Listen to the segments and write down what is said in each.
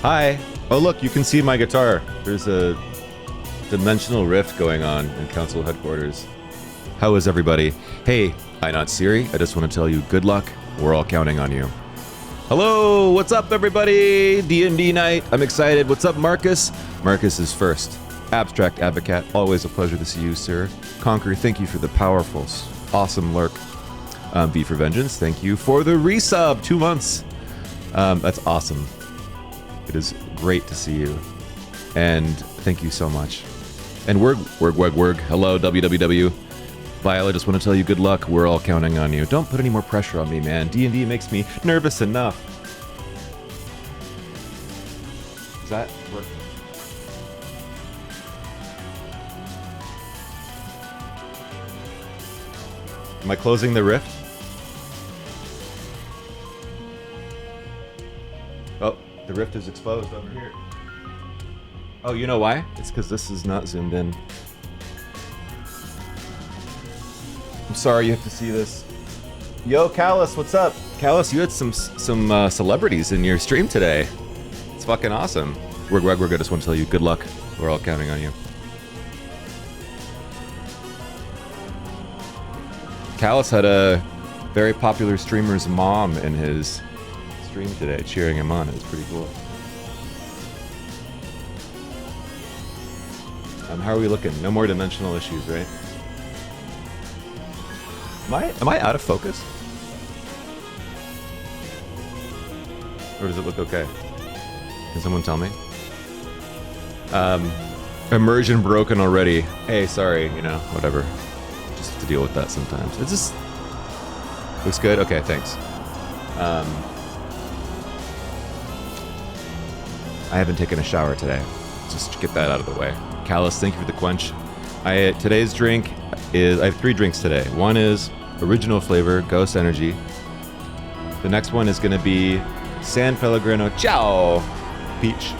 Hi. Oh, look, you can see my guitar. There's a dimensional rift going on in council headquarters. How is everybody? Hey, I'm not Siri. I just want to tell you good luck. We're all counting on you. Hello, what's up, everybody? D&D night. I'm excited. What's up, Marcus? Marcus is first. Abstract Advocate. Always a pleasure to see you, sir. Conquer, thank you for the powerful, awesome lurk. V for Vengeance, thank you for the resub. 2 months. That's awesome. It is great to see you. And thank you so much. And Werg. Hello, WWW. Vile, I just want to tell you good luck. We're all counting on you. Don't put any more pressure on me, man. D&D makes me nervous enough. Does that work? Am I closing the rift? Oh, the rift is exposed over here. Oh, you know why? It's because this is not zoomed in. I'm sorry you have to see this. Yo, Callus, what's up? Callus, you had some celebrities in your stream today. It's fucking awesome. We're good. I just want to tell you good luck. We're all counting on you. Callus had a very popular streamer's mom in his stream today, cheering him on. It was pretty cool. How are we looking? No more dimensional issues, right? Am I out of focus? Or does it look okay? Can someone tell me? Immersion broken already. Hey, sorry, you know, whatever. Just have to deal with that sometimes. It just looks good? Okay, thanks. I haven't taken a shower today. Just get that out of the way. Callus, thank you for the quench. Today's drink is, I have 3 drinks today. One is original flavor, Ghost Energy. The next one is going to be San Pellegrino Ciao Peach,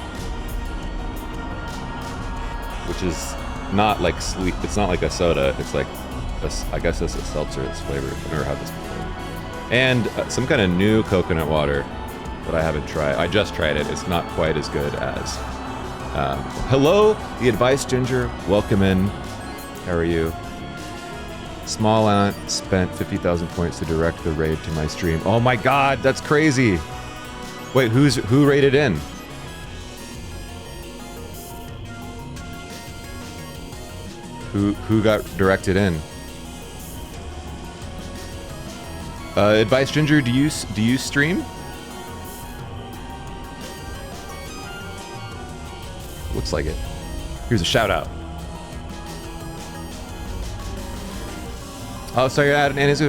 which is not like sweet. It's not like a soda. It's like, I guess it's a seltzer. It's flavored. I've never had this before. And some kind of new coconut water that I haven't tried. I just tried it. It's not quite as good as. Hello, the Advice Ginger. Welcome in. How are you? Small Aunt spent 50,000 points to direct the raid to my stream. Oh my god, that's crazy. Wait, who raided in? Who got directed in? Advice Ginger, do you stream? Looks like it. Here's a shout out. Oh, sorry,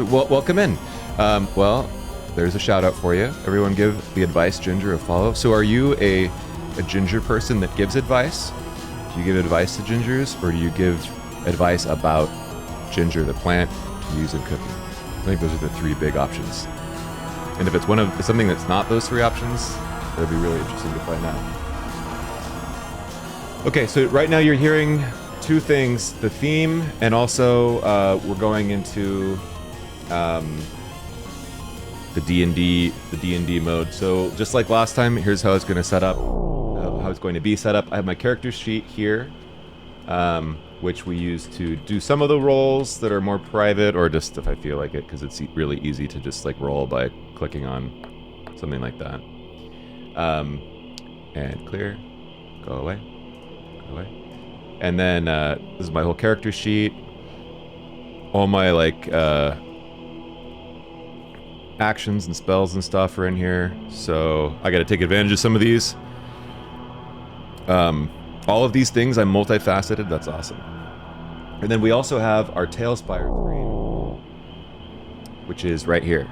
welcome in. Well, there's a shout out for you. Everyone give the Advice Ginger a follow. So are you a ginger person that gives advice? Do you give advice to gingers, or do you give advice about ginger, the plant, to use in cooking? I think those are the 3 big options. And if it's something that's not those 3 options, it'll be really interesting to find out. Okay, so right now you're hearing 2 things: the theme, and also we're going into the D&D mode. So just like last time, here's how it's going to set up, how it's going to be set up. I have my character sheet here, which we use to do some of the rolls that are more private, or just if I feel like it, because it's really easy to just like roll by clicking on something like that. And clear, go away. And then this is my whole character sheet. All my like actions and spells and stuff are in here. So I got to take advantage of some of these. All of these things, I'm multifaceted. That's awesome. And then we also have our Tailspire screen, which is right here.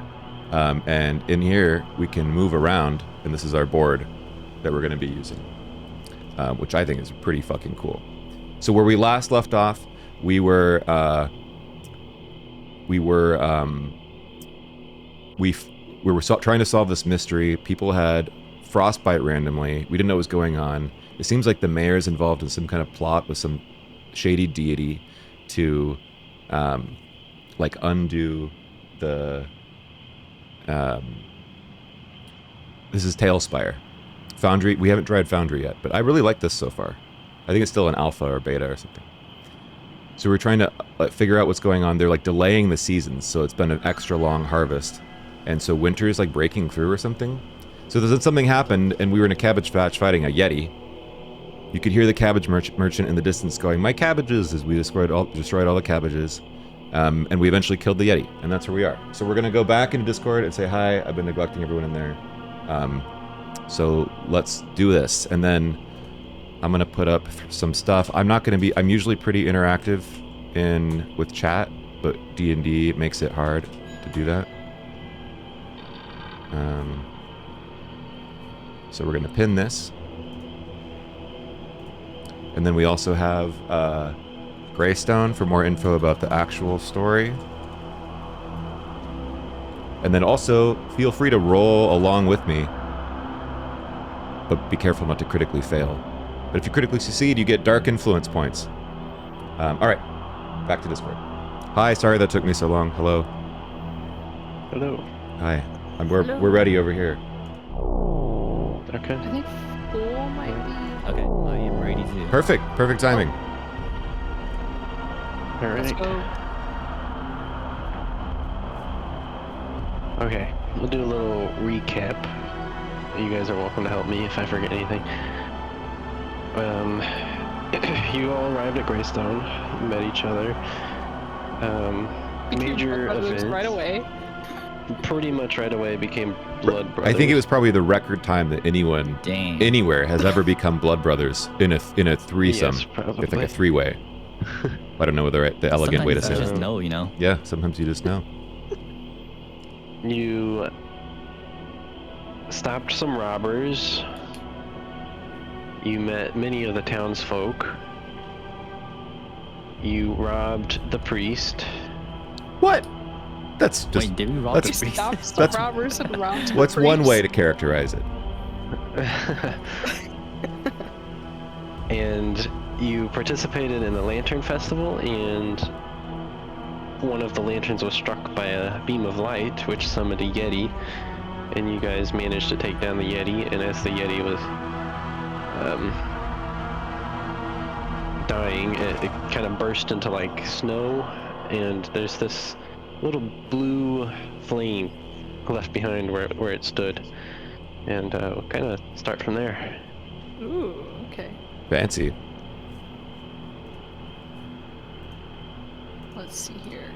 And in here we can move around, and this is our board that we're going to be using. Which I think is pretty fucking cool. So where we last left off, we were trying to solve this mystery. People had frostbite randomly. We didn't know what was going on. It seems like the mayor's involved in some kind of plot with some shady deity to like undo the this is Tailspire Foundry. We haven't tried Foundry yet, but I really like this so far. I think it's still an alpha or beta or something. So we're trying to figure out what's going on. They're like delaying the seasons, so it's been an extra long harvest. And so winter is like breaking through or something. So then something happened, and we were in a cabbage patch fighting a Yeti. You could hear the cabbage merchant in the distance going, "My cabbages!" as we destroyed all the cabbages. And we eventually killed the Yeti, and that's where we are. So we're going to go back into Discord and say, "Hi, I've been neglecting everyone in there." So let's do this. And then I'm going to put up some stuff. I'm usually pretty interactive with chat, but D&D makes it hard to do that. So we're going to pin this. And then we also have Greystone for more info about the actual story. And then also, feel free to roll along with me. But be careful not to critically fail. But if you critically succeed, you get dark influence points. Alright, back to Discord. Hi, sorry that took me so long. Hello. Hello. Hi. We're ready over here. Okay. I think 4 might be. Okay, I am ready to. Perfect timing. Let's Alright. go. Okay, we'll do a little recap. You guys are welcome to help me if I forget anything. You all arrived at Greystone, met each other. Major events. Right away. Pretty much right away became blood brothers. I think it was probably the record time that anyone anywhere has ever become blood brothers in a threesome. Yes, probably. It's like a three-way. I don't know the elegant way to say you it. just know, you know. Yeah, sometimes you just know. You stopped some robbers. You met many of the townsfolk. You robbed the priest. What? That's just. Wait, did we rob that's- the priest? Stop That's- robbers and round to the What's one priest. way to characterize it? And you participated in the Lantern Festival, and one of the lanterns was struck by a beam of light, which summoned a Yeti, and you guys managed to take down the Yeti, and as the Yeti was dying, it kind of burst into like snow, and there's this little blue flame left behind where it stood, and we'll kind of start from there. Ooh, okay. Fancy. Let's see here.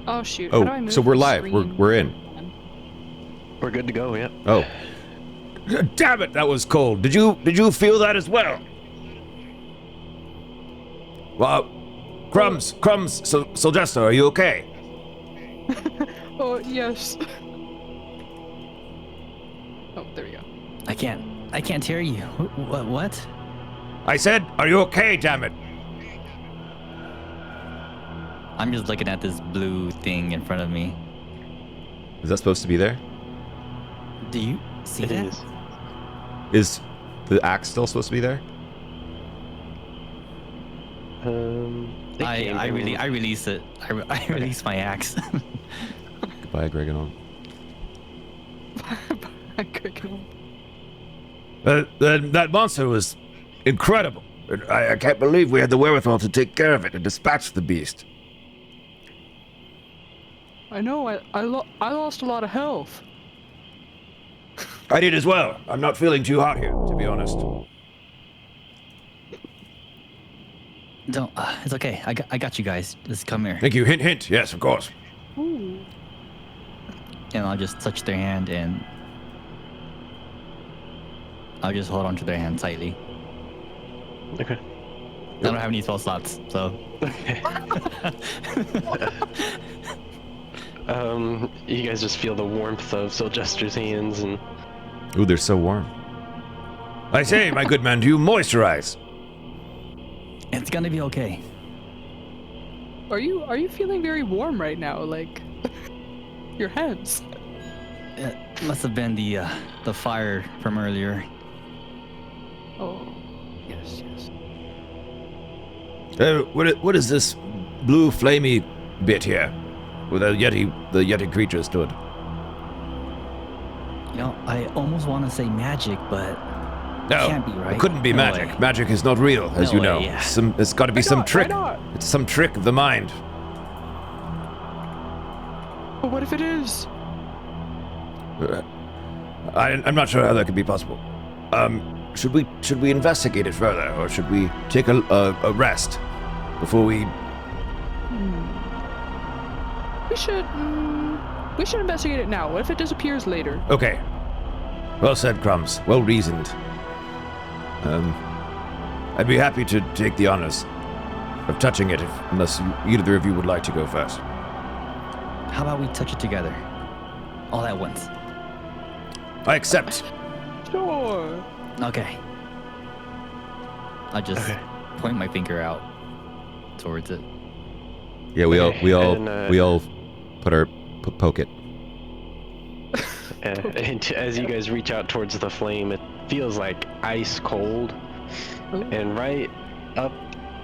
Oh shoot. Oh, How do I move so we're the live. screen? We're in. We're good to go, yeah. Oh. Damn it, that was cold. Did you feel that as well? Well, Crumbs, Sylvester, are you okay? Oh yes. Oh, there we go. I can't hear you. What? I said, are you okay, damn it? I'm just looking at this blue thing in front of me. Is that supposed to be there? Do you see It that? is. Is the axe still supposed to be there? I release it. I release my axe. Goodbye, Gregonon. That monster was incredible. I can't believe we had the wherewithal to take care of it and dispatch the beast. I know. I lost a lot of health. I did as well. I'm not feeling too hot here, to be honest. Don't. It's okay. I got you guys. Just come here. Thank you. Hint, hint. Yes, of course. Ooh. And I'll just touch their hand and I'll just hold onto their hand tightly. Okay. I don't have any spell slots, so. You guys just feel the warmth of Sylvester's hands, and Ooh, they're so warm. I say, my good man, do you moisturize? It's gonna be okay. Are you feeling very warm right now? Like your hands. It must have been the fire from earlier. Oh, yes. What is this blue flamey bit here? Where the Yeti creature stood? You know, I almost want to say magic, but No, it can't be, right? it couldn't be No magic. way. Magic is not real, as No you know. way, yeah. It's got to be some Why trick. not? It's some trick of the mind. But what if it is? I'm not sure how that could be possible. Should we investigate it further, or should we take a rest before we? We should investigate it now. What if it disappears later? Okay. Well said, Crumbs. Well reasoned. I'd be happy to take the honors of touching it, unless either of you would like to go first. How about we touch it together? All at once. I accept. Sure. Okay. I just point my finger out towards it. Yeah, we all poke it. And as you guys reach out towards the flame, it feels like ice cold. And right up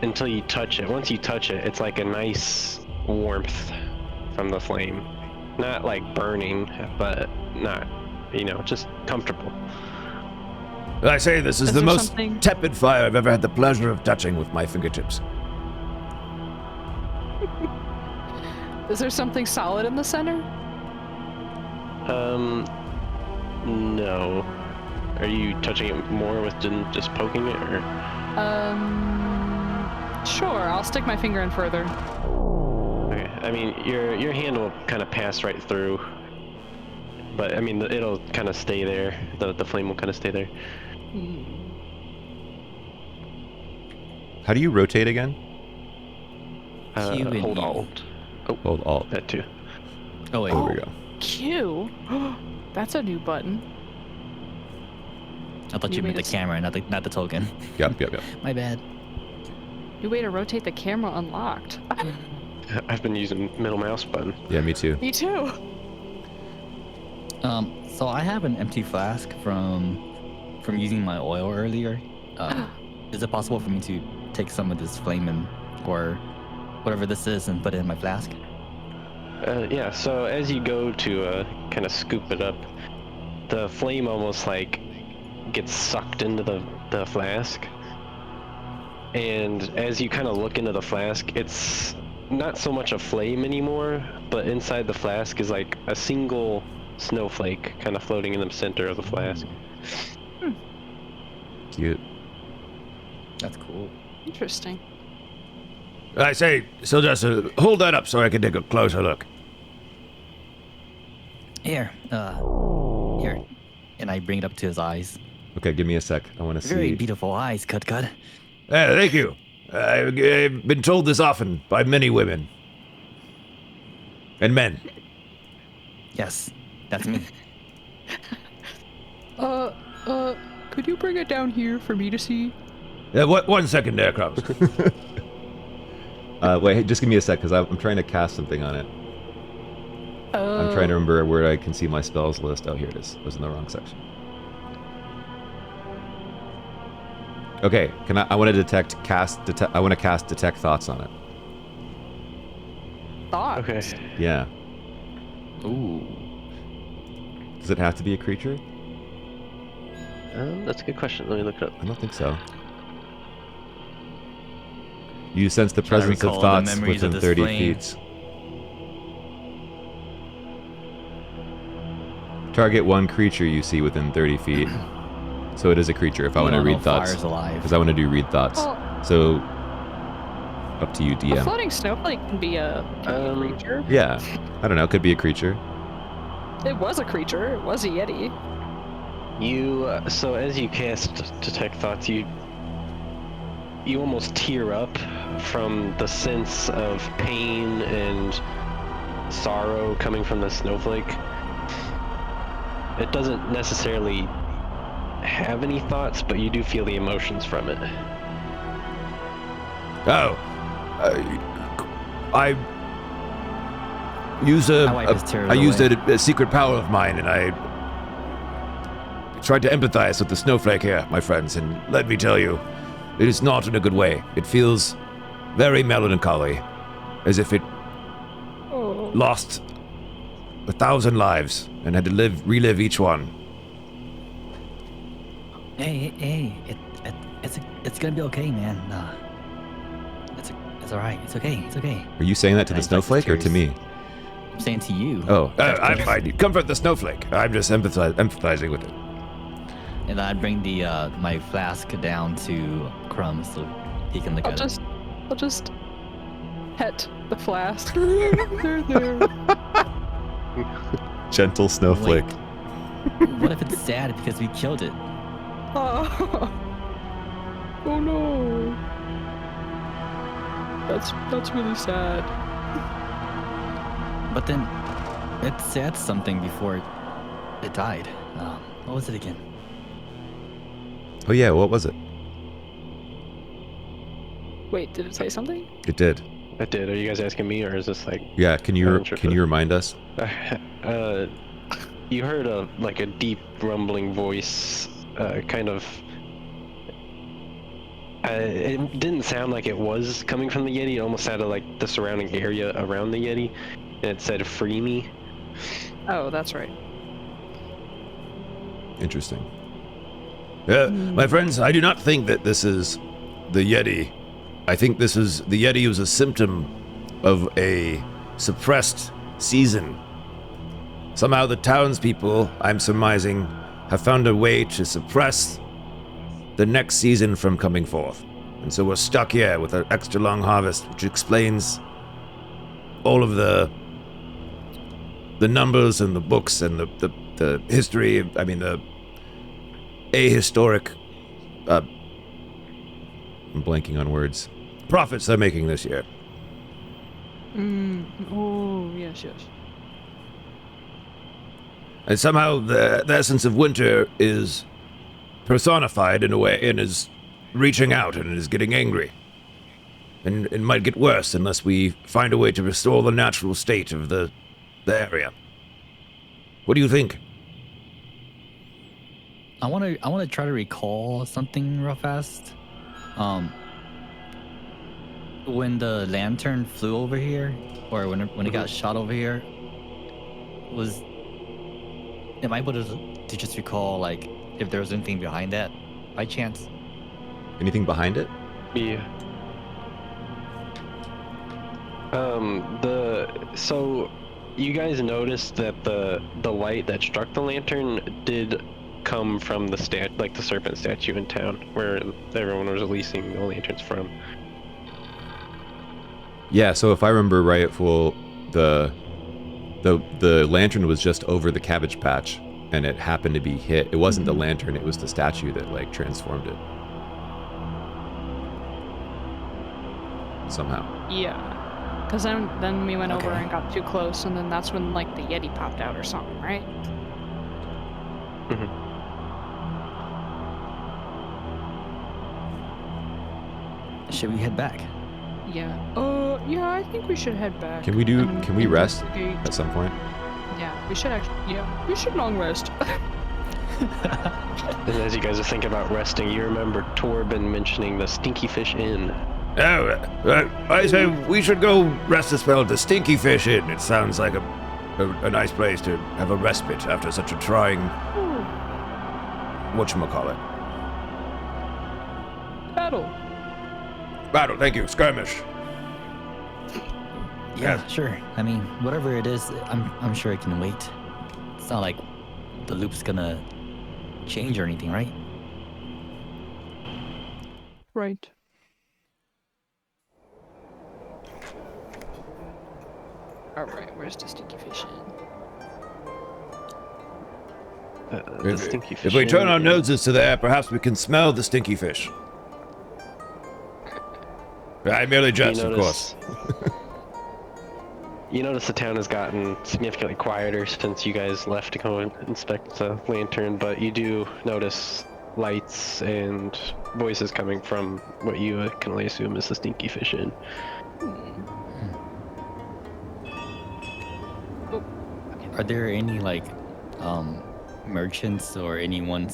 until you touch it, once you touch it, it's like a nice warmth from the flame. Not like burning, but not, just comfortable. I say this is the there most something- tepid fire I've ever had the pleasure of touching with my fingertips. Is there something solid in the center? No. Are you touching it more with just poking it, or? Sure. I'll stick my finger in further. Okay. I mean, your hand will kind of pass right through, but I mean, it'll kind of stay there. The flame will kind of stay there. How do you rotate again? Q and Hold E. Alt. Oh, Hold Alt. that too. Oh wait. There we go. Q. That's a new button. I thought you meant the camera, not the token. Yep. My bad. New way to rotate the camera unlocked. I've been using middle mouse button. Yeah, me too. Me too. So I have an empty flask from using my oil earlier. Is it possible for me to take some of this flame or whatever this is and put it in my flask? Yeah, so as you go to kind of scoop it up, the flame almost like gets sucked into the flask. And as you kind of look into the flask, it's not so much a flame anymore, but inside the flask is like a single snowflake kind of floating in the center of the flask. Cute. That's cool. Interesting. I say, Sylvester, hold that up so I can take a closer look. Here. Here. And I bring it up to his eyes. Okay, give me a sec. I want to see. Very beautiful eyes, Cut. Thank you. I've been told this often by many women. And men. Yes, that's me. Could you bring it down here for me to see? One second there, Crumbs. Wait, hey, just give me a sec, because I'm trying to cast something on it. I'm trying to remember where I can see my spells list. Oh, here it is. I was in the wrong section. Okay, I want to I want to cast detect thoughts on it. Thoughts. Okay. Yeah. Ooh. Does it have to be a creature? That's a good question. Let me look it up. I don't think so. You sense the Trying to presence of recall the thoughts memories of within this 30 flame. feet. Target one creature you see within 30 feet. So it is a creature if I want to read thoughts. Fire's alive. Because I want to do read thoughts. Well, So, up to you, a DM. floating snowflake can be a creature. Yeah. I don't know. Could be a creature. It was a creature. It was a yeti. So as you cast detect thoughts, you almost tear up from the sense of pain and sorrow coming from the snowflake. It doesn't necessarily have any thoughts, but you do feel the emotions from it. Oh. I use My wife is tears I used away. a secret power of mine, and I tried to empathize with the snowflake here, my friends, and let me tell you, it is not in a good way. It feels very melancholy, as if it lost 1,000 lives and had to relive each one. Hey, it's gonna be okay, man. It's alright. It's okay. Are you saying that to the I start to snowflake or to tears. me? I'm saying to you. Oh, I'm fine. Comfort the snowflake. I'm just empathizing with it. And I bring the my flask down to Crumb so he can look I'll at it. just pet the flask. there. gentle snowflake. What if it's sad because we killed it? Oh no. That's really sad. But then it said something before it died. What was it again? Oh yeah, what was it? Wait, did it say something? It did. It did. Are you guys asking me, or is this like? Yeah, can you remind us? You heard a deep rumbling voice, kind of. It didn't sound like it was coming from the Yeti. It almost sounded like the surrounding area around the Yeti, and it said "Free me." Oh, that's right. Interesting. My friends, I do not think that this is the Yeti. I think the Yeti was a symptom of a suppressed season. Somehow the townspeople, I'm surmising, have found a way to suppress the next season from coming forth. And so we're stuck here with an extra long harvest, which explains all of the numbers and the books and the history, the ahistoric I'm blanking on words. profits they're making this year. Oh, yes. And somehow the essence of winter is personified in a way and is reaching out and is getting angry. And it might get worse unless we find a way to restore the natural state of the area. What do you think? I want to try to recall something real fast. When the lantern flew over here, or when it got shot over here, am I able to just recall like if there was anything behind that by chance? Anything behind it? Yeah. So you guys noticed that the light that struck the lantern did come from the the serpent statue in town, where everyone was releasing the lanterns from. Yeah, so if I remember right, the lantern was just over the cabbage patch, and it happened to be hit. It wasn't the lantern; it was the statue that transformed it somehow. Yeah. Because then we went over Okay. and got too close, and then that's when, the Yeti popped out or something, right? Should we head back? Yeah. Yeah, I think we should head back. Can and we rest investigate. at some point? Yeah, we should actually. Yeah, we should long rest. And as you guys are thinking about resting, you remember Torben mentioning the Stinky Fish Inn. Oh, I say we should go rest a spell at the Stinky Fish Inn. It sounds like a nice place to have a respite after such a trying, whatchamacallit. Battle, thank you, skirmish. Yeah, sure. I mean, whatever it is, I'm sure it can wait. It's not like the loop's gonna change or anything, right? Right. Alright, where's the Stinky Fish Inn? The Stinky Fish If we turn Inn our is- noses to there, perhaps we can smell the stinky fish. I merely jest, of course. You notice the town has gotten significantly quieter since you guys left to go and inspect the lantern, but you do notice lights and voices coming from what you can only assume is the Stinky Fish Inn. Are there any merchants or anyone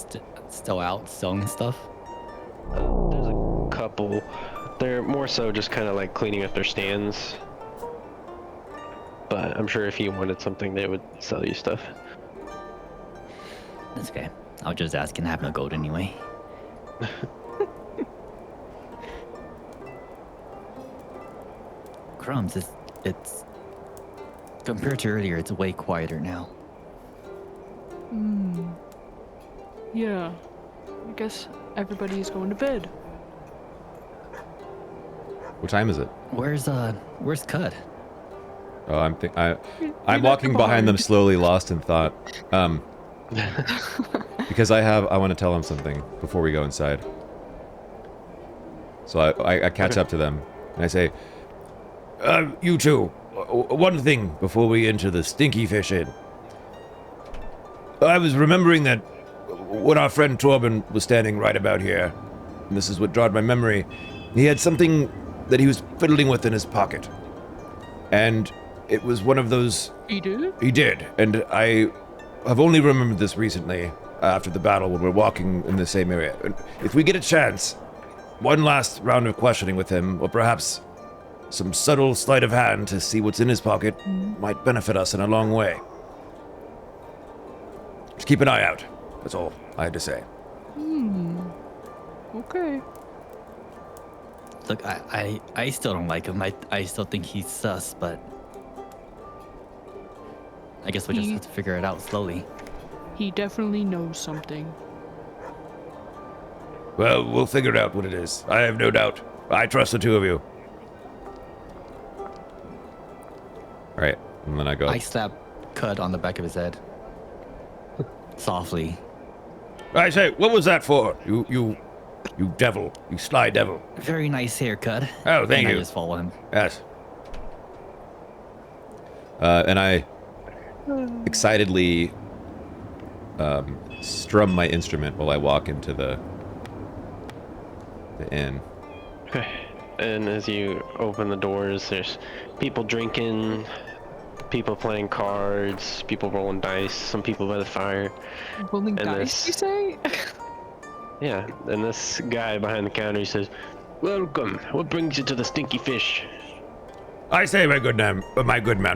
still out selling stuff? There's a couple. They're more so just kind of like cleaning up their stands. But I'm sure if you wanted something, they would sell you stuff. That's okay. I was just asking. I have no gold anyway. Crumbs, it's compared to earlier, it's way quieter now. Hmm. Yeah. I guess everybody's going to bed. What time is it? Where's Cud? Oh, I'm You're walking behind them behind. slowly, lost in thought. Because I want to tell him something before we go inside. So I catch up to them and I say, You two, one thing before we enter the Stinky Fish Inn. I was remembering that when our friend Torben was standing right about here, and this is what jogged my memory, he had something that he was fiddling with in his pocket. And it was one of those... You do? He did, and I have only remembered this recently, after the battle when we're walking in the same area. And if we get a chance, one last round of questioning with him, or perhaps some subtle sleight of hand to see what's in his pocket, might benefit us in a long way. Just keep an eye out. That's all I had to say. Okay. Look, I still don't like him. I still think he's sus, but I guess we just have to figure it out slowly. He definitely knows something. Well, we'll figure out what it is. I have no doubt. I trust the two of you. all right, and then I go. I slap Cud on the back of his head. Softly. I say, what was that for? You devil. You sly devil. Very nice haircut. Oh, thank and you. I just follow him. Yes. And I excitedly strum my instrument while I walk into the inn. And as you open the doors, there's people drinking, people playing cards, people rolling dice, some people by the fire. Rolling And dice, this- you say? Yeah, and this guy behind the counter, he says, "Welcome. What brings you to the Stinky Fish?" I say, my good man,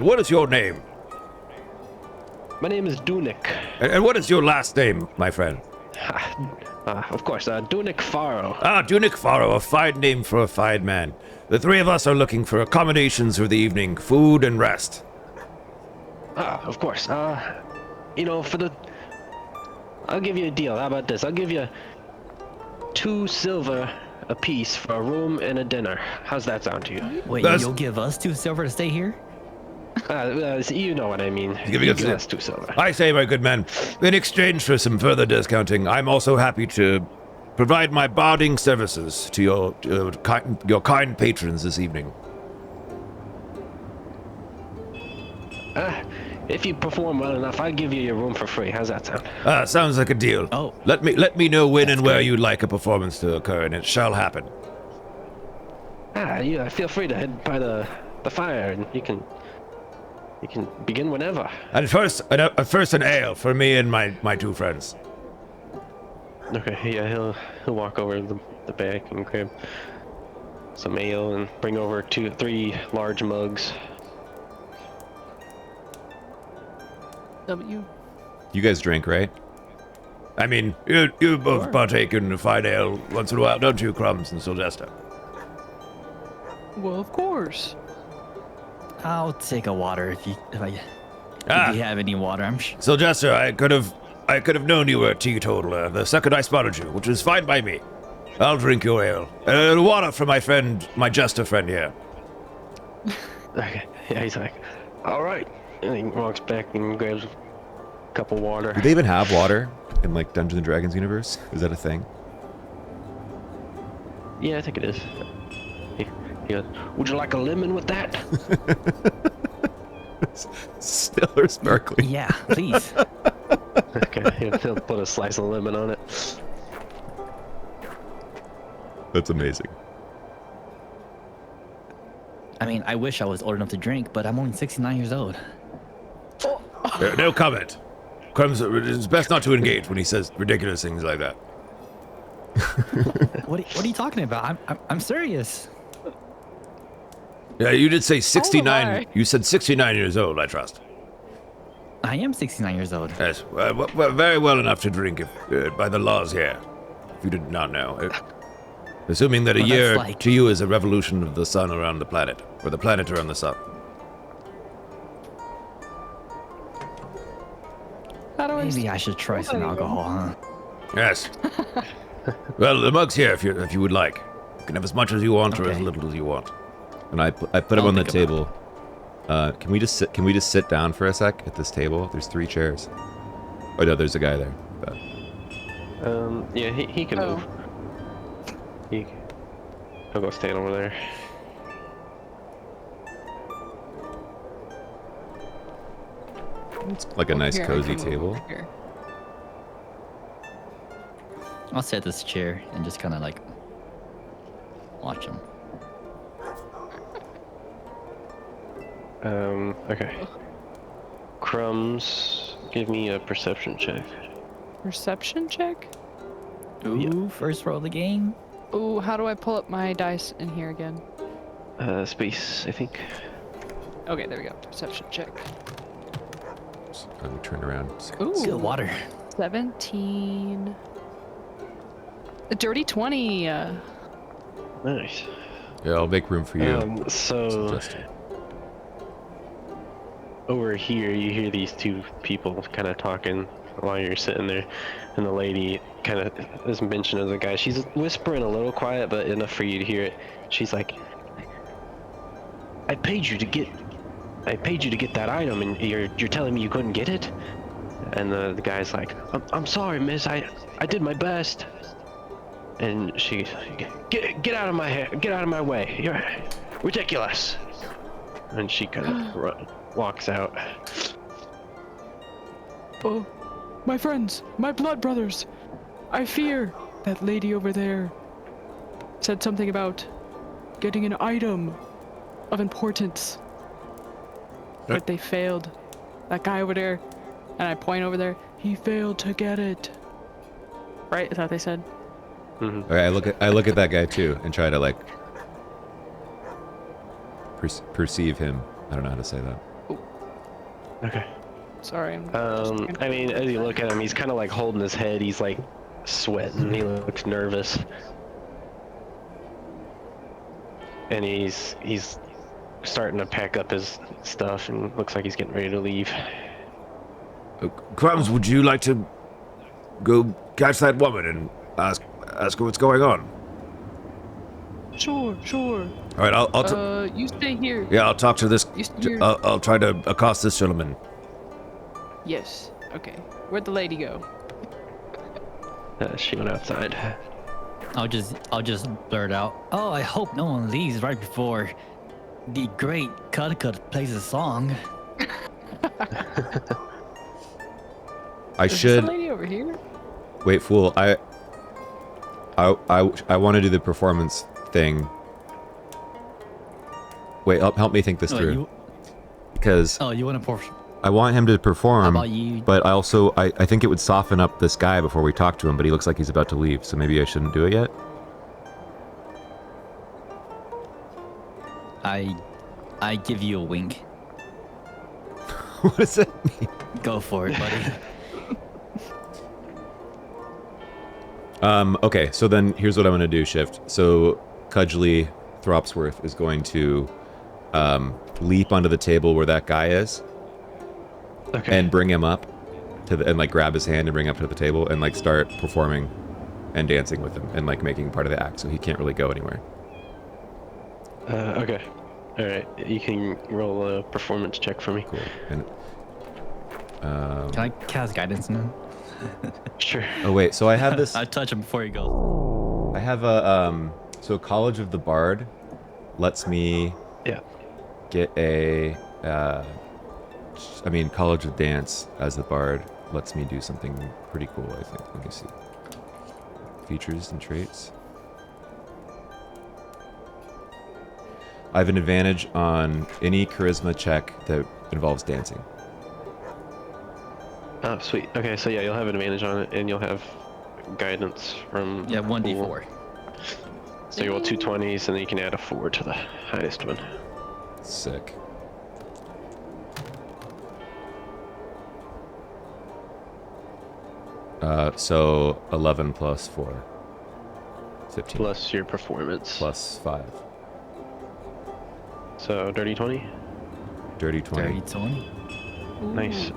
what is your name? My name is Dunik. And what is your last name, my friend? Of course, Dunik Faro. Ah, Dunik Faro, a fine name for a fine man. The three of us are looking for accommodations for the evening, food and rest. Of course. I'll give you a deal. How about this? I'll give you 2 silver a piece for a room and a dinner. How's that sound to you? Wait, That's- you'll give us 2 silver to stay here? You know what I mean. Giving You us give the- us 2 silver. I say, my good man, in exchange for some further discounting, I'm also happy to provide my barding services to your kind patrons this evening. If you perform well enough, I'll give you your room for free. How's that sound? Sounds like a deal. Oh. Let me know when and where great. you'd like a performance to occur, and it shall happen. Yeah, feel free to head by the fire, and you can begin whenever. And first an ale for me and my 2 friends. Okay, yeah, he'll walk over to the back and grab some ale and bring over 3 large mugs. W. You guys drink, right? I mean, you both partake in a fine ale once in a while, don't you, Crumbs and Sylvester? Well, of course. I'll take a water if you have any water. I'm sure. Sylvester, I could have known you were a teetotaler the second I spotted you, which is fine by me. I'll drink your ale. Water for my jester friend here. Okay, yeah, he's like, all right. And he walks back and grabs a cup of water. Do they even have water in like Dungeons and Dragons universe? Is that a thing? Yeah, I think it is. He goes, would you like a lemon with that? Still or sparkling? Yeah, please. Okay, he'll put a slice of lemon on it. That's amazing. I mean, I wish I was old enough to drink, but I'm only 69 years old. No comment. Crumbs, it's best not to engage when he says ridiculous things like that. What are you talking about? I'm serious. Yeah, you did say 69. I? You said 69 years old, I trust. I am 69 years old. Yes, very well enough to drink if, by the laws here. If you did not know. Assuming that a Well, year that's like- to you is a revolution of the sun around the planet, or the planet around the sun. How do I? Maybe I should try some alcohol, huh? Yes. Well, the mug's here if you would like. You can have as much as you want or as Okay. little as you want. And I put him I'll on the think about table. Can we just sit down for a sec at this table? There's 3 chairs. Oh no, there's a guy there. But Yeah, he can Oh. move. He'll go stand over there. it's like a nice Here, I cozy can move table. over here. I'll sit at this chair and just kind of like watch him. Okay. Crumbs, give me a perception check. Perception check. Ooh, first roll of the game. Ooh, how do I pull up my dice in here again? Space, I think. Okay, there we go. Perception check. Let me turn around. Ooh, Still water. 17. A dirty 20. Nice. Yeah, I'll make room for you. So Suggested. over here, you hear these 2 people kind of talking while you're sitting there, and the lady kind of is mentioned as a guy. She's whispering a little quiet, but enough for you to hear it. She's like, I paid you to get that item, and you're telling me you couldn't get it? And the guy's like, I'm sorry, miss. I did my best. And she, get out of my hair, get out of my way. You're ridiculous. And she kind of walks out. Oh, my friends, my blood brothers. I fear that lady over there said something about getting an item of importance. But they failed. That guy over there, and I point over there, he failed to get it. Right? Is that what they said? Mm-hmm. Okay, I look at that guy too and try to like perceive him. I don't know how to say that. Okay. Sorry. I mean, as you look at him, he's kind of like holding his head. He's like sweating. He looks nervous. And he's starting to pack up his stuff and looks like he's getting ready to leave. Crumbs, would you like to go catch that woman and ask her what's going on? Sure. All right, I'll You stay here. yeah, I'll talk to this. You're- I'll try to accost this gentleman. Yes. Okay. Where'd the lady go? She went outside. I'll just blurt out. Oh, I hope no one leaves right before the great Cut plays a song. I Is should this the lady over here? wait, fool. I want to do the performance thing. Wait, help me think this through. Because You want to I want him to perform. How about you? But I think it would soften up this guy before we talk to him. But he looks like he's about to leave, so maybe I shouldn't do it yet. I give you a wink. What does that mean? Go for it, buddy. Okay, so then here's what I'm gonna do, Shift. So Cudgely Thropsworth is going to leap onto the table where that guy is, Okay. and bring him up to the, and like grab his hand and bring him up to the table and like start performing and dancing with him and like making part of the act, so he can't really go anywhere. Okay. All right. You can roll a performance check for me. Cool. And Can I cast guidance on him? Sure. oh wait, so I have this. I touch him before he goes. I have a so College of the Bard lets me Yeah. get a College of Dance as the Bard lets me do something pretty cool, I think. Let me see. Features and traits. I have an advantage on any charisma check that involves dancing. Oh, sweet. Okay, so yeah, you'll have an advantage on it, and you'll have guidance from. Yeah, 1d4. Pool. So you roll 2 20s, and then you can add a 4 to the highest one. Sick. So 11 plus 4. 15. plus your performance. Plus 5. So dirty 20. Dirty 20. Dirty 20. Nice.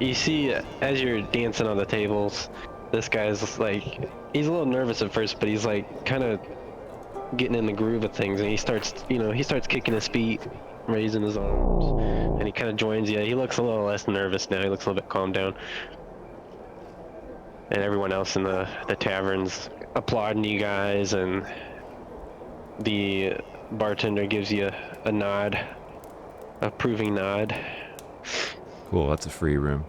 You see, as you're dancing on the tables, this guy's like, he's a little nervous at first, but he's like kind of getting in the groove of things, and he starts kicking his feet, raising his arms, and he kind of joins you. He looks a little less nervous now. He looks a little bit calmed down. And everyone else in the tavern's applauding you guys, and the bartender gives you a nod, approving nod. Cool, that's a free room.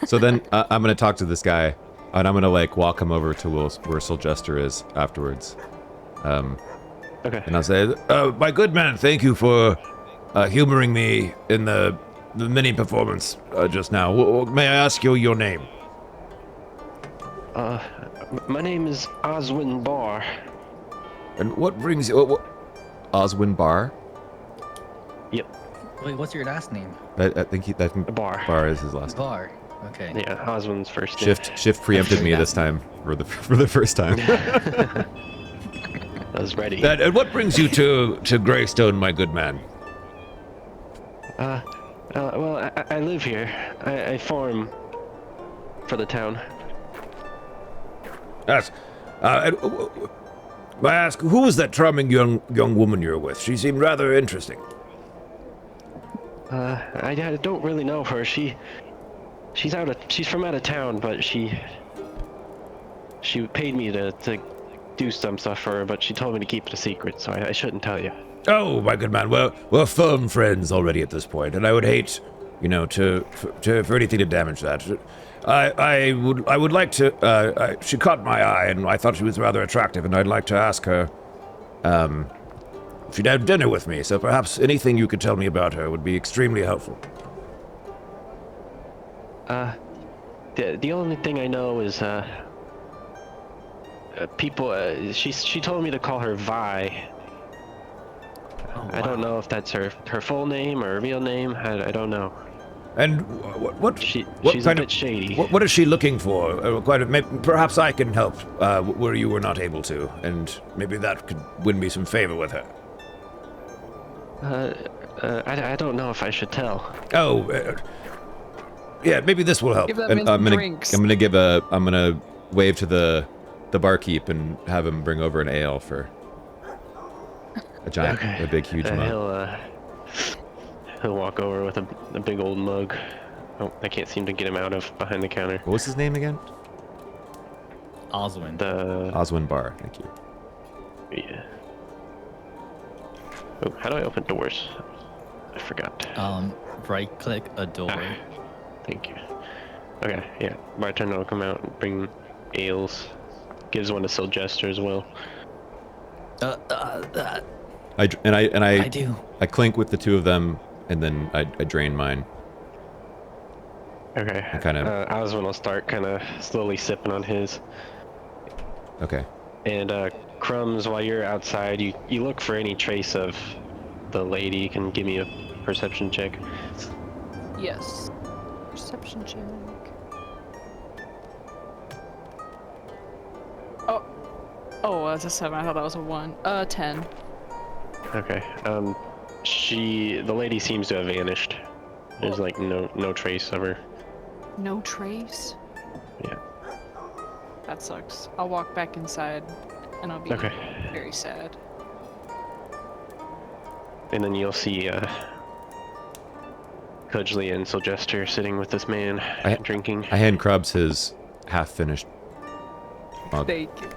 So then I'm going to talk to this guy, and I'm going to like walk him over to where Sylvester is afterwards. Okay. And I'll say, My good man, thank you for humoring me in the mini performance just now. May I ask you your name? My name is Oswin Barr. And what brings you... Oswin Barr? Yep, Wait, what's your last name? I think Barr. Barr is his last name. Bar. Okay. Yeah, Oswin's first name. Shift preempted me this time for the first time. I was ready. And what brings you to Greystone, my good man? Well, I live here. I farm for the town. Yes. May I ask, who was that charming young woman you're with? She seemed rather interesting. I don't really know her. She's from out of town, but she paid me to do some stuff for her, but she told me to keep it a secret, so I shouldn't tell you. Oh, my good man. Well, we're firm friends already at this point, and I would hate, for anything to damage that. I would like to. She caught my eye, and I thought she was rather attractive, and I'd like to ask her, if she'd have dinner with me. So perhaps anything you could tell me about her would be extremely helpful. The only thing I know is people. She told me to call her Vi. Oh, I don't wow. know if that's her full name or her real name. I don't know. And what She's kind a of- bit shady. What is she looking for? Perhaps I can help where you were not able to, and maybe that could win me some favor with her. I don't know if I should tell. Oh, yeah, maybe this will help. Give that And man some drinks. I'm gonna wave to the barkeep and have him bring over an ale for a big huge mug. He'll walk over with a big old mug. Oh, I can't seem to get him out of behind the counter. What was his name again? Oswin. Oswin Barr. Thank you. Yeah. Oh, how do I open doors? I forgot. Right click a door. Thank you. Okay, yeah. Bartender will come out and bring ales. Gives one to Sylvester as well. I I do. I clink with the two of them, and then I drain mine. Okay. I kinda- Oswin will start kind of slowly sipping on his. Okay. And Crumbs, while you're outside, you look for any trace of the lady. You can give me a perception check. Yes. Perception check. Oh, that's a 7. I thought that was a 1. 10. Okay. The lady seems to have vanished. There's like no trace of her. No trace? Yeah. That sucks. I'll walk back inside and I'll be Okay. very sad. And then you'll see Cudgley and Sylvester sitting with this man drinking. I hand Krubs his half-finished mug. Thank you.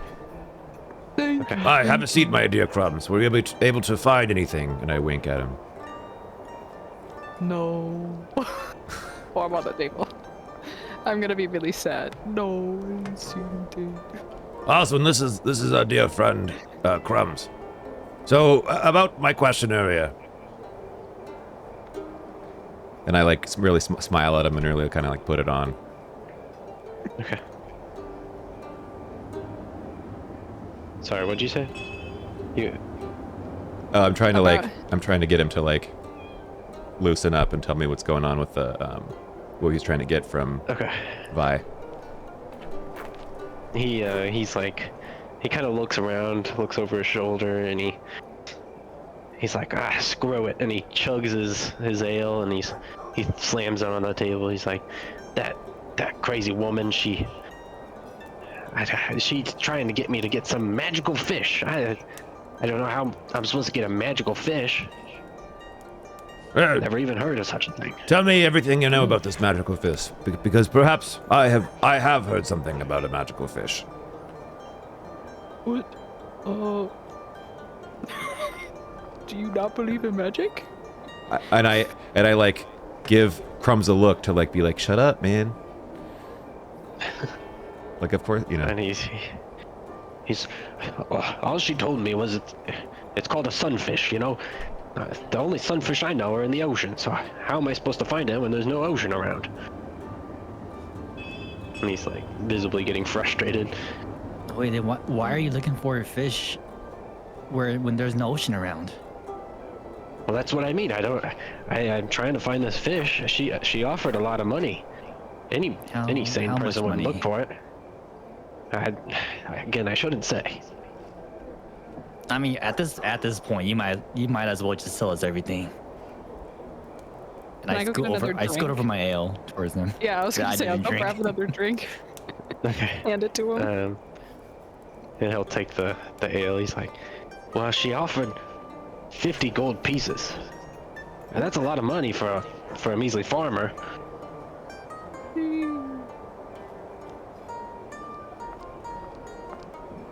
Thank Okay. Hi, have a seat, my dear Crumbs. Were you able to find anything? And I wink at him. No. Or I'm on the table. I'm gonna be really sad. No, I didn't see anything. Oswin, this is our dear friend, Crumbs. So, about my question earlier. And I like really smile at him and really kind of like put it on. Okay. Sorry, what'd you say? I'm trying to About- I'm trying to get him to like loosen up and tell me what's going on with the what he's trying to get from Okay. Vi. he's like, he kind of looks around, looks over his shoulder, and he's like, screw it, and he chugs his ale, and he slams it on the table. He's like, that crazy woman, she's trying to get me to get some magical fish. I don't know how I'm supposed to get a magical fish. Never even heard of such a thing. Tell me everything you know about this magical fish, because perhaps I have heard something about a magical fish. What? Do you not believe in magic? And I like give Crumbs a look to like be like, shut up, man. Like, of course, you know. And he's all she told me was it's called a sunfish, you know. The only sunfish I know are in the ocean, so how am I supposed to find them when there's no ocean around? And he's like visibly getting frustrated. Wait, then why are you looking for a fish when there's no ocean around? Well, that's what I mean. I'm trying to find this fish. She offered a lot of money. Any sane how person much would money? look for it. Again, I shouldn't say. I mean, at this point, you might as well just sell us everything. And Can I go get another I scoot drink? over my ale towards them. Yeah, I was gonna I say, I'll didn't go drink. grab another drink. Okay. Hand it to him. And he'll take the ale. He's like, well, she offered 50 gold pieces. And that's a lot of money for a measly farmer.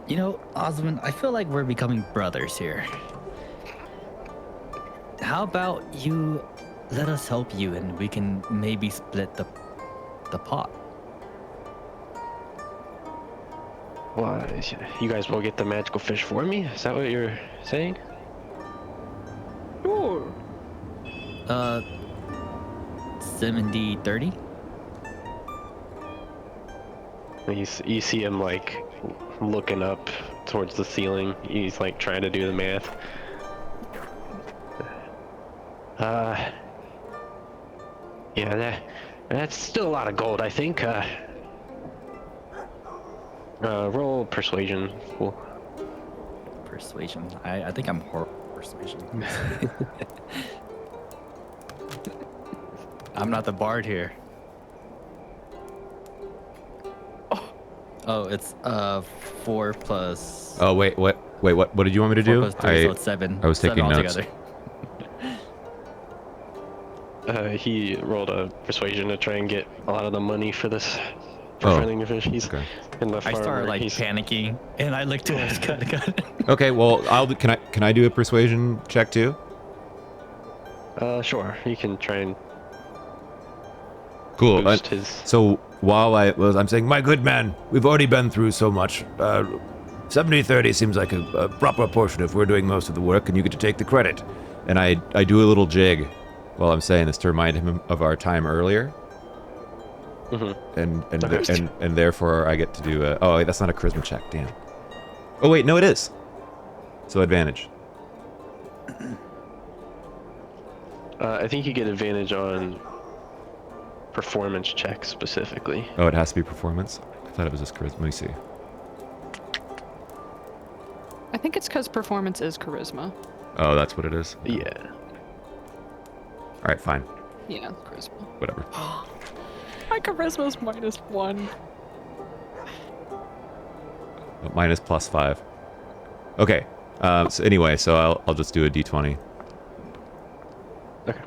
You know, Osmond, I feel like we're becoming brothers here. How about you let us help you and we can maybe split the pot? Well, you guys will get the magical fish for me? Is that what you're saying? Sure. 70-30? You see him like looking up towards the ceiling. He's like trying to do the math. Yeah, that's still a lot of gold, I think. Roll persuasion. Cool. Persuasion. I think I'm horrible at persuasion. I'm not the bard here. Oh, it's 4 plus. Oh wait, what did you want me to 4 do? plus 3, so it's 7. I was taking 7 notes. altogether. He rolled a persuasion to try and get a lot of the money for this. For Oh, finding the fish. He's okay. in the I farmer. started like he's, panicking, and I looked towards cut. Okay, well, can I do a persuasion check too? Sure. You can try and Cool. boost his. So while I'm saying, my good man, we've already been through so much. 70-30 seems like a proper portion if we're doing most of the work and you get to take the credit. and I do a little jig while I'm saying this to remind him of our time earlier. Mm-hmm. And therefore I get to do a... Oh, wait, that's not a charisma check. Damn. Oh, wait, no, it is. So advantage. I think you get advantage on performance checks specifically. Oh, it has to be performance? I thought it was just charisma. Let me see. I think it's because performance is charisma. Oh, that's what it is? Yeah. All right, fine. Yeah, charisma. Whatever. My charisma's -1. Minus +5. Okay. So anyway, so I'll just do a d20. Okay.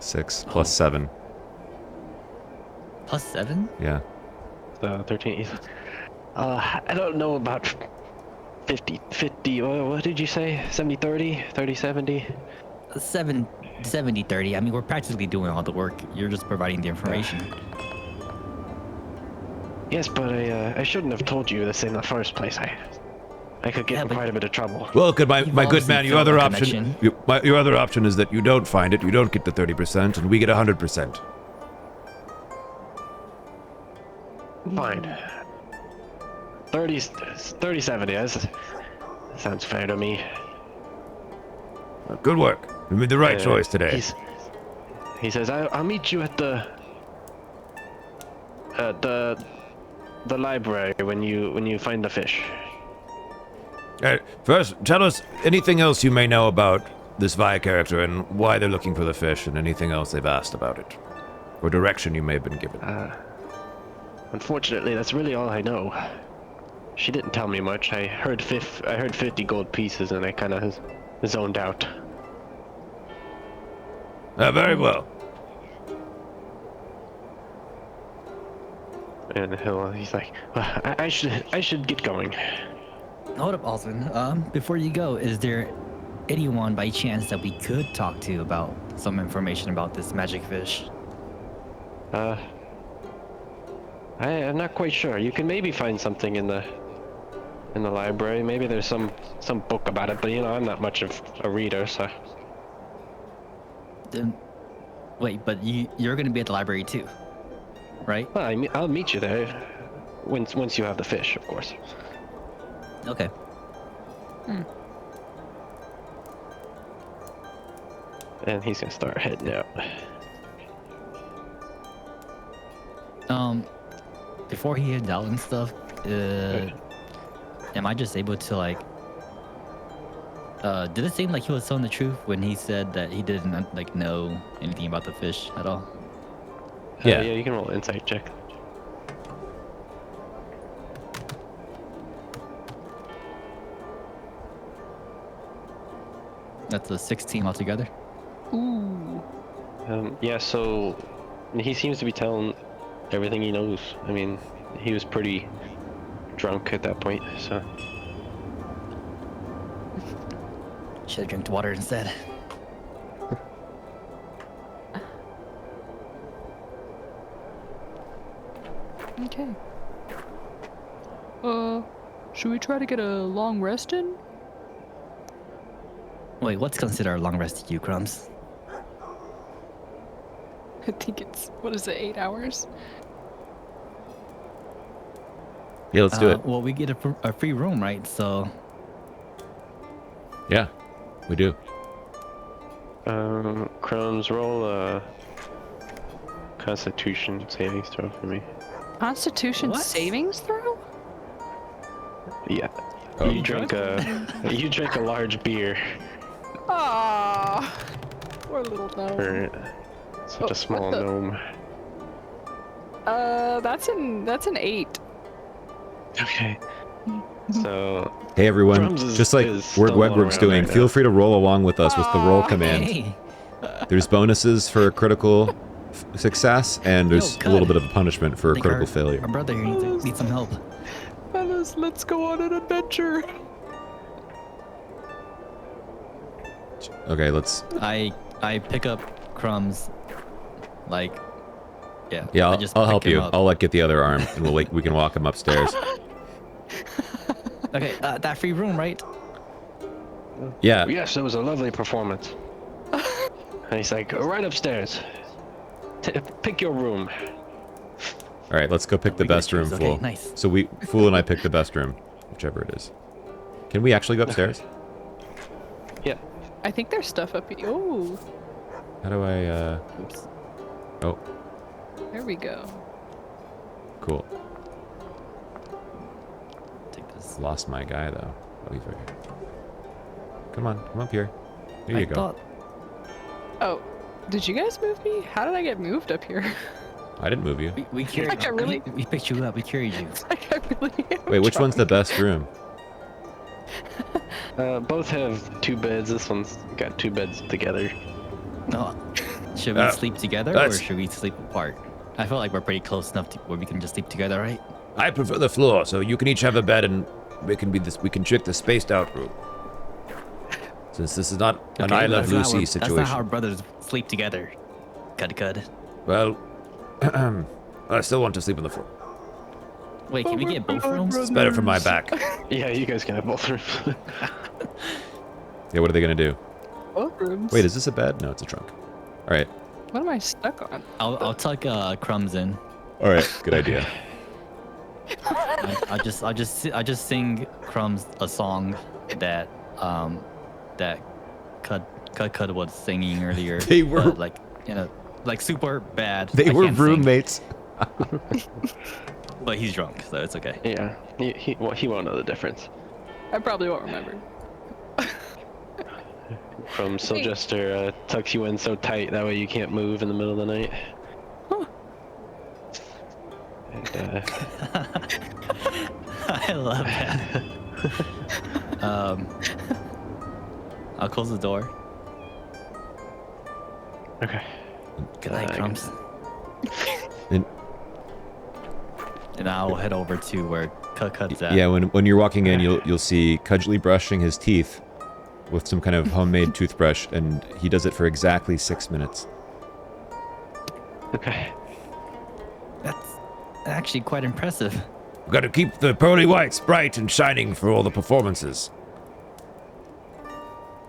6 plus 7. +7? Yeah. So 13. I don't know about 50. What did you say? 70-30? 30-70? 70-30. I mean, we're practically doing all the work. You're just providing the information. Yes, but I shouldn't have told you this in the first place. I could get Yeah, in but- quite a bit of trouble. Well, good, my You've good obviously man, your felt other the option, connection. your other option is that you don't find it, you don't get the 30%, and we get 100%. Fine. 30-70. That sounds fair to me. Good work. You made the right choice today. He says, I'll meet you at the the library when you find the fish. First, tell us anything else you may know about this Vi character and why they're looking for the fish and anything else they've asked about it. Or direction you may have been given. Unfortunately, that's really all I know. She didn't tell me much. I heard 50 gold pieces and I kind of zoned out. Very well. And he's like, well, I should get going. Hold up, Alton. Before you go, is there anyone by chance that we could talk to about some information about this magic fish? I'm not quite sure. You can maybe find something in the library. Maybe there's some book about it, but I'm not much of a reader, so. Then, wait, but you're gonna be at the library too, right? Well, I'll meet you there once you have the fish, of course. Okay. And he's gonna start heading out. Before he heads out and stuff, am I just able to like? Did it seem like he was telling the truth when he said that he didn't like know anything about the fish at all? Yeah. Yeah, you can roll an insight check. That's a 16 altogether. Ooh. Yeah, so he seems to be telling everything he knows. I mean, he was pretty drunk at that point, so. Should have drank water instead. Okay. Should we try to get a long rest in? Wait, what's considered a long rest to you, Crumbs? I think it's, what is it, 8 hours? Yeah, let's do it. Well, we get a free room, right? So Yeah, we do. Crumbs, roll a Constitution savings throw for me. Constitution What? savings throw? Yeah. Oh. You drank a large beer Ah, poor little gnome. for such Oh, a small what the- gnome. That's an 8. Okay. So Hey everyone, Drums is- just like is still Wegwork's going around doing, right feel now. free to roll along with us with the roll Aw. command. hey, There's bonuses for critical success, and there's Yo, a little good. bit of a punishment for I think critical our failure. brother here needs some help. Fellas, let's go on an adventure. Okay, let's. I pick up Crumbs, like, yeah. Yeah, I just I'll pick help him you. up. I'll like get the other arm, and we can walk him upstairs. Okay, that free room, right? Yeah. yes, it was a lovely performance. And he's like, right upstairs. Pick your room. All right, let's go pick the We gotta best room, choose. Okay, Fool. nice. So Fool and I pick the best room, whichever it is. Can we actually go upstairs? Yeah. I think there's stuff up here. Oh, How do I? Oops. Oh, there we go. cool. Take this. Lost my guy though. Oh, he's right here. Come on, come up here. Here you I go. thought Oh, did you guys move me? How did I get moved up here? I didn't move you. we carried. Like I really- we picked you up. We carried you. Like I really am Wait, which one's the trying. best room? Both have 2 beds. This one's got 2 beds together. No. Should we sleep together or that's- should we sleep apart? I feel like we're pretty close enough to where we can just sleep together, right? I prefer the floor, so you can each have a bed and we can trick the spaced out room. Since this is not an Okay, I but Love that's not Lucy how- situation. That's not how our brothers sleep together. Cud. Well, I still want to sleep on the floor. Wait, can we get both rooms? It's better for my back. Yeah, you guys can have both rooms. Yeah, what are they gonna do? Both rooms. Wait, is this a bed? No, it's a trunk. All right. What am I stuck on? I'll tuck Crumbs in. All right. Good idea. I just sing Crumbs a song that that Cud was singing earlier. They were- like like super bad. They I were can't sing. roommates. But he's drunk, so it's okay. Yeah, he won't know the difference. I probably won't remember. From Sylvester tucks you in so tight that way you can't move in the middle of the night. Huh. And, I love that. I'll close the door. okay. Good night, Crumbs. And And I'll head over to where Cut's at. yeah, when you're walking in, you'll see Cudgely brushing his teeth with some kind of homemade toothbrush, and he does it for exactly 6 minutes. Okay. That's actually quite impressive. We've got to keep the pearly whites bright and shining for all the performances.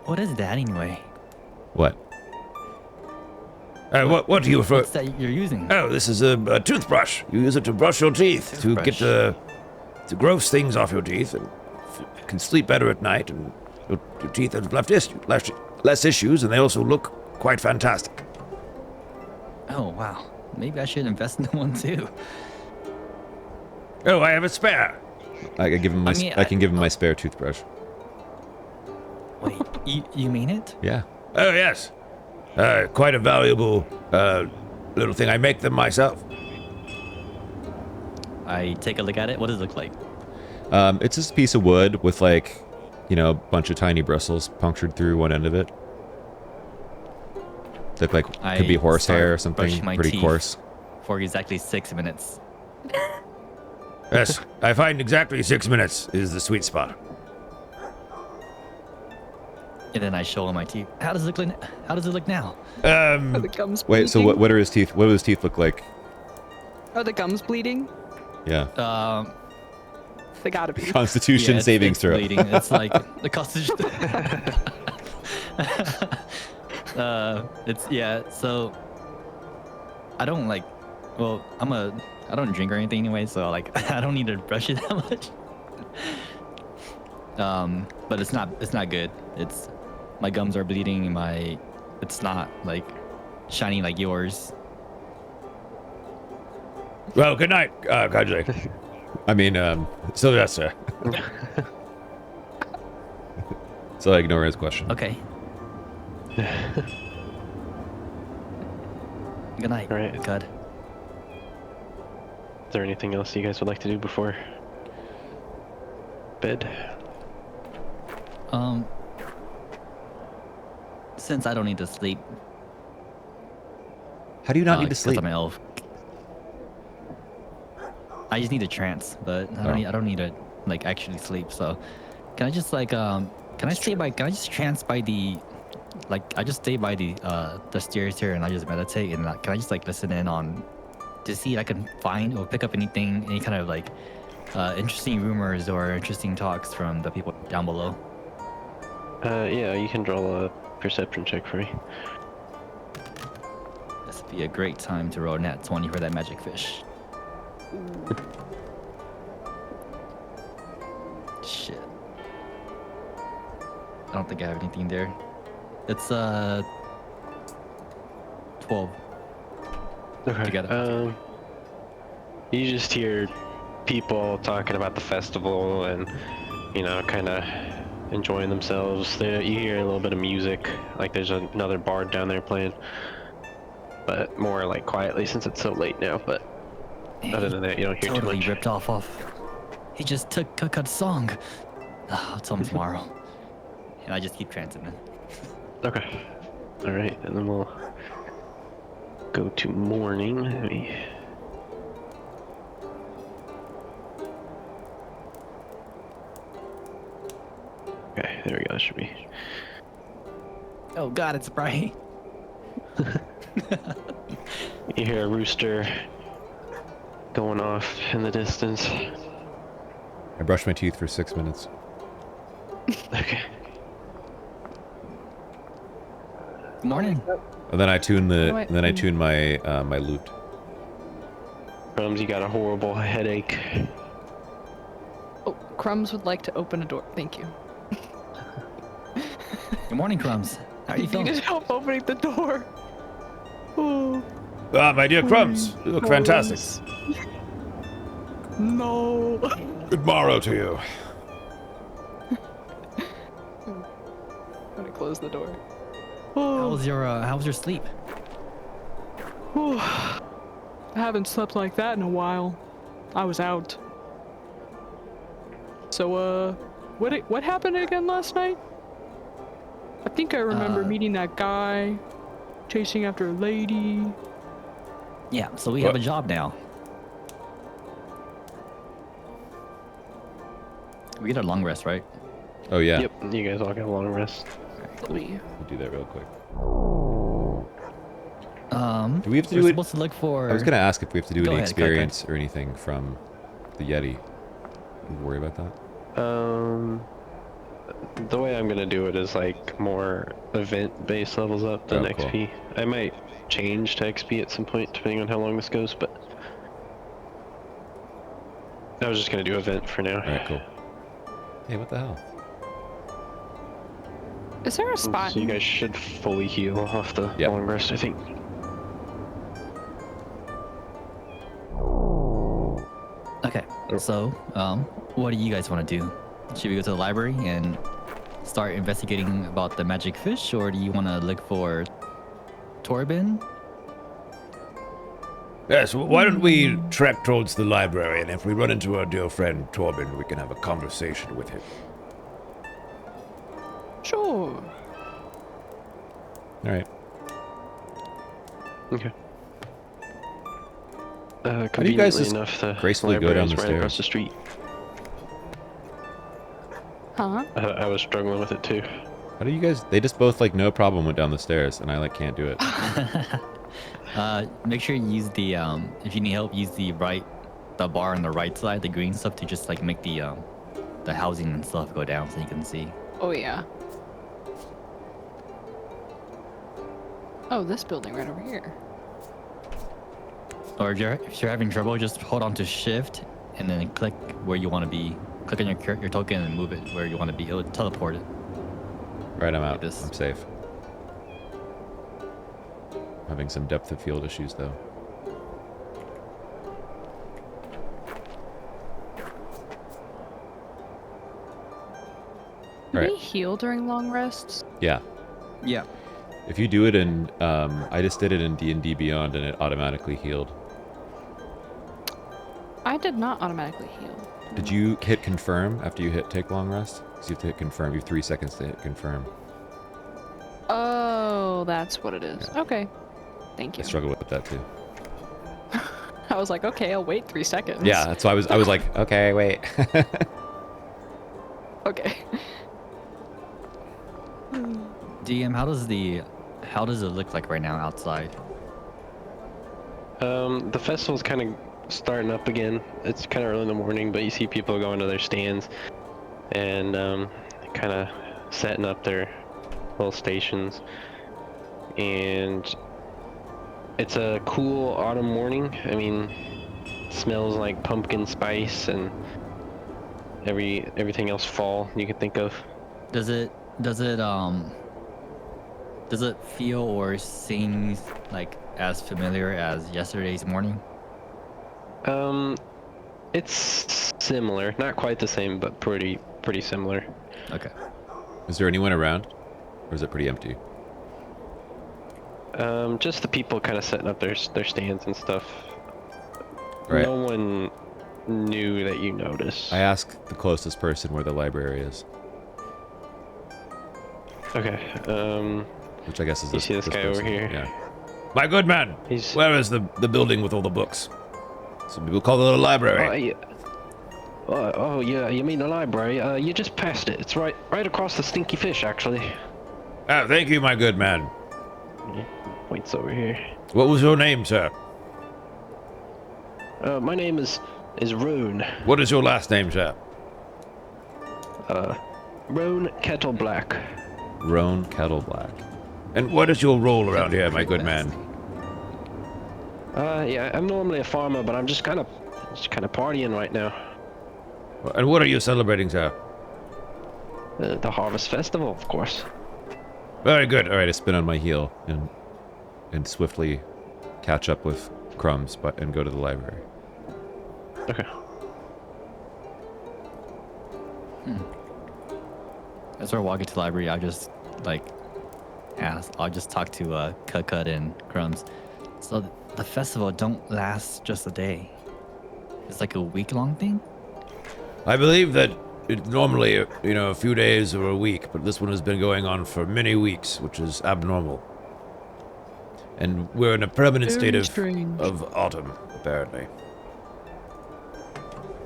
What is that anyway? What? What do you refer? What's that you're using? Oh, this is a toothbrush. You use it to brush your teeth, to get the gross things off your teeth, and you can sleep better at night, and your teeth have less issues, and they also look quite fantastic. Oh, wow. Maybe I should invest in one too. Oh, I have a spare. I can give him I can give him my spare toothbrush. Wait, you mean it? Yeah. Oh, yes. Quite a valuable little thing. I make them myself. I take a look at it. What does it look like? It's just a piece of wood with like, a bunch of tiny bristles punctured through one end of it. Look like could be horsehair or something pretty coarse. For exactly 6 minutes. Yes, I find exactly 6 minutes is the sweet spot. And then I show him my teeth. How does it look? How does it look now? Are the gums Wait, so bleeding? what are his teeth? What do his teeth look like? Are the gums bleeding? Yeah. They gotta be. Constitution savings throw. Bleeding. It's like the Constitution. So I don't like. Well, I don't drink or anything anyway, so like I don't need to brush it that much. But it's not good. My gums are bleeding. It's not like shiny like yours. Well, good night, Cudgely. I mean, Sylvester. so I ignore his question. Okay. Good night. All right. Good. Is there anything else you guys would like to do before bed? Since I don't need to sleep. How do you not need to 'cause sleep? I'm an elf. I just need a trance, but I don't need to like actually sleep. So, can I just like can I just trance by the I just stay by the stairs here and I just meditate and can I just like listen in on to see if I can find or pick up any kind of like interesting rumors or interesting talks from the people down below? Yeah, you can draw a perception check for me. This would be a great time to roll nat 20 for that magic fish. Shit. I don't think I have anything there. It's 12. Okay. Together. You just hear people talking about the festival and, kind of enjoying themselves. You hear a little bit of music, like there's another bard down there playing, but more like quietly since it's so late now. But other than that, you don't hear too Totally much. ripped off. He just took Kukut's song. I'll tell him tomorrow. And I just keep trancing then. Okay. All right, and then we'll go to morning. Let me. Okay, there we go. That should be. Oh god, it's bright. You hear a rooster going off in the distance. I brush my teeth for 6 minutes. Okay. Good morning. And then I tune Wait, I tune my my lute. Crumbs, you got a horrible headache. Oh, Crumbs would like to open a door. Thank you. Good morning, Crumbs. How are you You feeling? needed help opening the door. Oh, Ah, my dear Crumbs, you look fantastic. No. Good morrow to you. I'm gonna close the door. How Oh, was your sleep? whew. I haven't slept like that in a while. I was out. So, what happened again last night? I think I remember meeting that guy, chasing after a lady. Yeah, so we have a job now. We get a long rest, right? Oh yeah. Yep, you guys all get a long rest. Let me. We'll do that real quick. Do Do we have to we're do it? supposed to look for. I was gonna ask if we have to do Go any ahead, go ahead. experience or anything from the Yeti. Don't worry about that. The way I'm gonna do it is like more event-based levels up than Oh, cool. XP. I might change to XP at some point, depending on how long this goes, but I was just gonna do event for now. All right, cool. Hey, what the hell? Is there a spot? So you guys should fully heal off the Yep. long rest, I think. Okay, so what do you guys want to do? Should we go to the library and start investigating about the magic fish, or do you want to look for Torben? Yes, why don't we trek towards the library, and if we run into our dear friend Torben, we can have a conversation with him. Sure. All right. Okay. do you guys Conveniently just enough, the gracefully go library down is the right across the stairs? street. Huh? I was struggling with it too. How do you guys? They just both like no problem went down the stairs, and I like can't do it. Make sure you use the if you need help, use the bar on the right side, the green stuff, to just like make the housing and stuff go down so you can see. Oh yeah. Oh, this building right over here. Or if you're having trouble, just hold on to shift and then click where you want to be. Click on your token and move it where you want to be. It'll teleport it. Right, I'm out. this. I'm safe. Having some depth of field issues though. Do Right. we heal during long rests? Yeah. Yeah. If you do it in, I just did it in D&D Beyond, and it automatically healed. I did not automatically heal. Did you hit confirm after you hit take long rest? Because you have to hit confirm. You have 3 seconds to hit confirm. Oh, that's what it is. Yeah. Okay. Thank I you. struggle with that too. I was like, okay, I'll wait 3 seconds. Yeah, that's why I was like, okay, wait. Okay. DM, how does it look like right now outside? The festival's kind of starting up again. It's kind of early in the morning, but you see people going to their stands and kind of setting up their little stations. And it's a cool autumn morning. I mean, it smells like pumpkin spice and everything else fall you can think of. Does it feel or seem like as familiar as yesterday's morning? It's similar, not quite the same, but pretty similar. Okay. Is there anyone around? Or is it pretty empty? Just the people kind of setting up their stands and stuff. Right. No one knew that you noticed. I asked the closest person where the library is, Okay. which I guess is You see this guy over person. here? Yeah. My good man, He's. where is the building with all the books? Some people call it a library. Oh yeah, you mean the library? You just passed it. It's right across the Stinky Fish, actually. Ah, thank you, my good man. Points over here. What was your name, sir? My name is Roan. What is your last name, sir? Roan Kettle Black. Roan Kettle Black. And what is your role around here, my good man? Yeah, I'm normally a farmer, but I'm just kind of partying right now. And what are you celebrating, sir? The Harvest Festival, of course. Very good. All right, I spin on my heel and swiftly catch up with Crumbs, and go to the library. Okay. As we're walking to the library, I'll just like ask. I'll just talk to Cut and Crumbs. So the festival don't last just a day. It's like a week-long thing. I believe that it's normally, a few days or a week, but this one has been going on for many weeks, which is abnormal. And we're in a permanent Very state strange. of autumn, apparently.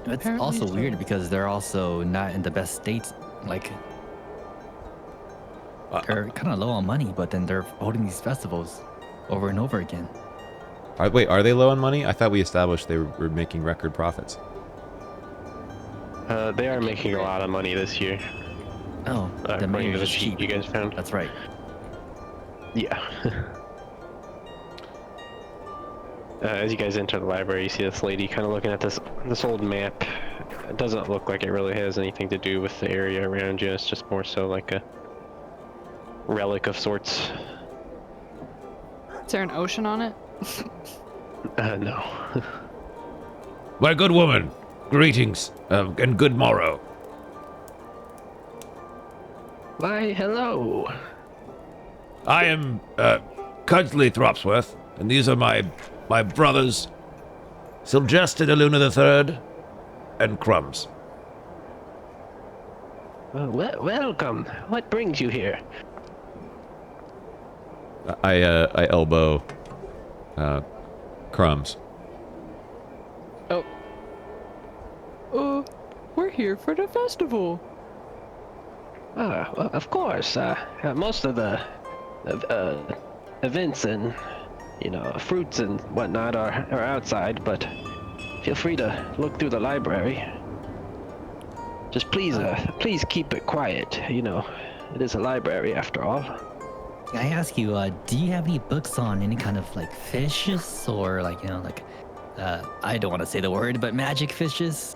It's Apparently also so. weird because they're also not in the best states. Like, they're kind of low on money, but then they're holding these festivals over and over again. Wait, are they low on money? I thought we established they were making record profits. They are making a lot of money this year, Oh, the according money to the was sheet cheap. you guys found. That's right. Yeah. As you guys enter the library, you see this lady kind of looking at this old map. It doesn't look like it really has anything to do with the area around you. It's just more so like a relic of sorts. Is there an ocean on it? No. My good woman, greetings, and good morrow. Why, hello. I am, Cudley Thropsworth, and these are my brothers, Sylgester de Luna III, and Crumbs. Welcome. What brings you here? I elbow Crumbs. We're here for the festival. Well, of course. Most of the events and fruits and whatnot are outside, but feel free to look through the library. Just please keep it quiet. It is a library after all. Can I ask you, do you have any books on any kind of like fishes or like, I don't want to say the word, but magic fishes?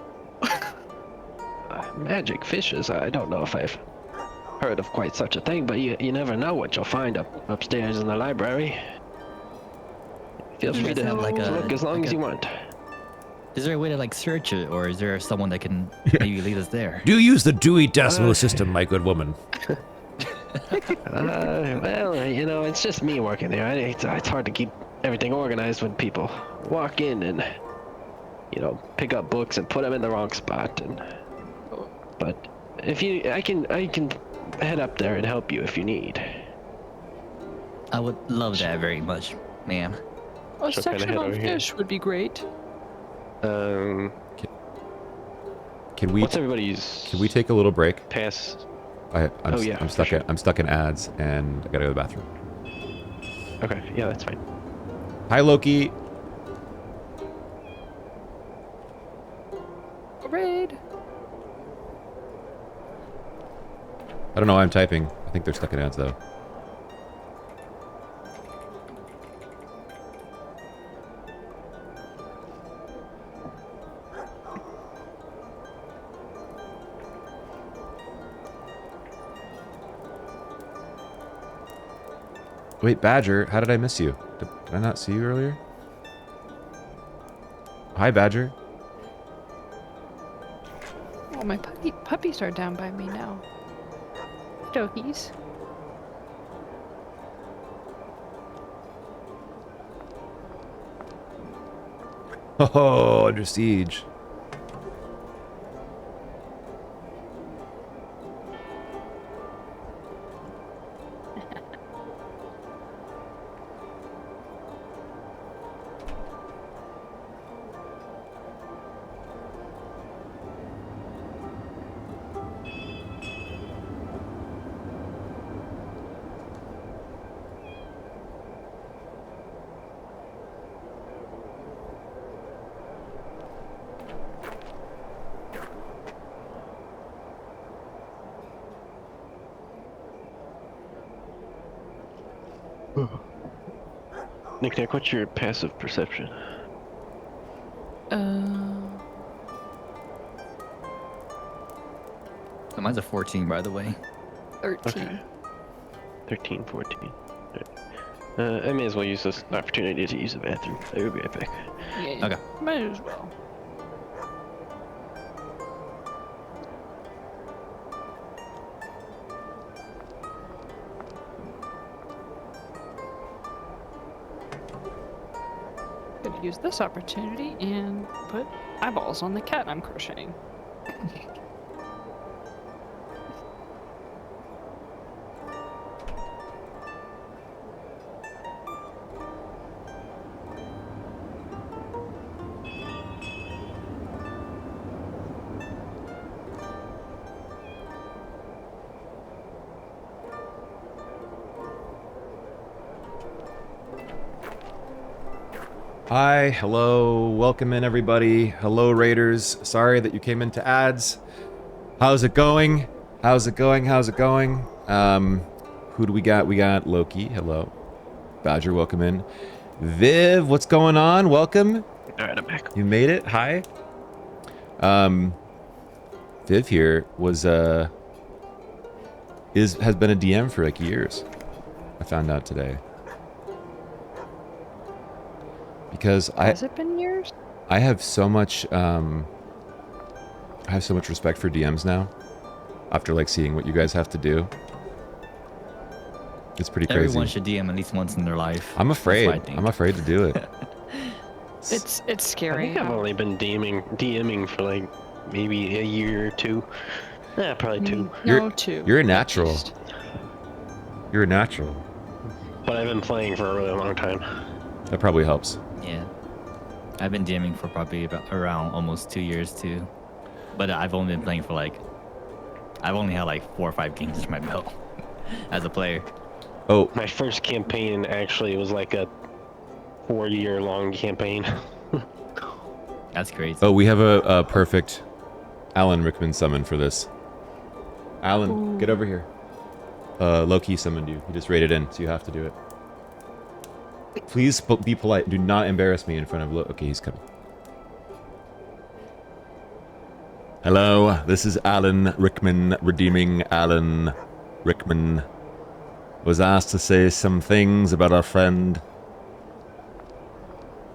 Magic fishes. I don't know if I've heard of quite such a thing, but you never know what you'll find upstairs in the library. Feel free guys to have, like, look as long as you want. Is there a way to like search it, or is there someone that can maybe lead us there? Do you use the Dewey Decimal System, my good woman? Well, it's just me working there. It's hard to keep everything organized when people walk in and, pick up books and put them in the wrong spot. But I can head up there and help you if you need. I would love that very much, ma'am. A So kinda section head on over here. fish would be great. Can we What's everybody's can we take a little break? pass? I'm Oh, yeah, I'm for stuck sure. I'm stuck in ads and I gotta go to the bathroom. Okay, yeah, that's fine. Hi Loki. Raid. I don't know why I'm typing. I think they're stuck in ads though. Wait, Badger, how did I miss you? Did I not see you earlier? Hi, Badger. Oh, my puppies are down by me now. Dokies. Oh, under siege. Nick, what's your passive perception? Mine's a 14, by the way. 13. Okay. 13, 14. Alright. I may as well use this opportunity to use the bathroom. I will be right back. Yeah. Okay. Might as well. also use this opportunity and put eyeballs on the cat I'm crocheting. Hi, hello, welcome in everybody. Hello Raiders. Sorry that you came into ads. How's it going? How's it going? How's it going? Who do we got? We got Loki. Hello. Badger, welcome in. Viv, what's going on? Welcome. Alright, I'm back. You made it. Hi. Viv here was has been a DM for like years. I found out today. Because Has it been years? I have so much respect for DMs now after like seeing what you guys have to do. It's pretty crazy. Everyone should DM at least once in their life. I'm That's what I afraid. think. I'm afraid to do it. It's I scary. think I've how- only been DMing for like maybe a year or two. Yeah, probably two. No, two. You're a at natural. least. You're a natural. But I've been playing for a really long time. That probably helps. Yeah. I've been DMing for probably around almost 2 years too. But I've only been playing for like, I've only had like 4 or 5 games in my belt as a player. Oh, My first campaign actually was like a 4-year-long campaign. That's crazy. oh, we have a perfect Alan Rickman summon for this. Alan, get over here. Loki summoned you. He just raided in, so you have to do it. Please be polite. Do not embarrass me in front of Loki. Okay, he's coming. Hello, this is Alan Rickman, redeeming Alan Rickman. Was asked to say some things about our friend.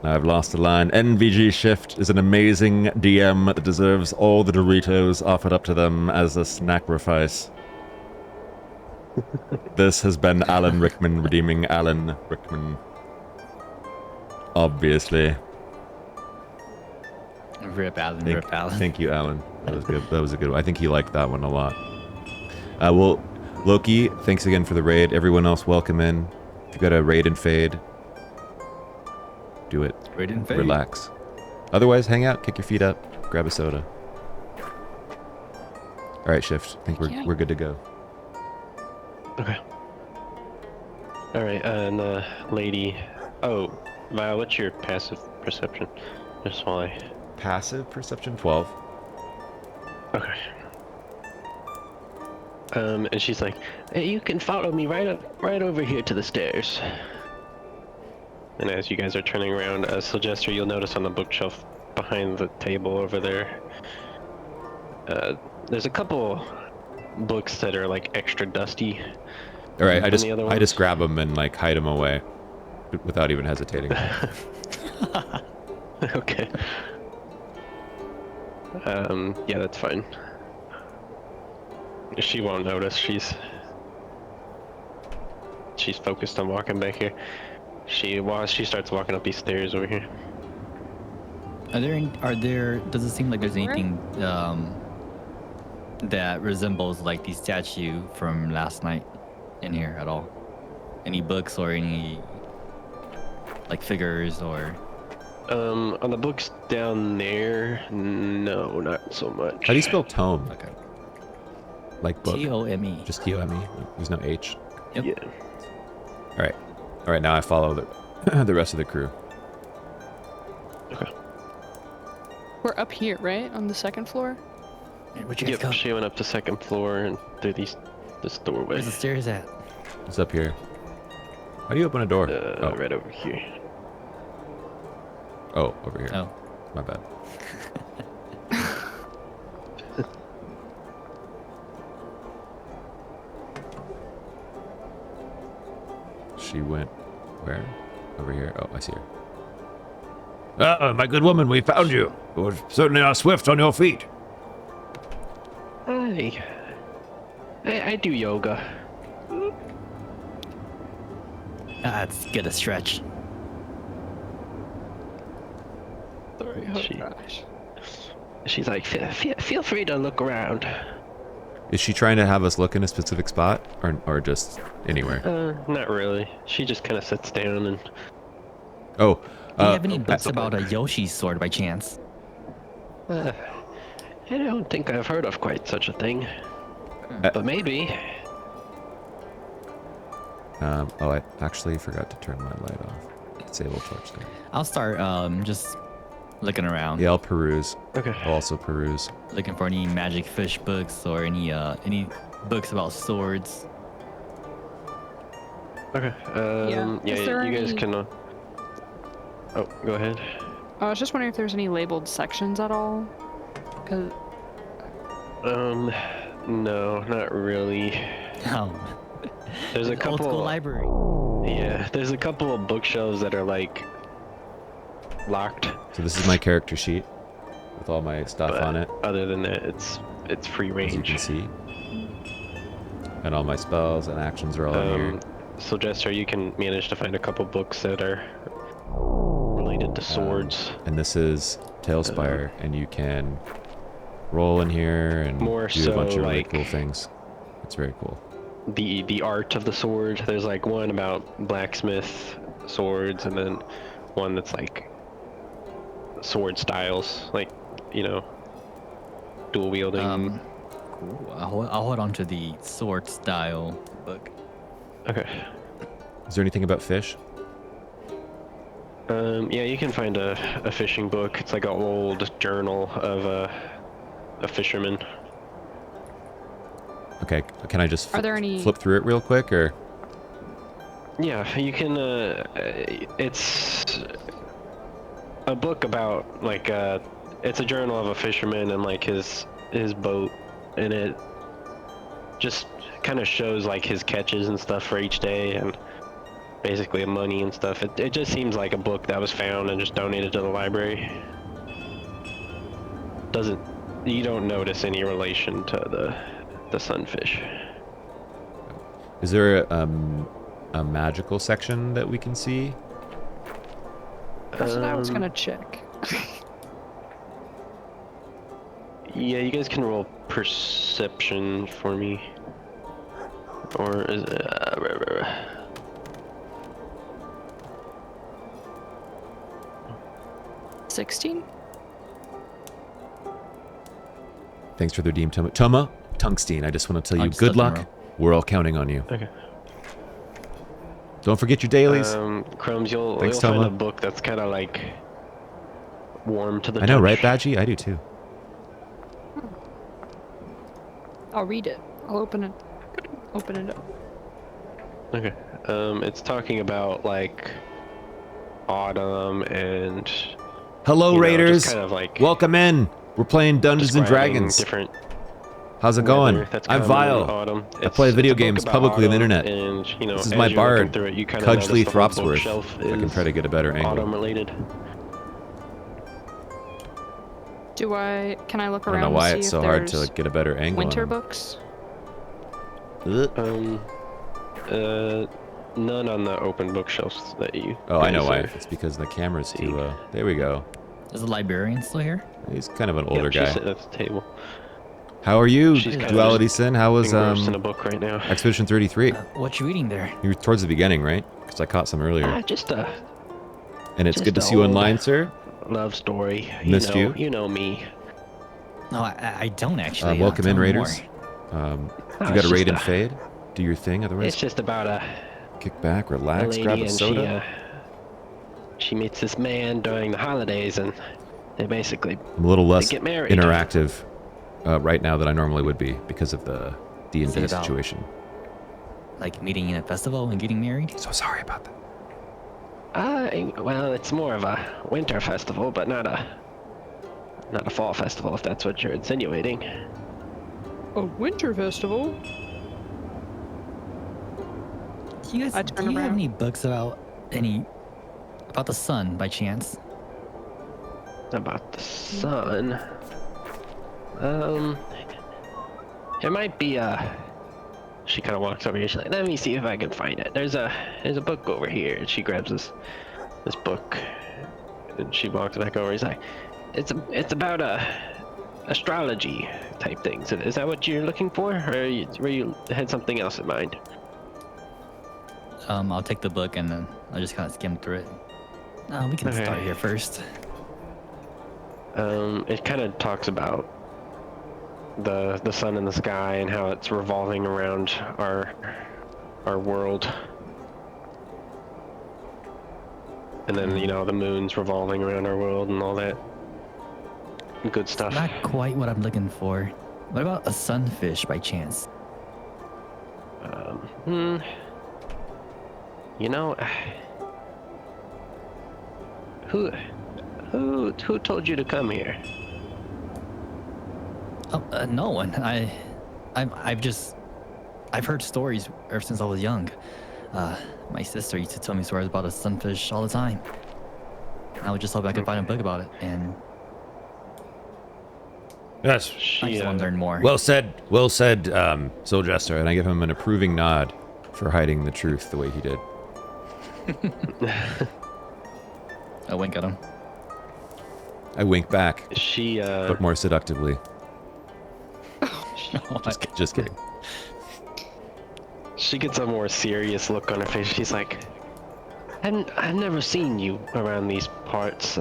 I've lost a line. nvgShift is an amazing DM that deserves all the Doritos offered up to them as a sacrifice. This has been Alan Rickman redeeming Alan Rickman. Obviously. Rip Alan, rip Alan. Thank you, Alan. That was good. That was a good one. I think he liked that one a lot. Well, Loki, thanks again for the raid. Everyone else, welcome in. If you got a raid and fade, do it. Raid and fade. Relax. Otherwise, hang out, kick your feet up, grab a soda. All right, Shift. I think we're good to go. Okay. Alright, and lady. Oh, Vile, what's your passive perception? Just while I. Passive perception 12. Okay. And she's like, hey, you can follow me right over here to the stairs. And as you guys are turning around, Sylvester, you'll notice on the bookshelf behind the table over there, there's a couple books that are like extra dusty. All right, than the other I just ones. grab them and like hide them away, without even hesitating. Okay. Yeah, that's fine. She won't notice. She's focused on walking back here. She starts walking up these stairs over here. Does it seem like there's Where? anything that resembles like the statue from last night in here at all? Any books or any like figures or? On the books down there, no, not so much. How do you spell tome? Okay. Like book? T-O-M-E. Just T-O-M-E? There's no H? Yep. Yeah. All right. All right, now I follow the rest of the crew. Okay. We're up here, right? On the second floor? Hey, where'd you guys Yep. go? She went up the second floor and through this doorway. Where's the stairs at? It's up here. How do you open a door? Oh. Right over here. Oh, over here. Oh. My bad. She went where? Over here. Oh, I see her. My good woman, we found you. You certainly are swift on your feet. Hi. I do yoga. Let's get a stretch. Sorry. Oh She- gosh. She's like, feel free to look around. Is she trying to have us look in a specific spot, or just anywhere? Not really. She just kind of sits down and. Oh, Do you have any that's books a about book. a Yoshi's sword by chance? I don't think I've heard of quite such a thing. But maybe. Oh, I actually forgot to turn my light off. Disable torch there. I'll start just looking around. Yeah, I'll peruse. Okay. I'll also peruse. Looking for any magic fish books or any books about swords. Okay. Yeah. Yeah. Is there You guys any- can. Oh, go ahead. I was just wondering if there's any labeled sections at all. Cause No, not really. Oh, There's a old school couple. library. Yeah, there's a couple of bookshelves that are like locked. So this is my character sheet with all my stuff But on it, other than that, it's free as you range. can see. And all my spells and actions are all in here. So Jester, you can manage to find a couple books that are related to swords. And this is Tailspire, and you can roll in here and More do a bunch so of really like- cool things. It's very cool. The art of the sword. There's like one about blacksmith swords, and then one that's like sword styles, like dual wielding. Cool. I'll hold on to the sword style book. Okay. Is there anything about fish? Yeah, you can find a fishing book. It's like an old journal of a fisherman. Okay, can I just Are there any- flip through it real quick, or? Yeah, you can. It's a book about like it's a journal of a fisherman and like his boat, and it just kind of shows like his catches and stuff for each day and basically money and stuff. It just seems like a book that was found and just donated to the library. You don't notice any relation to the sunfish. Is there a magical section that we can see? that's what I was Um, gonna check. Yeah, you guys can roll perception for me. Or is it... 16? Thanks for the redeem, Toma. Tungsten, I just want to tell you, I'm just good looking luck. We're all counting on you. Okay. Don't forget your dailies. Crumbs, you'll Thanks, find Toma. a book that's kind of like warm to the I know, touch. right, Badgie? I do too. I'll read it. I'll open it. Open it up. Okay. It's talking about like autumn and Hello, you know, Raiders. just kind of like Welcome in. We're playing Dungeons and describing Dragons. Different How's it going? weather that's I'm common in Vile. autumn. I play video it's a book games about publicly on the autumn, internet. And, This is as my you're looking bard, through it, you kind of Cudgley notice the whole Thropsworth. bookshelf If I can is try to get a better angle. autumn related. Can I look I around don't know why and it's see so if hard to there's like, get a better angle. winter on 'em. books? Ugh. None on the open bookshelves that you. Oh, I know guys why. are- It's because the camera's too low. There we go. Is the librarian still here? He's kind of an Yep, older she's guy. sitting at the table. How are you, She's kinda Duality just Sin? How was Engrossed in a book right now. Expedition 33? What you reading there? You were towards the beginning, right? Because I caught some earlier. Just a And it's just good to a see you old- online, sir. love story. Missed you? You know me. No, I don't actually. Welcome Tell in, me Raiders. more. You it's got to raid just and a- fade. Do your thing, It's otherwise just about a kick back, a relax, lady grab a and soda. she meets this man during the holidays and they basically I'm a little less get married. interactive right now than I normally would be because of the Is D&D it about- situation. Like meeting in a festival and getting married? So sorry about that. Well, it's more of a winter festival, but not a fall festival, if that's what you're insinuating. A winter festival? Do you I guys turn do you have around. any books about the sun by chance? About the sun. It might be she kind of walks over here. She's like, "Let me see if I can find it. There's a book over here." And she grabs this book. And she walks back over. He's like, it's about astrology type things. Is that what you're looking for, or you had something else in mind? I'll take the book and then I'll just kind of skim through it. We can Okay. start here first. It kind of talks about the sun in the sky and how it's revolving around our world. And then, the moon's revolving around our world and all that good stuff. Not quite what I'm looking for. What about a sunfish by chance? Who told you to come here? Oh, no one. I've heard stories ever since I was young. My sister used to tell me stories about a sunfish all the time. I would just hope I could find a book about it, and Yes. I just want to learn more. Well said, Soul Jester. And I give him an approving nod for hiding the truth the way he did. I wink at him. I wink back, She but more seductively. Just kidding. She gets a more serious look on her face. She's like, I've never seen you around these parts.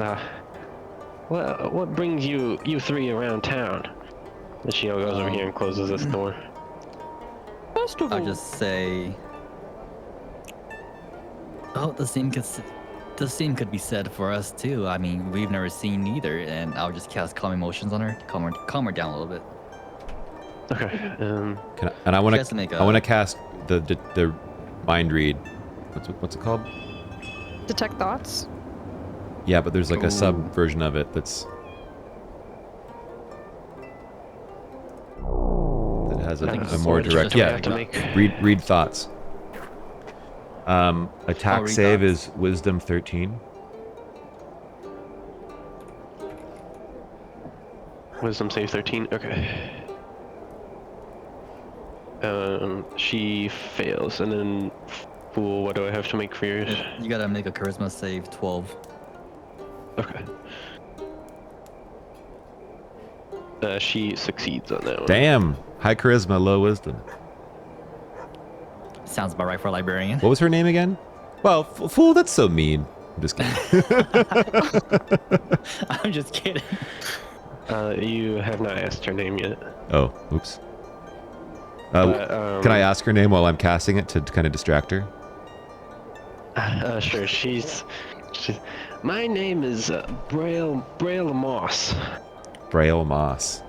What brings you three around town? And she goes over here and closes this door. Festival. I'll just say, the same could be said for us too. I mean, we've never seen either, and I'll just cast calm emotions on her to calm her down a little bit. Okay. I want She has to make to. I want to cast the mind read. What's it called? Detect thoughts. Yeah, but there's like a sub version of it that has I think a it's more just direct. we Yeah, have to make. read thoughts. Attack read save thoughts. is Wisdom 13. Wisdom save 13. Okay. She fails, and then Fool. What do I have to make for yours? You gotta make a charisma save 12. Okay. She succeeds on that one. Damn, high charisma, low wisdom. Sounds about right for a librarian. What was her name again? Well, fool. That's so mean. I'm just kidding. I'm just kidding. You have not asked her name yet. Oh, oops. But, Can I ask her name while I'm casting it to kind of distract her? Sure. She's. My name is Braille Moss. Braille Moss.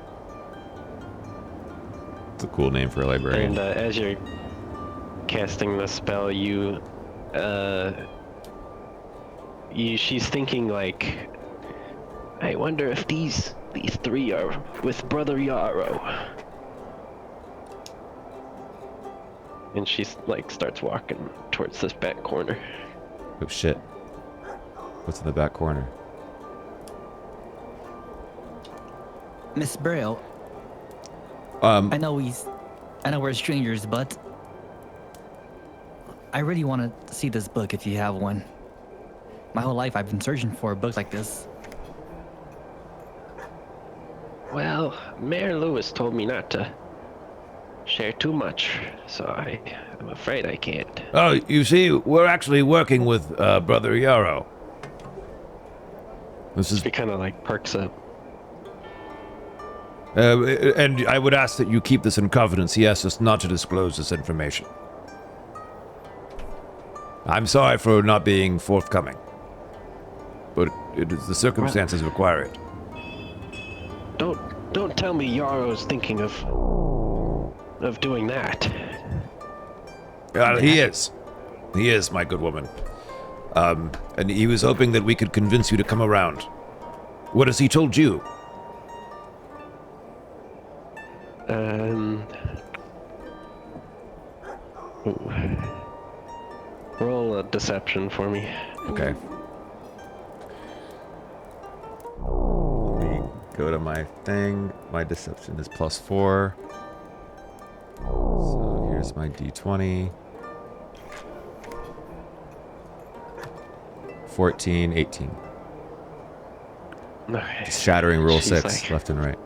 It's a cool name for a librarian. And as you're casting the spell, she's thinking like, I wonder if these three are with Brother Yarrow. And she's like starts walking towards this back corner. Oh shit. What's in the back corner? Miss Braille, Um, I know we're strangers, but I really want to see this book if you have one. My whole life I've been searching for a book like this. Well, Mayor Lewis told me not to share too much, so I'm afraid I can't. Oh, you see, we're actually working with Brother Yarrow. This is, She kind of like perks up. and I would ask that you keep this in confidence. He asked us not to disclose this information. I'm sorry for not being forthcoming, but it is the circumstances require it. Don't tell me Yarrow's thinking of doing that. He is. He is, my good woman. And he was hoping that we could convince you to come around. What has he told you? Ooh. Roll a deception for me. okay. Let me go to my thing. My deception is +4. So here's my d20. 14, 18. Okay. Just shattering rule She's 6 like, left and right.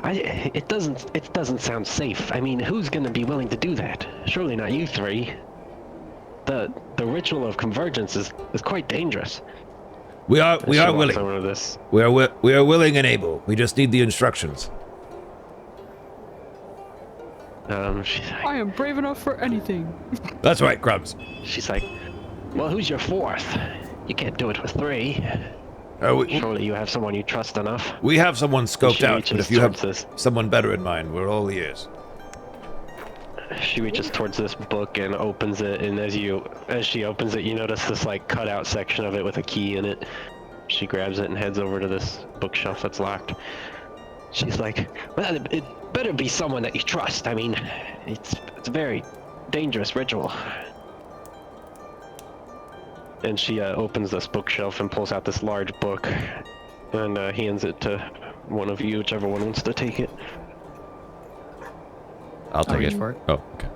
It doesn't sound safe. I mean, who's gonna be willing to do that? Surely not you three. The ritual of convergence is quite dangerous. We are She walks willing. over to this. We are willing and able. We just need the instructions. She's like, I am brave enough for anything. That's right, Crumbs. she's like, well, who's your fourth? You can't do it with three. Surely you have someone you trust enough. We have someone scoped She out, but reaches if you have towards this. someone better in mind, we're all ears. She reaches towards this book and opens it, and as she opens it, you notice this like cutout section of it with a key in it. She grabs it and heads over to this bookshelf that's locked. She's like, well, it better be someone that you trust. I mean, it's a very dangerous ritual. And she opens this bookshelf and pulls out this large book and hands it to one of you, whichever one wants to take it. I'll take it. For it. Oh, okay.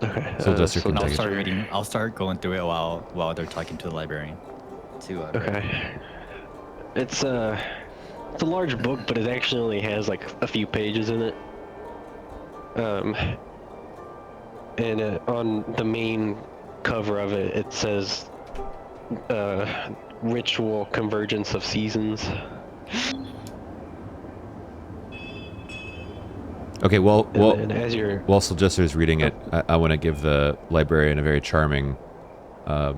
Okay. So Jester can And I'll take start it. reading. I'll start going through it while they're talking to the librarian. Okay. It's a large book, but it actually only has like a few pages in it. And on the main cover of it, it says Ritual Convergence of Seasons. Okay, well, And as you're while Jester's reading it, I want to give the librarian a very charming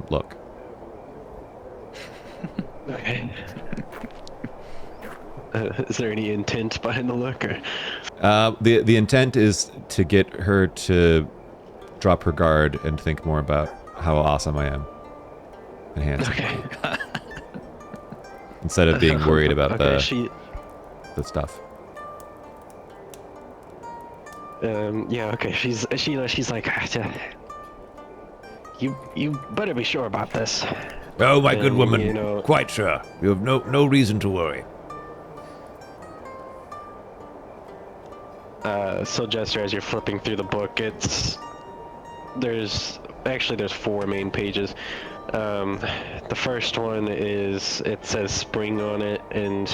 look. okay. Is there any intent behind the look, or? The intent is to get her to drop her guard and think more about how awesome I am and handsome. Okay. Instead of being worried about Okay, the stuff. yeah, okay. She's like, you better be sure about this. Oh, my good And, woman, you know- quite sure. You have no reason to worry. So Jester, as you're flipping through the book, there's 4 main pages. The first one is, it says spring on it, and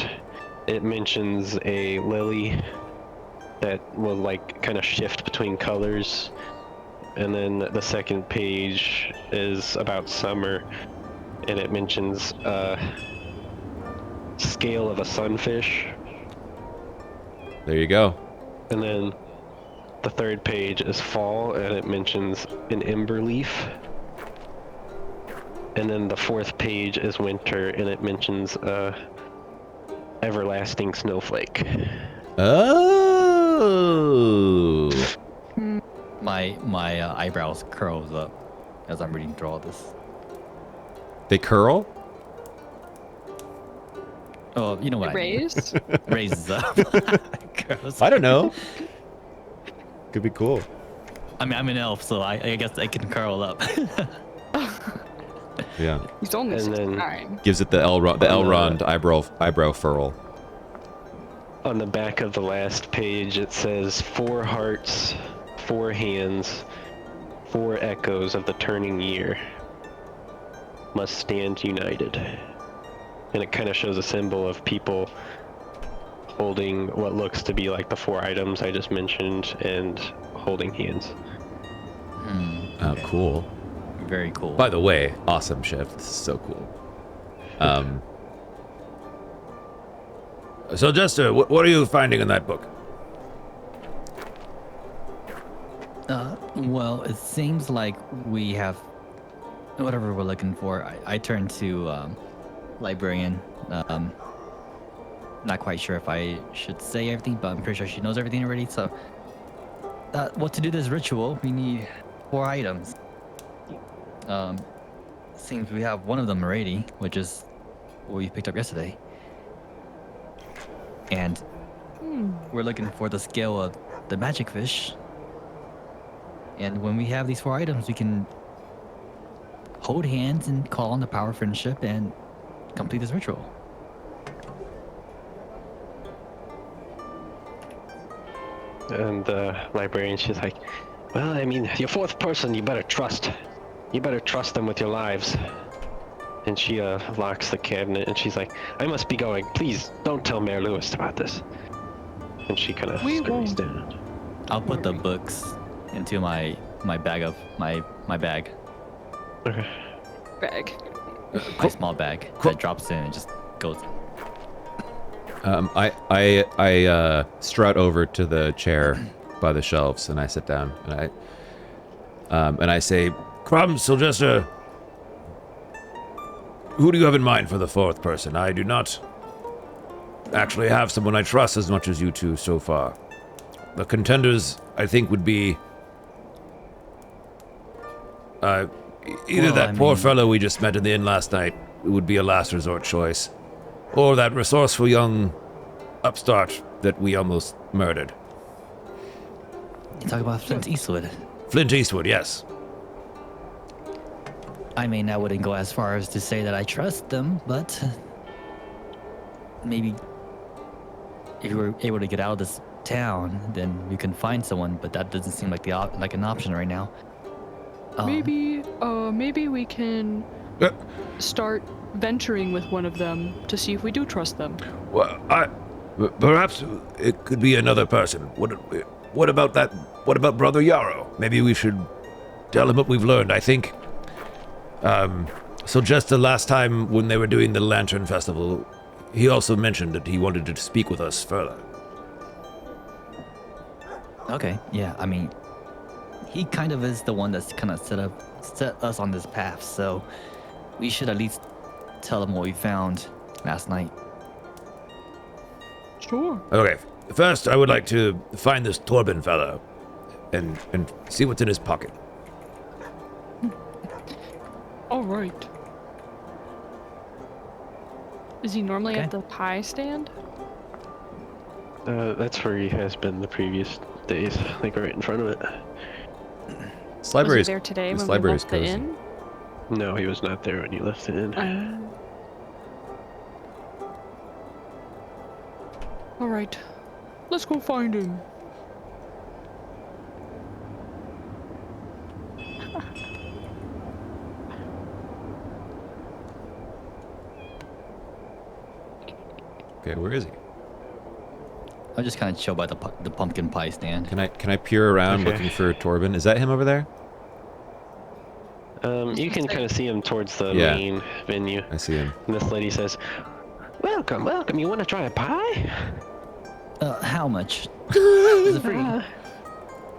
it mentions a lily that will like kind of shift between colors. And then the second page is about summer, and it mentions scale of a sunfish. There you go. And then the third page is fall, and it mentions an ember leaf. And then the fourth page is winter, and it mentions everlasting snowflake. Oh. My eyebrows curls up as I'm reading through all this. They curl? Oh, you know what? Raised? Raises up. Curls. I don't know. Could be cool. I mean, I'm an elf, so I guess I can curl up. Yeah. He's only And then- 69. Gives it the Elrond eyebrow furl. On the back of the last page, it says 4 hearts, 4 hands, 4 echoes of the turning year must stand united. And it kind of shows a symbol of people holding what looks to be like the 4 items I just mentioned and holding hands. Oh, cool. Very cool. By the way, awesome shift. This is so cool. So, Jester, what are you finding in that book? Well, it seems like we have whatever we're looking for. I turn to librarian. Not quite sure if I should say everything, but I'm pretty sure she knows everything already. So, what to do this ritual? We need 4 items. Seems we have one of them already, which is what we picked up yesterday. And we're looking for the scale of the magic fish. And when we have these 4 items, we can hold hands and call on the power of friendship and complete this ritual. And the librarian, she's like, well, I mean, your 4th person, you better trust. You better trust them with your lives. And she locks the cabinet, and she's like, "I must be going. Please don't tell Mayor Lewis about this." And she kind of We scurries won't. down. I'll put the books into my bag of my bag, Okay. Bag. my small bag that drops in and just goes. I strut over to the chair by the shelves and I sit down and I say, Crumbs, Sylvester. Who do you have in mind for the fourth person? I do not actually have someone I trust as much as you two so far. The contenders, I think, would be either Well, that I poor mean- fellow we just met in the inn last night, who would be a last resort choice, or that resourceful young upstart that we almost murdered. You talk about Flint Eastwood. Flint Eastwood, yes. I mean, I wouldn't go as far as to say that I trust them, but maybe if we were able to get out of this town, then we can find someone. But that doesn't seem like like an option right now. Maybe we can Uh, start venturing with one of them to see if we do trust them. Well, perhaps it could be another person. What about that? What about Brother Yarrow? Maybe we should tell him what we've learned. I think. So just the last time when they were doing the Lantern Festival, he also mentioned that he wanted to speak with us further. Okay, yeah. I mean, he kind of is the one that's kind of set us on this path. So we should at least tell him what we found last night. Sure. Okay, first I would like to find this Torben fellow, and see what's in his pocket. All right. Is he normally Okay. at the pie stand? That's where he has been the previous days, like right in front of it. this Was he library's there today this when we library's left the cozy. inn? No, he was not there when you left it in. All right. Let's go find him. Okay, where is he? I'll just kind of chill by the pumpkin pie stand. Can I peer around Okay. looking for Torben? Is that him over there? You can kind of see him towards the Yeah. main venue. I see him. And this lady says, "Welcome, welcome. You want to try a pie?" How much? Is it free?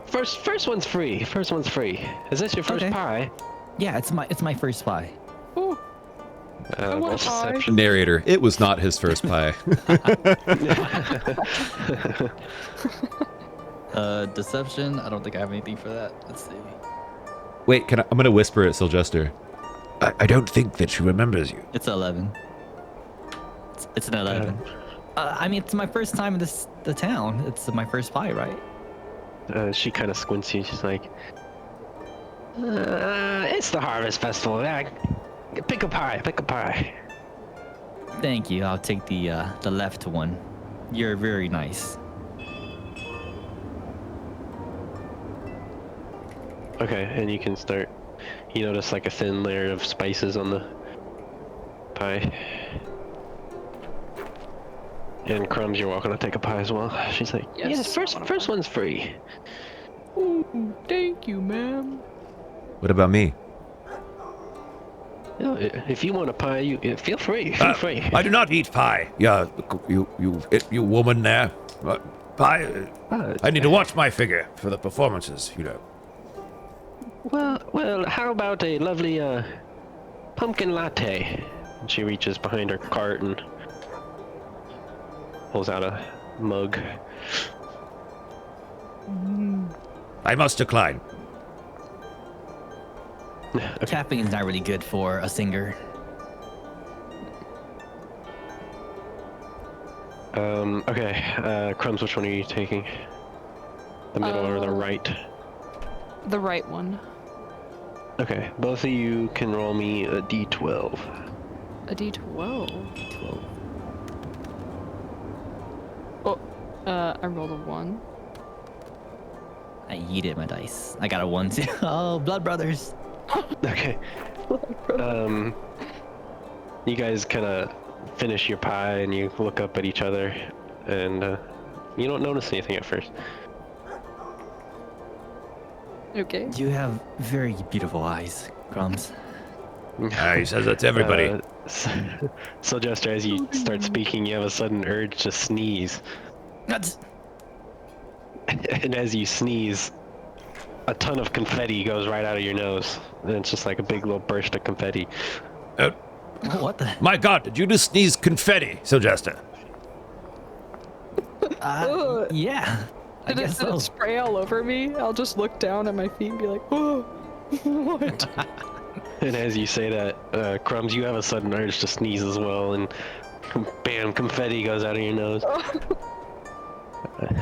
First one's free. First one's free. Is this your first Okay. pie? Yeah, it's my first pie. Oh, I want a pie. Deception. Narrator. It was not his first pie. Deception. I don't think I have anything for that. Let's see. Wait, I'm gonna whisper at Sylvester. I don't think that she remembers you. It's 11. It's an 11. I mean, it's my first time in the town. It's my first pie, right? She kind of squints you. She's like, "It's the Harvest Festival. Pick a pie. Pick a pie." Thank you. I'll take the left one. You're very nice. Okay, and you can start. You notice like a thin layer of spices on the pie. And Crumbs, you're welcome to take a pie as well. She's like, Yes, yes, first one's free. Ooh, thank you, ma'am. What about me? No, if you want a pie, you feel free. Feel free. I do not eat pie. Yeah, you woman there. Pie. I need to watch my figure for the performances, you know. Well, how about a lovely pumpkin latte? And she reaches behind her cart and pulls out a mug. I must decline. Caffeine's not really good for a singer. Okay, Crumbs, which one are you taking? The middle or the right? The right one. Okay, both of you can roll me a d12. A D12. Oh, I rolled a 1. I yeeted my dice. I got a 1 too. Oh, blood brothers. Okay. You guys kind of finish your pie and you look up at each other, and you don't notice anything at first. Okay. You have very beautiful eyes, Crumbs. He says that to everybody. So just as you start speaking, you have a sudden urge to sneeze. That's And as you sneeze, a ton of confetti goes right out of your nose. And it's just like a big little burst of confetti. what the? My God, did you just sneeze confetti, Sylvester? Yeah. I Did it, guess did so. it spray all over me? I'll just look down at my feet and be like, oh, what? And as you say that, Crumbs, you have a sudden urge to sneeze as well, and bam, confetti goes out of your nose.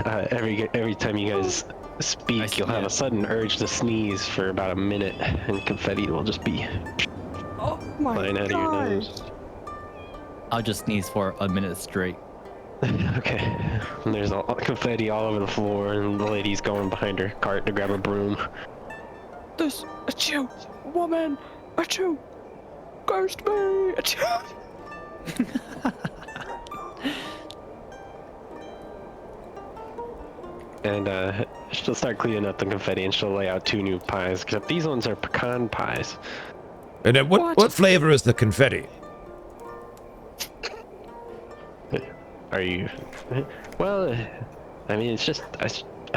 Every time you guys speak, you'll have a sudden urge to sneeze for about a minute, and confetti will just be Oh my flying out of your god. nose. I'll just sneeze for a minute straight. Okay. And there's all confetti all over the floor, and the lady's going behind her cart to grab a broom. This, achoo, woman, achoo, cursed me, achoo. And she'll start cleaning up the confetti, and she'll lay out 2 new pies, except these ones are pecan pies. And then what flavor is the confetti? Are you? Well, I mean, it's just, I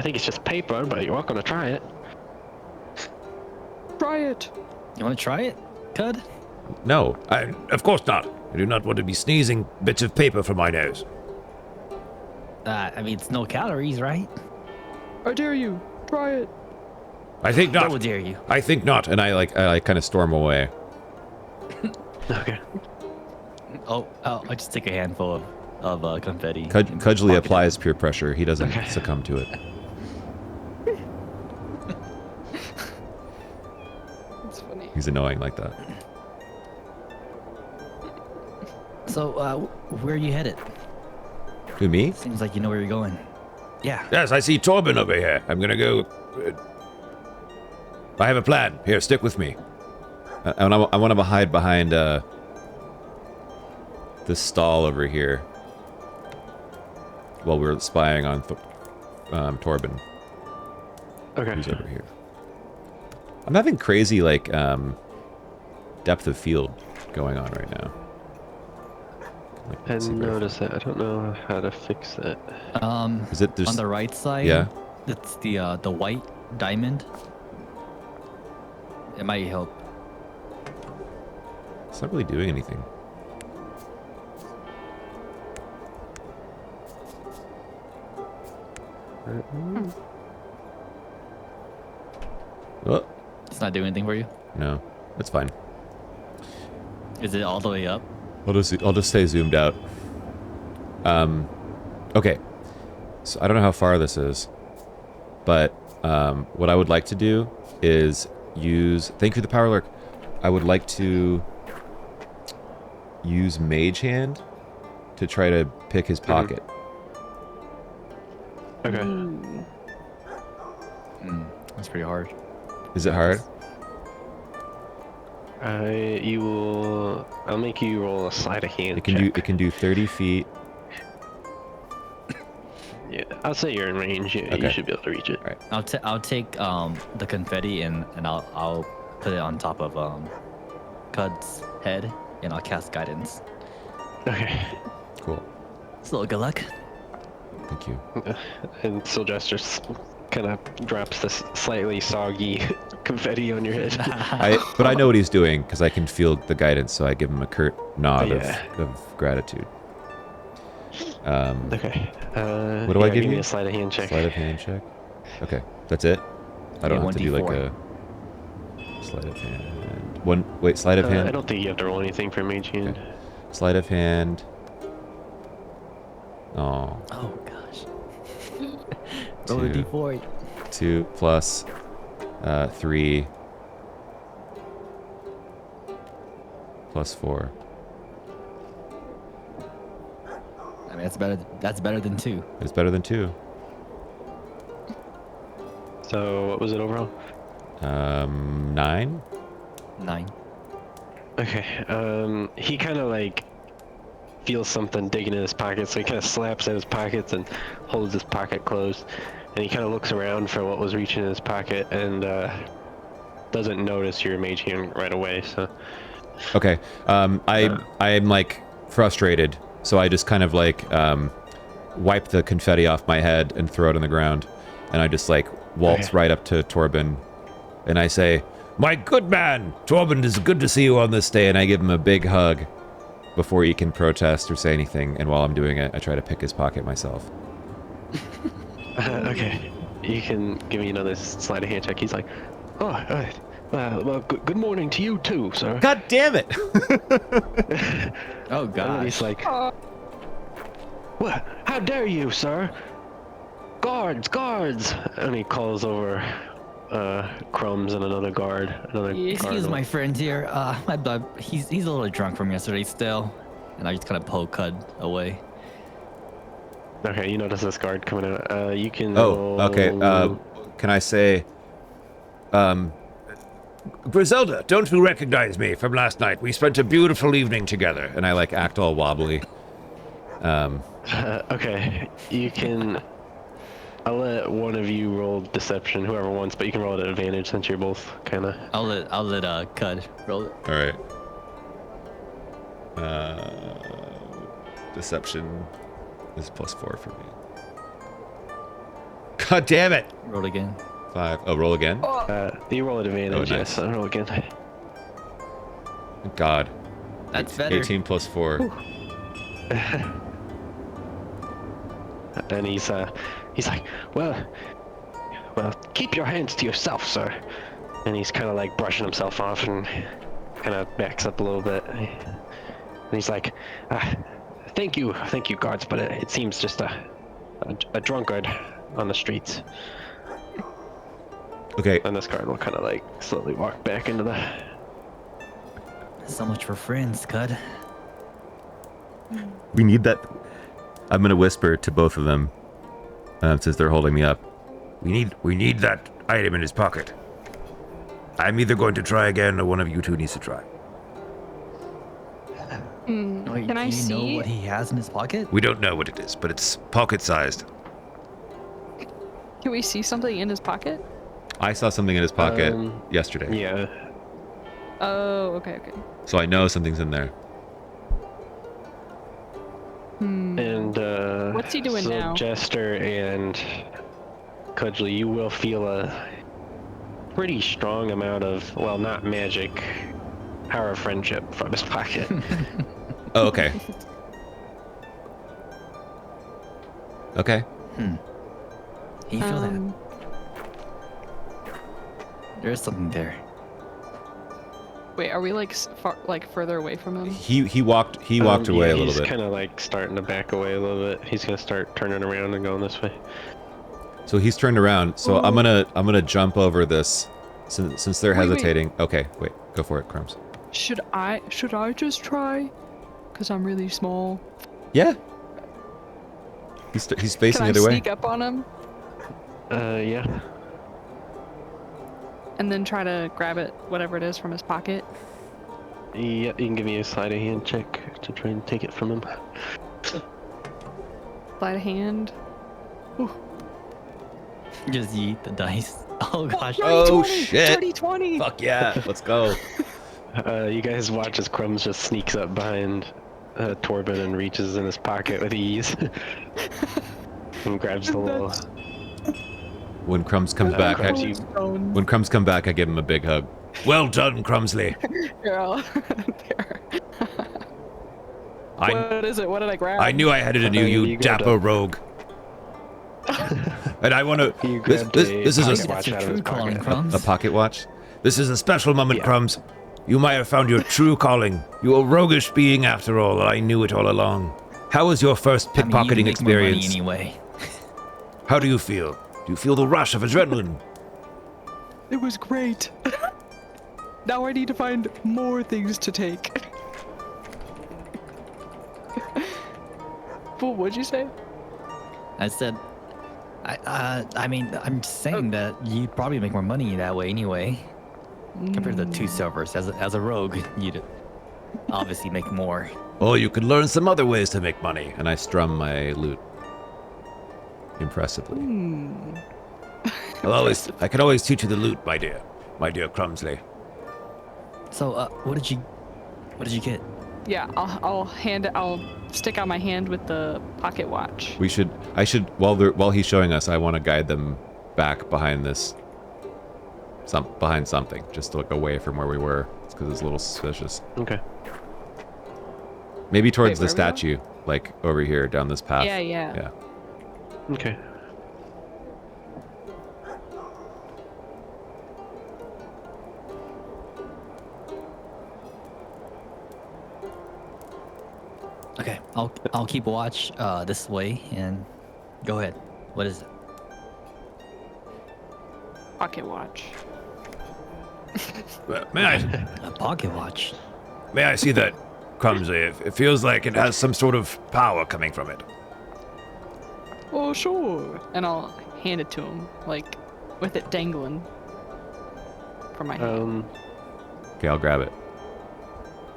think it's just paper, but you're welcome to try it. Try it. You want to try it, Cud? No, of course not. I do not want to be sneezing bits of paper from my nose. I mean, it's no calories, right? I dare you. Try it. I think not. How dare you? I think not. And I kind of storm away. Okay. Oh, I'll just take a handful of confetti. Cudgely applies peer pressure. He doesn't succumb to it. That's funny. He's annoying like that. So, where are you headed? Who, me? Seems like you know where you're going. Yeah. Yes, I see Torben over here. I'm gonna go. I have a plan. Here, stick with me. I want to hide behind this stall over here while we're spying on Torben, Okay. who's over here. I'm having crazy like depth of field going on right now. Like, I let's see where- noticed that. I don't know how to fix that. Is it there's On the right side? Yeah. It's the white diamond. It might help. It's not really doing anything. Oh, It's not doing anything for you? no, that's fine. Is it all the way up? I'll just stay zoomed out. Okay. So I don't know how far this is, but what I would like to do is use. Thank you for the power lurk. I would like to use Mage Hand to try to pick his pocket. Okay. That's pretty hard. Is it hard? I'll make you roll a sleight of hand. It can do 30 feet. Yeah, I'll say you're in range. You Okay. should be able to reach it. All right. I'll take the confetti and I'll put it on top of Cud's head and I'll cast guidance. Okay. Cool. So good luck. Thank you. And Sylvester kind of drops this slightly soggy confetti on your head. But I know what he's doing because I can feel the guidance, so I give him a curt nod Yeah. of gratitude. Okay. What do I give me you? a sleight of hand check. Sleight of hand check. Okay, that's it. I don't Yeah, have to do like 1d4. a sleight of hand. Wait, sleight of hand. I don't think you have to roll anything for mage hand. Okay. Sleight of hand. Oh, Oh gosh. Roll a Two. d4. 2 plus 3 plus 4. I mean that's better than 2. It's better than 2. So what was it overall? 9. 9. Okay. He kind of like feels something digging in his pocket, so he kind of slaps at his pockets and holds his pocket closed. And he kind of looks around for what was reaching in his pocket and doesn't notice your mage hand right away. So. Okay. I'm like frustrated, so I just kind of like wipe the confetti off my head and throw it on the ground, and I just like waltz right up to Torben, and I say, "My good man, Torben, it is good to see you on this day," and I give him a big hug before he can protest or say anything. And while I'm doing it, I try to pick his pocket myself. Okay. You can give me another sleight of hand check. He's like, "Oh, well, good morning to you too, sir." God damn it! Oh And god. he's like, "What? How dare you, sir? Guards, guards!" And he calls over Crumbs and another guard. Excuse my friend here. My blood. He's a little drunk from yesterday still, and I just kind of poke Cud away. Okay, you notice this guard coming out. You can. Oh, okay. Can I say, Griselda, don't you recognize me from last night? We spent a beautiful evening together. and I like act all wobbly. Okay, you can. I'll let one of you roll deception, whoever wants, but you can roll at advantage since you're both kind of. I'll let Cud roll it. All right. Deception is +4 for me. God damn it! Roll again. 5. Oh, roll again? You roll at advantage, nice. yes. I'll roll again. God. That's better. 18 + 4. And he's like, well, keep your hands to yourself, sir. And he's kind of like brushing himself off and kind of backs up a little bit. And he's like, thank you, guards, but it seems just a drunkard on the streets. Okay. And this guard will kind of like slowly walk back into the. So much for friends, Cud. We need that. I'm gonna whisper to both of them, since they're holding me up. We need that item in his pocket. I'm either going to try again or one of you two needs to try. Wait, Can I do you know see? what he has in his pocket? We don't know what it is, but it's pocket-sized. Can we see something in his pocket? I saw something in his pocket yesterday, Yeah. Oh, okay. so I know something's in there. And What's he doing so now? Jester and Cudgely, you will feel a pretty strong amount of, well, not magic, power of friendship from his pocket. Oh, okay. Okay. You feel that? There's something there. Wait, are we like far, like further away from him? He walked away a little He's bit. kind of like starting to back away a little bit. He's gonna start turning around and going this way. So he's turned around. So I'm gonna jump over this since they're Wait. hesitating. Okay, wait, go for it, Crumbs. Should I just try? Cause I'm really small. Yeah. He's facing Can I the other way. sneak up on him Yeah. and then try to grab it, whatever it is, from his pocket? Yeah, you can give me a sleight of hand check to try and take it from him. Sleight of hand. Just yeet the dice. Oh gosh. Oh, 20, shit. 20. Fuck yeah, let's go. You guys watch as Crumbs just sneaks up behind Torben and reaches in his pocket with ease. And grabs the little. When Crumbs comes back, Crumbs, I, you- when Crumbs come back, I give him a big hug. Well done, Crumsley. Girl. There. I What is it? What did I grab? I knew I had it in you, you You grabbed dapper a- rogue. And I want to. You This, grabbed this, a this is pocket a watch That's your out of true his calling, pocket. Crumbs. A pocket watch. this is a special moment, Yeah. Crumbs. You might have found your true calling. You a roguish being after all. I knew it all along. How was your first I mean, you pickpocketing make more money experience? anyway. How do you feel? Do you feel the rush of adrenaline? It was great. Now I need to find more things to take. Well, what'd you say? I said, I mean, I'm saying that you probably make more money that way anyway, compared to the 2 silvers. As a rogue, you'd obviously make more. Or you could learn some other ways to make money. And I strum my lute impressively. I can always teach you the lute, my dear Crumsley. So, what did you get? Yeah, I'll stick out my hand with the pocket watch. While he's showing us, I want to guide them back behind behind something, just to look away from where we were. It's because it's a little suspicious. Okay. Maybe towards Wait, the where are we statue, like over here down this path. Yeah. Yeah. Okay. Okay, I'll keep watch this way and go ahead. What is it? Pocket watch. May I A pocket watch. see that, Crumsley? It feels like it has some sort of power coming from it. Oh, sure. And I'll hand it to him, like, with it dangling from my hand. Okay, I'll grab it.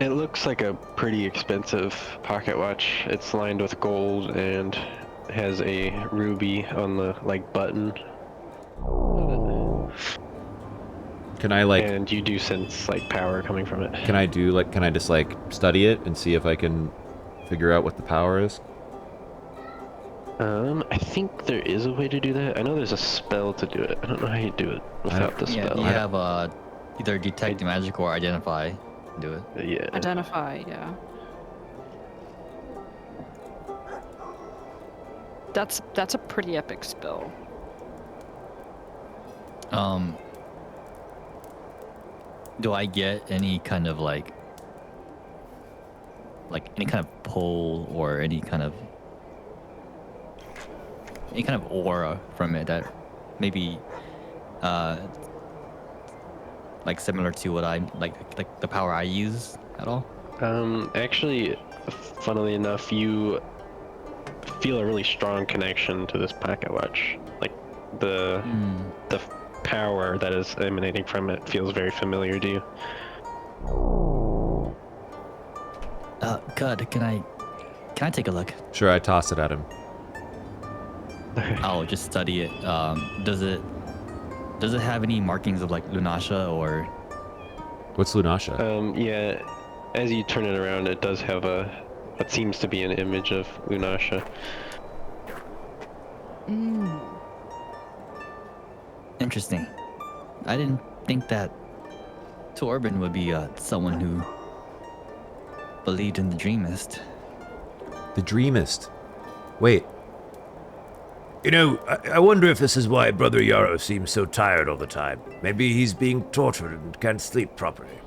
It looks like a pretty expensive pocket watch. It's lined with gold and has a ruby on the button. Can I And you do sense power coming from it. Can I just study it and see if I can figure out what the power is? I think there is a way to do that. I know there's a spell to do it. I don't know how you do it without the Yeah, spell. you have either detect magic or identify. Do it. Yeah. Identify, yeah. That's a pretty epic spell. Do I get any kind of like any kind of pull or any kind of aura from it that maybe similar to what I like the power I use at all? Actually, funnily enough, you feel a really strong connection to this pocket watch. Like the power that is emanating from it feels very familiar to you. Good. Can I take a look? Sure, I toss it at him. I'll just study it. Does it have any markings of Lunasha or? What's Lunasha? Yeah, as you turn it around, it does have what seems to be an image of Lunasha. Interesting. I didn't think that Torben would be someone who believed in the Dreamist. The Dreamist. Wait, You know, I wonder if this is why Brother Yarrow seems so tired all the time. Maybe he's being tortured and can't sleep properly.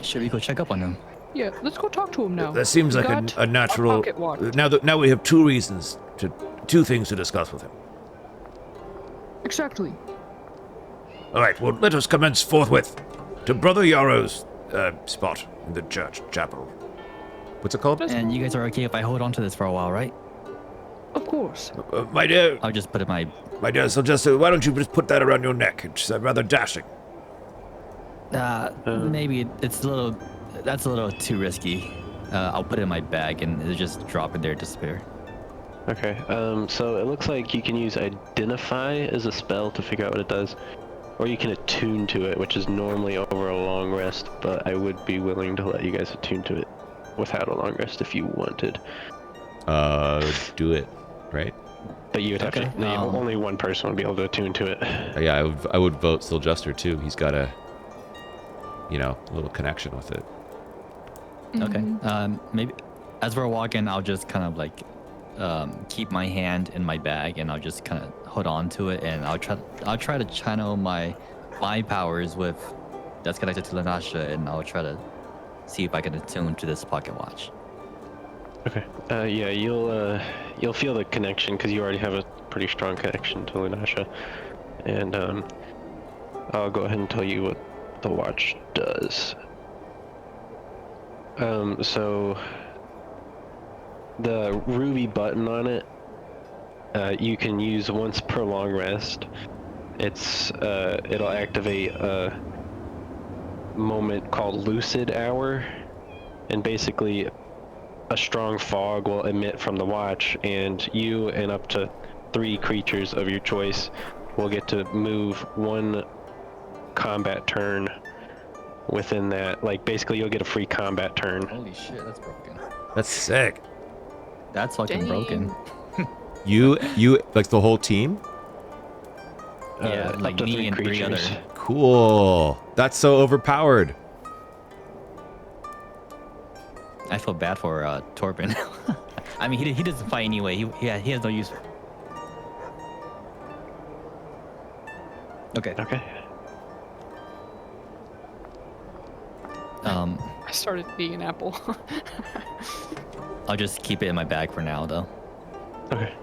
Should we go check up on him? Yeah, let's go talk to him now. That seems We like got a natural. pocket watch. Now we have two things to discuss with him. Exactly. All right, well, let us commence forthwith to Brother Yarrow's spot in the church chapel. what's it called? And you guys are okay if I hold on to this for a while, right? Of course. My dear, I'll just put it in my... Sylvester, why don't you just put that around your neck? It's rather dashing. Maybe it's a little... That's a little too risky. I'll put it in my bag and it'll just drop in there to spare. Okay, so it looks like you can use Identify as a spell to figure out what it does. Or you can attune to it, which is normally over a long rest, but I would be willing to let you guys attune to it without a long rest if you wanted. Do it, right? But you would have Okay, to, only one person would be able to attune to it. Yeah, I would vote Sylvester too. He's got a little connection with it. Okay. Maybe as we're walking, I'll just kind of like keep my hand in my bag and I'll just kind of hold on to it, and I'll try to channel my powers with that's connected to Lunasha, and I'll try to see if I can attune to this pocket watch. Okay. Yeah, you'll feel the connection because you already have a pretty strong connection to Lunasha, and I'll go ahead and tell you what the watch does. So the ruby button on it, you can use once per long rest. It'll activate moment called lucid hour, and basically a strong fog will emit from the watch, and you and up to 3 creatures of your choice will get to move 1 combat turn within that. Like, basically you'll get a free combat turn. Holy shit, that's broken. That's sick. That's fucking broken. You like the whole team? Yeah, Up like to me 3 and 3 other. creatures. Cool. That's so overpowered. I feel bad for Torben. I mean, he doesn't fight anyway. He has no use. Okay. Okay. I started being an apple. I'll just keep it in my bag for now, though. Okay.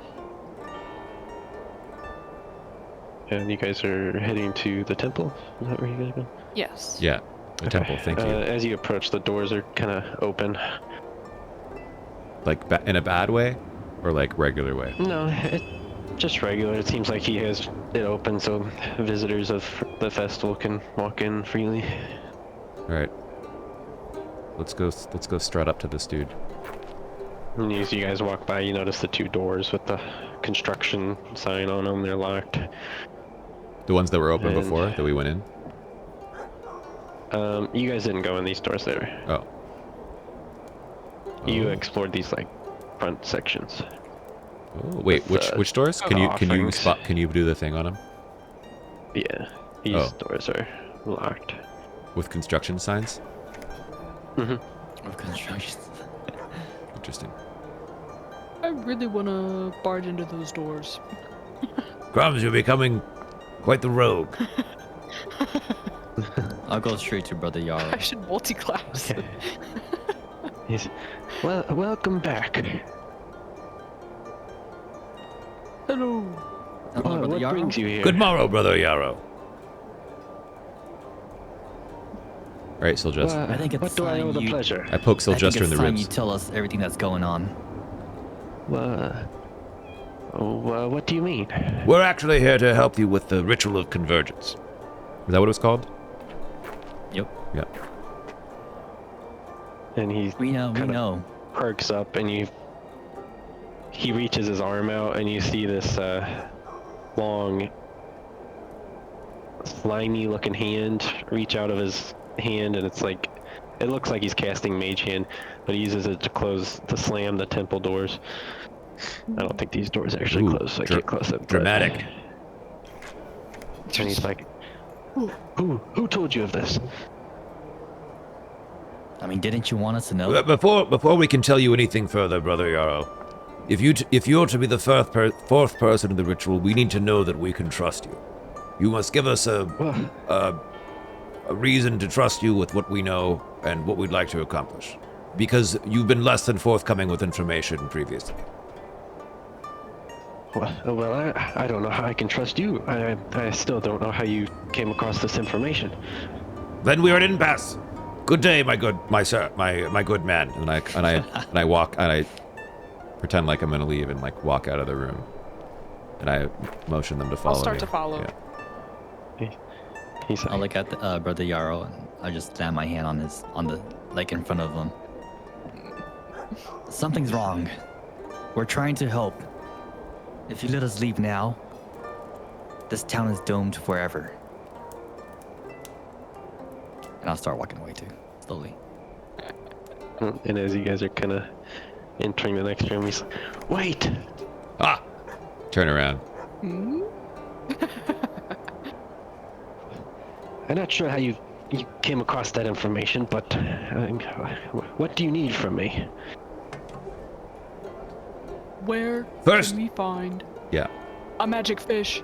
And you guys are heading to the temple? Is that where you guys go? Yes. Yeah. The temple. Thank you. As you approach, the doors are kind of open. Like in a bad way, or like regular way? No, just regular. It seems like he has it open so visitors of the festival can walk in freely. All right. Let's go strut up to this dude. And as you guys walk by, you notice the 2 doors with the construction sign on them. They're locked. The ones that were open And- before that we went in. You guys didn't go in these doors there. Oh. You Oh. explored these like front sections. Oh, wait, with, which doors? the Can you offerings. can you do the thing on them Yeah, these Oh. doors are locked. with construction signs? Of construction. Interesting. I really want to barge into those doors. Crumbs, you're becoming quite the rogue. I'll go straight to Brother I Yarrow. should multi-class. Okay. Welcome back. Hello. Hello, Brother What Yarrow. brings you here? Good morrow, Brother Yarrow. All right, Sylvester. I think it's what do I time owe the you- pleasure? I poke I think Sylvester in it's the time ribs. you tell us everything that's going on. What do you mean? We're actually here to help you with the ritual of convergence. Is that what it was called? Yep. Yeah. And he We Kinda- know. perks up, and he reaches his arm out, and you see this long, slimy-looking hand reach out of his hand, and it's like it looks like he's casting Mage Hand, but he uses it to slam the temple doors. I don't think these doors actually Ooh, close, so I can't close them. but- dramatic. And he's like, "Who told you of this?" I mean, didn't you want us to know? Before we can tell you anything further, Brother Yarrow, if you're to be the fourth person in the ritual, we need to know that we can trust you. You must give us a reason to trust you with what we know and what we'd like to accomplish, because you've been less than forthcoming with information previously. Well, I don't know how I can trust you. I still don't know how you came across this information. Then we are at impasse. Good day, my good man. And I walk and I pretend like I'm gonna leave and like walk out of the room. And I motion them to follow start me. to follow. Yeah. He's I'll like, look at Brother Yarrow and I just slam my hand on the like in front of him. Something's wrong. We're trying to help. If you let us leave now, this town is doomed forever. And I'll start walking away too, slowly. and as you guys are kind of entering the next room, he's like, "Wait!" Ah, Turn around. I'm not sure how you came across that information, but what do you need from me? Where First- can we find Yeah. a magic fish?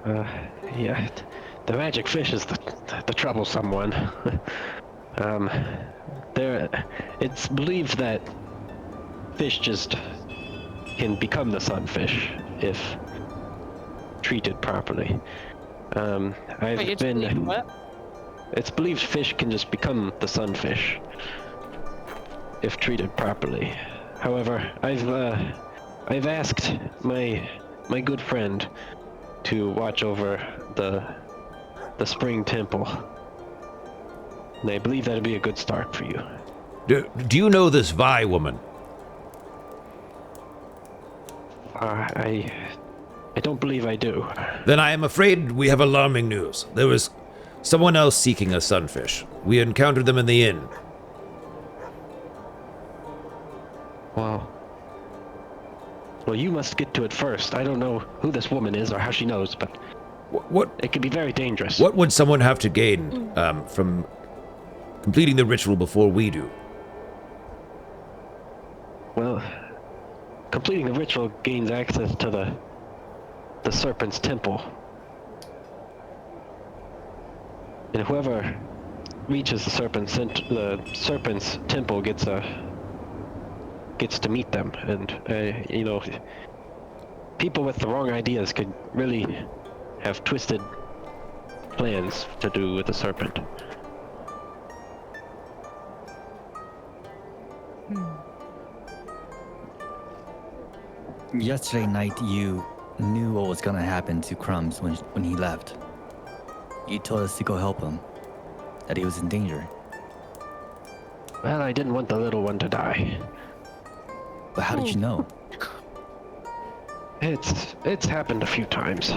Yeah, the magic fish is the troublesome one. It's believed that fish just can become the sunfish if treated properly. Wait, it's believed what? It's believed fish can just become the sunfish if treated properly. However, I've asked my good friend to watch over the the Spring Temple. And I believe that'd be a good start for you. Do you know this Vi woman? I don't believe I do. Then I am afraid we have alarming news. There was someone else seeking a sunfish. We encountered them in the inn. Well, you must get to it first. I don't know who this woman is or how she knows, but it could be very dangerous. What would someone have to gain from completing the ritual before we do? Well, completing the ritual gains access to the Serpent's Temple. And whoever reaches the Serpent's Temple gets to meet them. And, you know, people with the wrong ideas could really have twisted plans to do with the Serpent. Yesterday night, you knew what was gonna happen to Crumbs when he left. You told us to go help him, that he was in danger. Well, I didn't want the little one to die. But how did you know? It's happened a few times.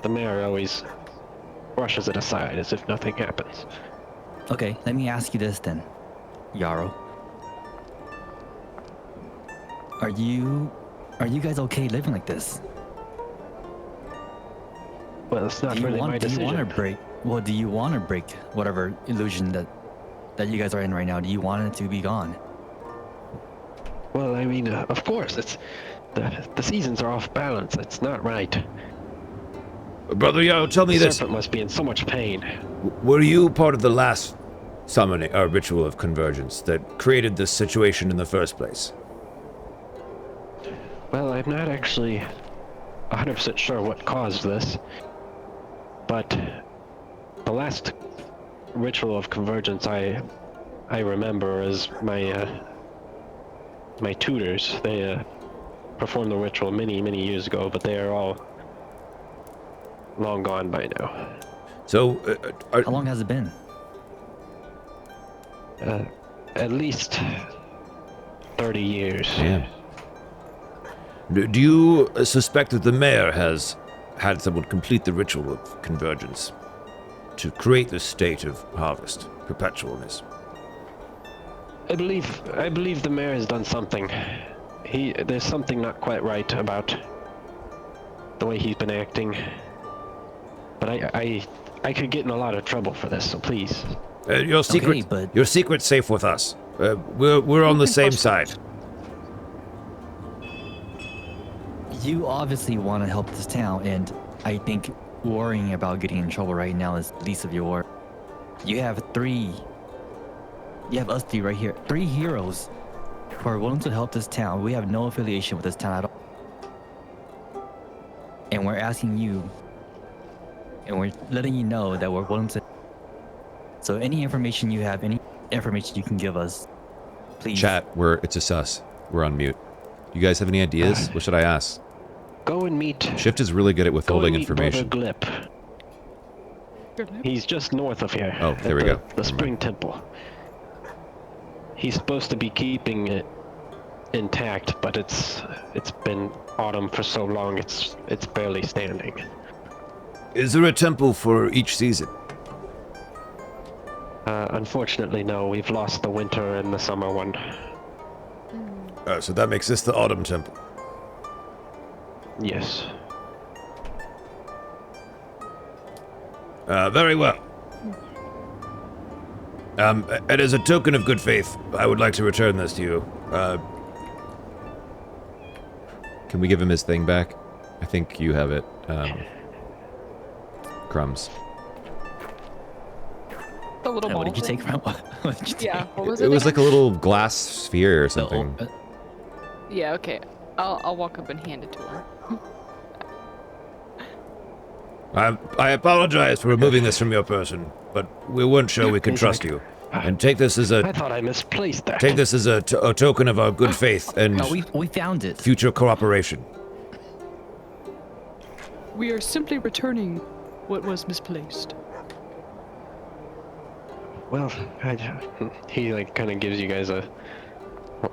The mayor always brushes it aside as if nothing happens. Okay, let me ask you this then, Yarrow. Are you guys okay living like this? Well, it's not really my decision. Do you want to break whatever illusion that you guys are in right now? Do you want it to be gone? Well, I mean, of course, it's the seasons are off balance. It's not right. Brother Yarrow, tell me The this. serpent must be in so much pain. Were you part of the last summoning ritual of convergence that created this situation in the first place? Well, I'm not actually 100% sure what caused this, but the last ritual of convergence I remember is my tutors. They performed the ritual many years ago, but they are all long gone by now. So, How long has it been? At least 30 years. yeah. Do you suspect that the mayor has had someone complete the ritual of convergence to create this state of harvest, perpetualness? I believe the mayor has done something. There's something not quite right about the way he's been acting. But I could get in a lot of trouble for this, so please. Your secret's safe with us. We're on the same side. You obviously want to help this town, and I think worrying about getting in trouble right now is least of your worry. You have us three right here. 3 heroes who are willing to help this town. We have no affiliation with this town at all. And we're asking you, and we're letting you know that we're willing to. So any information you have, any information you can give us, please. Chat, it's a sus. We're on mute. You guys have any ideas? What should I ask? Go and meet. Shift is really good at withholding Brother information. Glip. He's just north of here. Oh, there we go. The Spring Temple. He's supposed to be keeping it intact, but it's been autumn for so long it's barely standing. Is there a temple for each season? Unfortunately, no. We've lost the winter and the summer one. So that makes this the autumn temple. Yes. Very well. And as a token of good faith, I would like to return this to you. Can we give him his thing back? I think you have it. Crumbs. The little ball. What did you take from? What did you take? Yeah, what was it? It was like again? a little glass sphere or something. Yeah, okay. I'll walk up and hand it to him. I apologize for removing this from your person, but we weren't sure we could trust you. And take this as I thought I misplaced that. take this as a token of our good faith and No, we found it. future cooperation. We are simply returning what was misplaced. well, he like kind of gives you guys a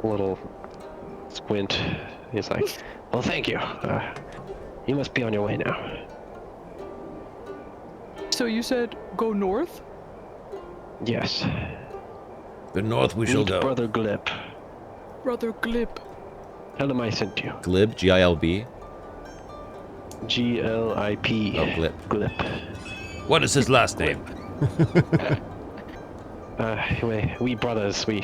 little squint. He's like, well, thank you. You must be on your way now. So you said go north? Yes. The north we shall Meet go. Brother Glip. Brother Glip. Tell him I sent you. Glib, G-I-L-B. Glip. Oh, Glip. Glip. What is his last name? We brothers, we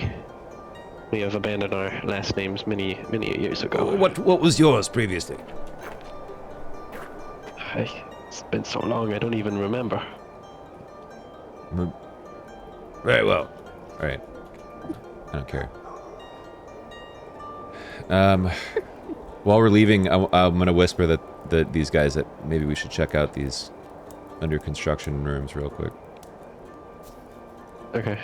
have abandoned our last names many years ago. What was yours previously? It's been so long, I don't even remember. Very well. All right. I don't care. While we're leaving, I'm gonna whisper that these guys that maybe we should check out these under construction rooms real quick. Okay.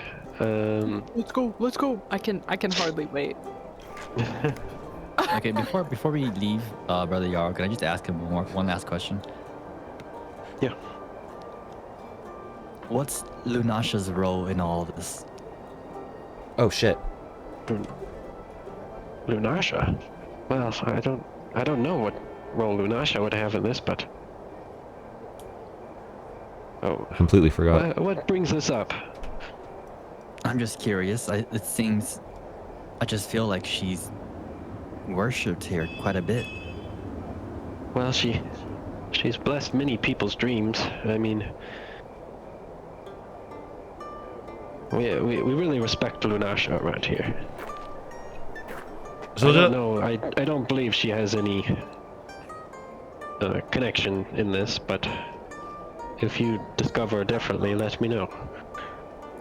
Let's go. Let's go. I can hardly wait. Okay, before we leave, Brother Yarrow, can I just ask him one last question? Yeah. What's Lunasha's role in all this? Oh shit. Lunasha? Well, I don't know what role Lunasha would have in this, but... Oh, Completely forgot. what brings this up? I'm just curious. It seems, I just feel like she's worshipped here quite a bit. Well, she's blessed many people's dreams. I mean... We really respect Lunasha around here. So I don't know. I don't believe she has any connection in this, but if you discover differently, let me know.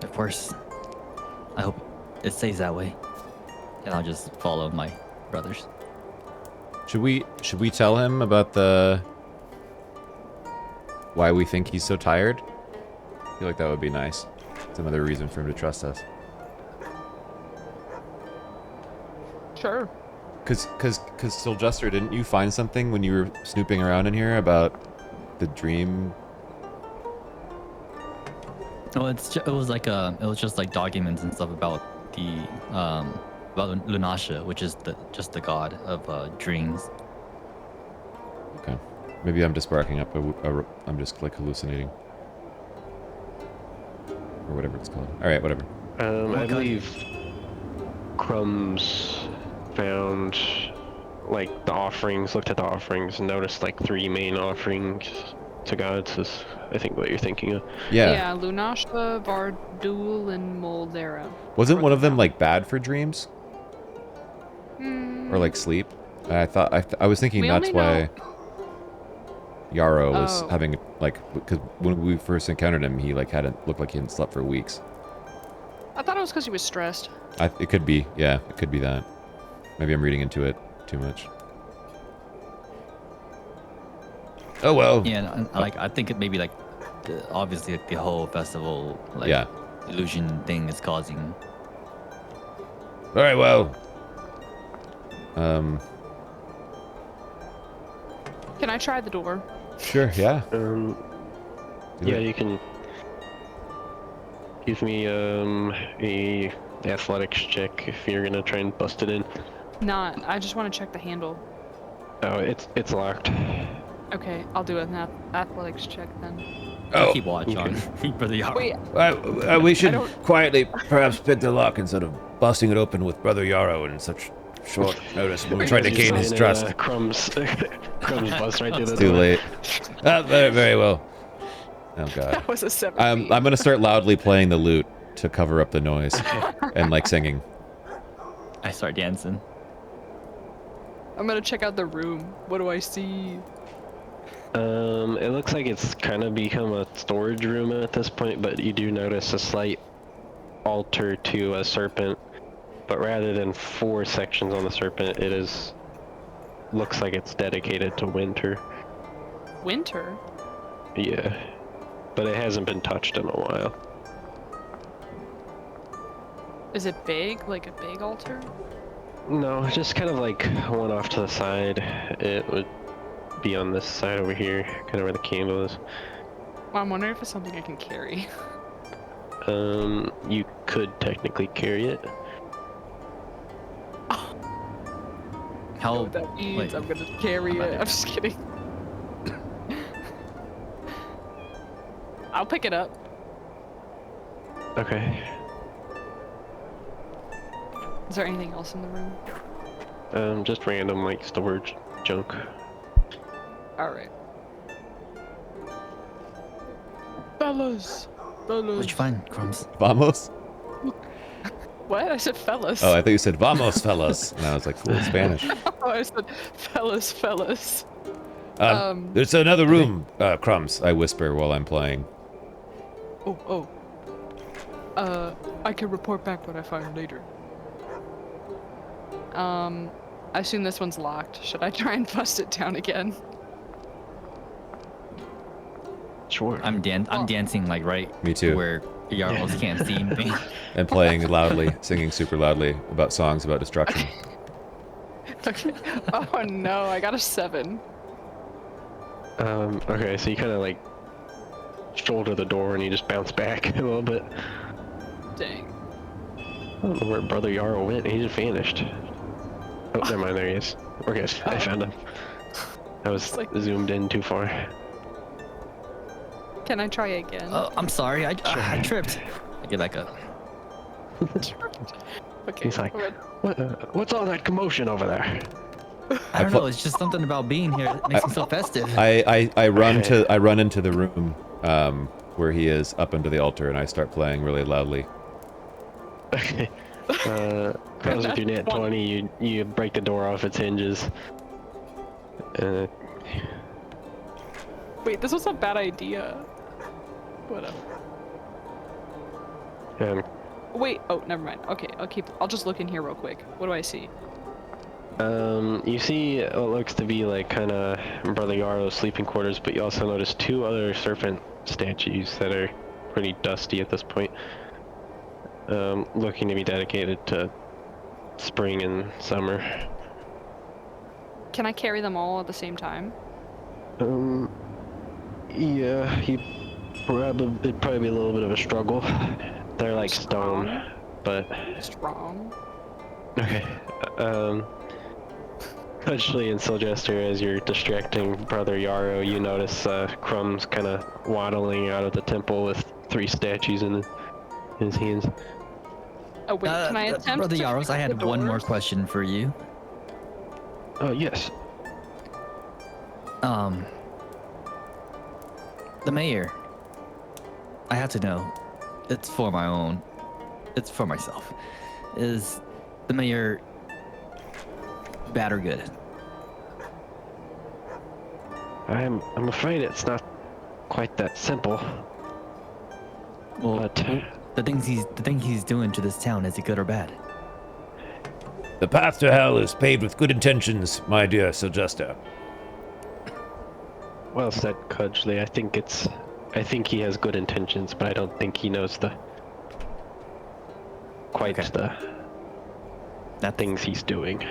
Of course. I hope it stays that way. And I'll just follow my brothers. Should we tell him about why we think he's so tired? I feel like that would be nice. It's another reason for him to trust us. Sure. Cause Sylvester, didn't you find something when you were snooping around in here about the dream? Well, it was just like documents and stuff about the about Lunasha, which is just the god of dreams. Okay, maybe I'm just barking up. I'm just like hallucinating, or whatever it's called. All right, whatever. I believe Crumbs found like the offerings, looked at the offerings, and noticed like 3 main offerings to gods is I think what you're thinking of. Yeah, Lunasha, Vardul, and Moldera. Wasn't one of them like bad for dreams? Or like sleep? I thought I was thinking We that's only why Yarrow was Oh. having like, because when we first encountered him, he like looked like he hadn't slept for weeks. I thought it was because he was stressed. It could be, yeah, it could be that. Maybe I'm reading into it too much. Oh well. Yeah, and I think it maybe like obviously like, the whole festival like Yeah. illusion thing is causing. Very well. Can I try the door? Sure, yeah. Do Yeah, it. you can give me a athletics check if you're gonna try and bust it in. Not. I just want to check the handle. Oh, it's locked. Okay, I'll do an athletics check then. Oh, Keep watch on Brother Yarrow. Wait, we should don't- quietly perhaps pick the lock instead of busting it open with Brother Yarrow in such short notice when we're trying to You're gain his saying, trust. Crumbs bust right through the Too door. late. Very, very well. Oh god. that was a 7. I'm gonna start loudly playing the lute to cover up the noise and like singing. I start dancing. I'm gonna check out the room. What do I see? It looks like it's kind of become a storage room at this point, but you do notice a slight altar to a serpent. But rather than 4 sections on the serpent, looks like it's dedicated to Winter. Winter? Yeah, but it hasn't been touched in a while. Is it big? Like a big altar? No, just kind of like one off to the side. It would be on this side over here, kind of where the candle is. Well, I'm wondering if it's something I can carry. You could technically carry it. How? What that means, wait, I'm gonna carry I'm it. not I'm just kidding. I'll pick it up. Okay. Is there anything else in the room? Just random like storage junk. Alright. Fellas! what'd Fellas! you find, Crumbs? Vamos? What? I said fellas. Oh, I thought you said vamos, fellas. And I was like, cool, Spanish. Oh, I said fellas, fellas. There's another room. Crumbs, I whisper while I'm playing. Oh. I can report back what I find later. I assume this one's locked. Should I try and bust it down again? Sure. I'm dancing like right Me too. where Yarrows can't see me. And playing loudly, singing super loudly about songs about destruction. Okay. Oh no, I got a 7. Okay, so you kind of like shoulder the door and you just bounce back a little bit. Dang. I don't know where Brother Yarrow went. He just vanished. Oh, never mind. There he is. We're good. I found him. I was like- zoomed in too far. Can I try again? Oh, I'm sorry. I tripped. I get back up. Okay. He's like, what's all that commotion over there? I don't know. It's just something about being here that makes me so festive. I run Okay. I run into the room where he is up under the altar, and I start playing really loudly. Okay. Close with your net 20, you break the door off its hinges. Wait, this was a bad idea. Whatever. And Wait, oh, never mind. Okay, I'll just look in here real quick. What do I see? you see what looks to be like kind of Brother Yarrow's sleeping quarters, but you also notice 2 other serpent statues that are pretty dusty at this point. Looking to be dedicated to spring and summer. Can I carry them all at the same time? Yeah, it'd probably be a little bit of a struggle. They're like stone, but Strong. okay. Actually, in Sylgester, as you're distracting Brother Yarrow, you notice Crumbs kind of waddling out of the temple with 3 statues in his hands. Oh wait, can I attempt Brother to Yarrows, I break had the one more doors? question for you. Yes. The mayor. I have to know. It's for my own. It's for myself. Is the mayor bad or good? I'm afraid it's not quite that simple. Well, But the thing he's doing to this town, is it good or bad? The path to hell is paved with good intentions, my dear Sylgester. well said, Cudgley. I think he has good intentions, but I don't think he knows quite Okay. the things he's doing.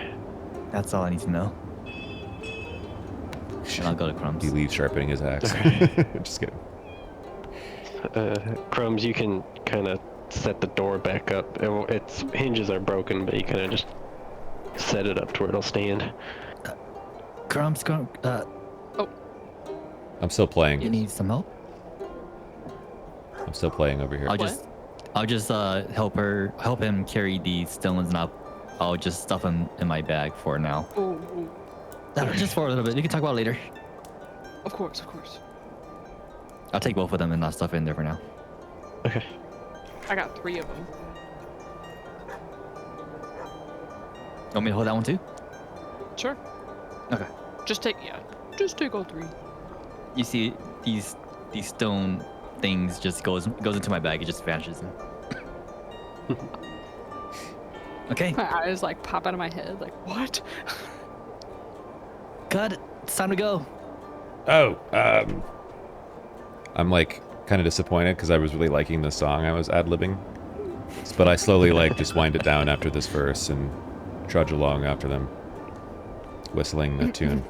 That's all I need to know. And I'll go to Crumbs. He leaves sharpening his axe. Just kidding. Crumbs, you can kind of set the door back up. Its hinges are broken, but you kind of just set it up to where it'll stand. Crumbs, I'm still you playing. need some help? I'm still playing over here. I'll just help him carry these stones, and I'll just stuff them in my bag for now. Oh, Just for a little bit. We can talk about it later. of course, of course. I'll take both of them and not stuff in there for now. Okay. I got 3 of them. Want me to hold that one too? Sure. Okay. Just take all 3. You see these stone things just goes into my bag. It just vanishes. Okay. My eyes like pop out of my head. Like what? Cut. It's time to go. Oh, I'm like kind of disappointed because I was really liking the song I was ad-libbing. But I slowly like just wind it down after this verse and trudge along after them, whistling the tune.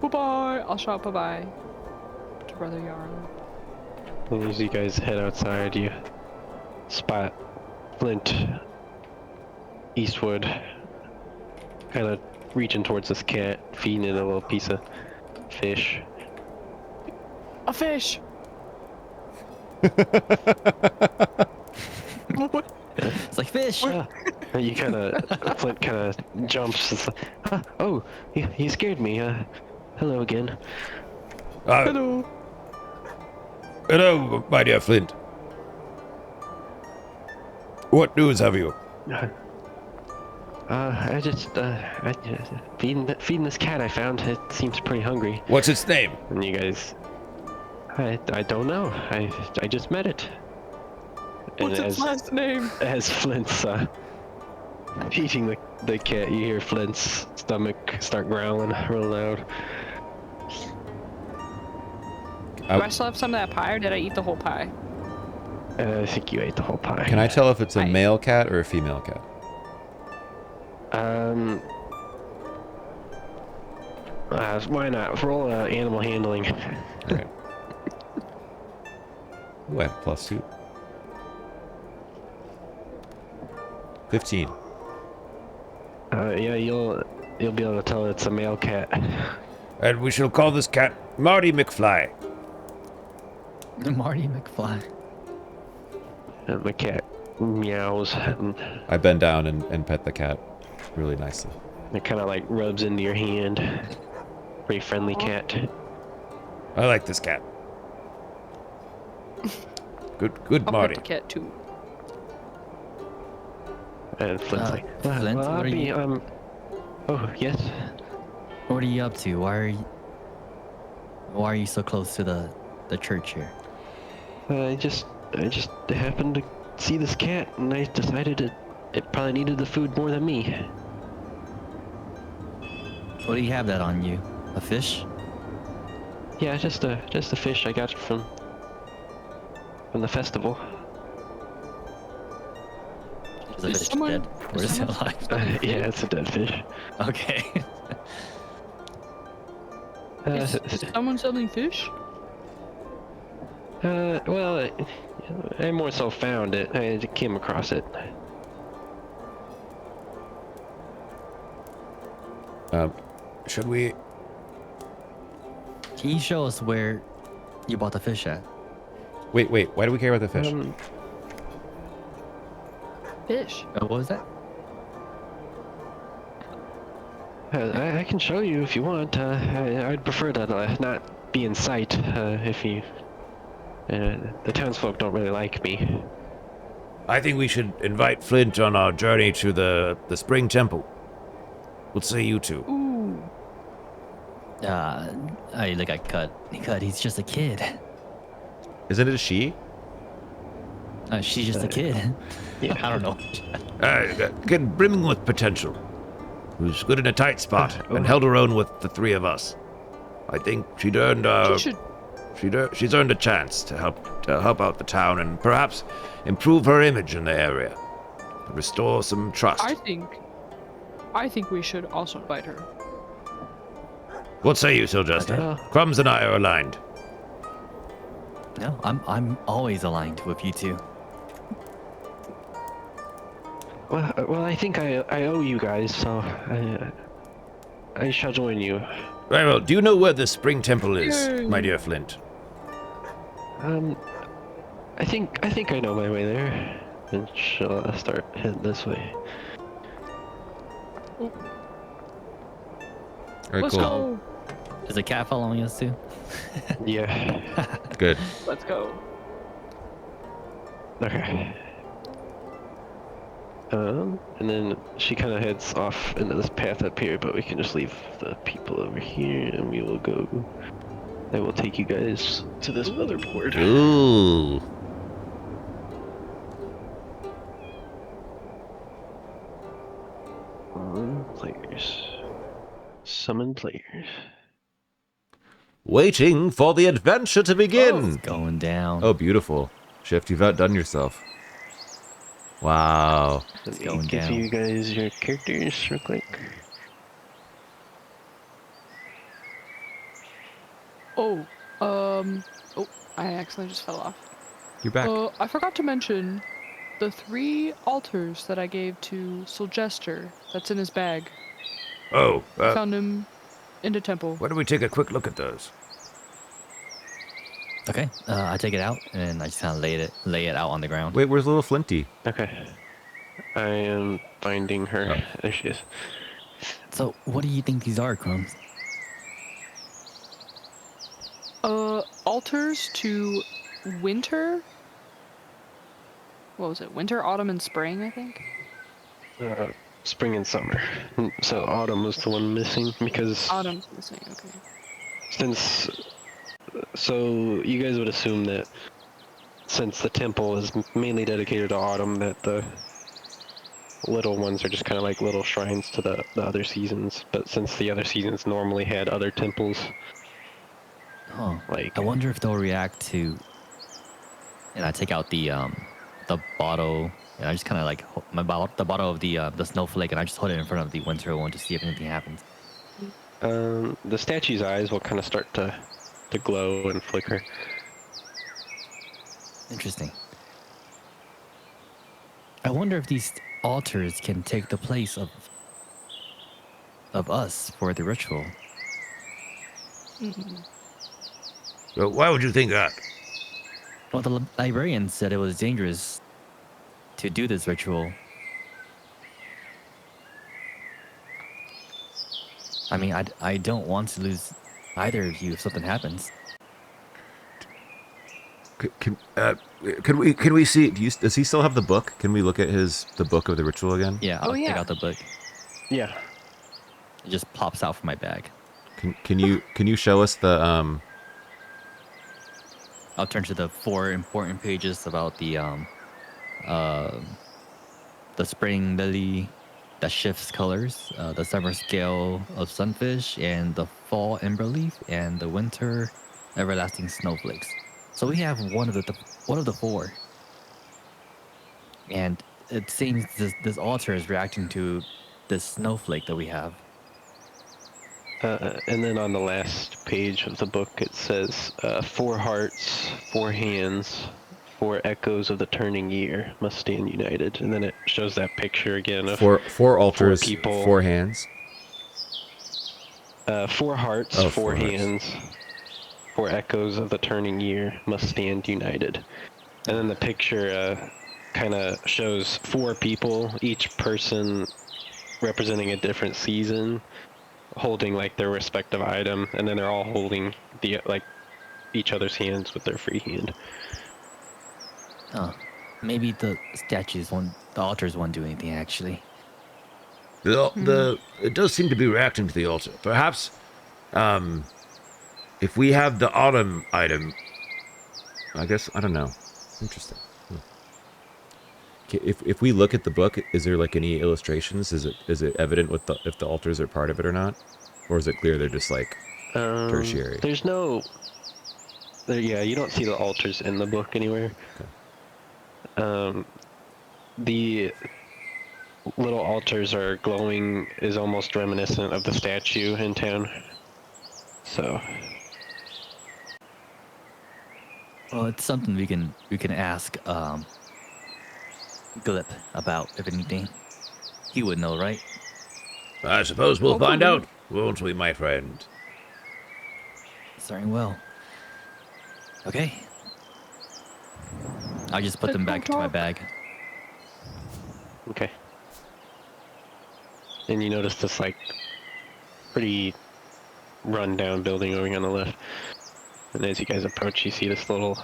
Bye bye. I'll shout bye bye to Brother Yarrow. And as you guys head outside, you spot Flint Eastwood kind of reaching towards this cat, feeding it a little piece of fish. A fish. What? It's like fish. And you kind of, Flint kind of jumps. It's like, oh, you scared me. Hello again. Hello. Hello, my dear Flint. What news have you? I just feeding this cat I found. It seems pretty hungry. What's its name? And you guys, I don't know. I just met it. And What's its last name? as Flint's feeding the cat, you hear Flint's stomach start growling real loud. Do I still have some of that pie, or did I eat the whole pie? I think you ate the whole pie. Can I tell if it's a male cat or a female cat? Why not? Roll animal handling. Alright. Ooh, I have +2. 15. Yeah, you'll be able to tell it's a male cat. And we shall call this cat Marty McFly. Marty McFly. And the cat meows and I bend down and pet the cat really nicely. it kind of like rubs into your hand. Pretty friendly cat. I like this cat. Good I'll Marty. pet the cat too. And Flint's like, Flint, well, what are you- oh, yes? What are you up to? Why are you so close to the church here? I just happened to see this cat, and I decided it probably needed the food more than me. What do you have that on you? A fish? Yeah, just a fish I got from the festival. Is the Is fish someone- dead? Or is it alive? Yeah, it's a dead fish. Okay. Is someone selling fish? Well, I more so found it. I came across it. Should we? Can you show us where you bought the fish at? Wait, why do we care about the fish? Fish. What was that? I can show you if you want. I'd prefer to not be in sight if you. The townsfolk don't really like me. I think we should invite Flint on our journey to the Spring Temple. We'll say you two. Ooh. I cut. He's just a kid. Isn't it a she? She's just a kid. Yeah. I don't know. Kid brimming with potential. Who's good in a tight spot and held her own with the three of us. I think she'd earned she's earned a chance to help out the town and perhaps improve her image in the area, restore some trust. I think we should also invite her. What say you, Sylvester? Okay. Crumbs and I are aligned. No, I'm always aligned with you two. Well, I think I owe you guys, so I shall join you. Very well. Do you know where the Spring Temple is, Yay. my dear Flint? I think I know my way there. And she'll start heading this way. Alright, Let's cool. go. Is the cat following us too? Yeah. Good. Let's go. Okay. And then she kind of heads off into this path up here, but we can just leave the people over here, and we will go. I will take you guys to this motherboard. Ooh. Players. Summon players. Waiting for the adventure to begin. It's going down. Oh, beautiful. Shift, you've outdone yourself. Wow. Let me going give down. you guys your characters real quick. Oh, I accidentally just fell off. You're back. I forgot to mention the 3 altars that I gave to Solgestor that's in his bag. Oh, Found him in the temple. why don't we take a quick look at those? Okay. I take it out and I just kind of lay it out on the ground. Wait, where's little Flinty? Okay. I am finding her. Oh. There she is. So, what do you think these are, Crumbs? Altars to winter. What was it? Winter, autumn, and spring, I think. Spring and summer. So autumn was the one missing because Autumn's missing. Okay. So you guys would assume that since the temple is mainly dedicated to autumn, that the little ones are just kind of like little shrines to the other seasons. But since the other seasons normally had other temples, Oh, like I wonder if they'll react to. And I take out the bottle, and I just kind of like the bottle of the snowflake, and I just hold it in front of the winter one to see if anything happens. the statue's eyes will kind of start to glow and flicker. Interesting. I wonder if these altars can take the place of us for the ritual. Why would you think that? Well, the librarian said it was dangerous to do this ritual. I mean, I don't want to lose either of you if something happens. Can we see? Does he still have the book? Can we look at the book of the ritual again? Yeah, I'll take out the book. Yeah. It just pops out from my bag. Can you show us the I'll turn to the 4 important pages about the spring lily that shifts colors, the summer scale of sunfish, and the fall ember leaf, and the winter everlasting snowflakes. So we have one of the 4, and it seems this altar is reacting to this snowflake that we have. And then on the last page of the book, it says, 4 hearts, 4 hands, 4 echoes of the turning year must stand united. And then it shows that picture again of 4 altars, 4 people. 4 hands. 4 hearts, 4 hands, 4 echoes of the turning year must stand united. And then the picture kind of shows 4 people, each person representing a different season, holding like their respective item, and then they're all holding each other's hands with their free hand. Oh, maybe the altars won't do anything actually. It does seem to be reacting to the altar. Perhaps, if we have the autumn item, I guess I don't know. Interesting. If we look at the book, is there like any illustrations? Is it evident if the altars are part of it or not, or is it clear they're just like tertiary? There's no. Yeah, you don't see the altars in the book anywhere. Okay. The little altars are glowing is almost reminiscent of the statue in town. So. Well, it's something we can ask Glip about, if anything. He would know, right? I suppose we'll find out, won't we, my friend? Very well. Okay. I'll just put them back into my bag. Okay. And you notice this like pretty run-down building over here on the left. And as you guys approach, you see this little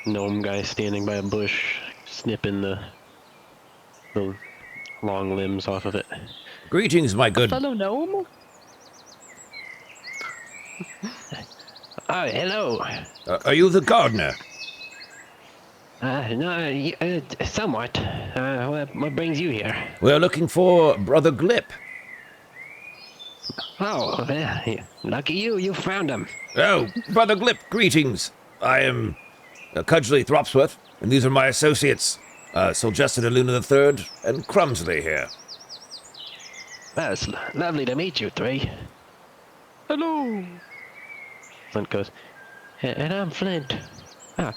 gnome guy standing by a bush, snipping the long limbs off of it. Greetings, my good. Fellow gnome? Oh, hello. Are you the gardener? No, somewhat. What brings you here? We're looking for Brother Glip. Oh, lucky you found him. Oh, Brother Glip, greetings. I am Cudgley Thropsworth, and these are my associates, Solgestor Luna III and Crumsley here. Well, it's lovely to meet you 3. Hello. Flint goes, and I'm Flint. Ah,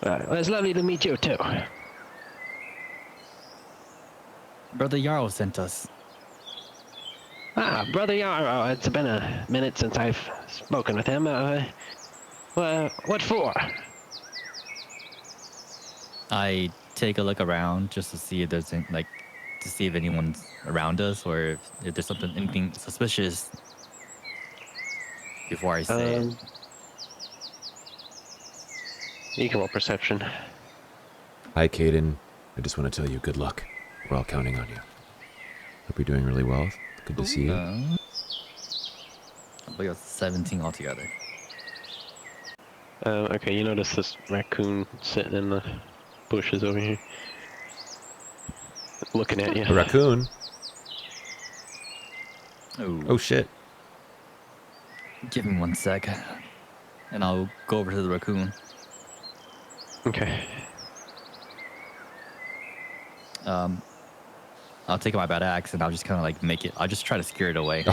well, it's lovely to meet you too. Brother Jarl sent us. Ah, Brother Yarrow, it's been a minute since I've spoken with him. What for? I take a look around just to see if there's like to see if anyone's around us or if there's anything suspicious before I say it. You can roll perception. Hi, Caden. I just want to tell you good luck. We're all counting on you. Hope you're doing really well. Good to see you. I believe it's 17 altogether. Okay, you notice this raccoon sitting in the bushes over here, looking at you. A raccoon? Oh, Oh, shit. give me 1 sec, and I'll go over to the raccoon. Okay. I'll take out my bad axe and I'll just kind of like I'll just try to scare it away.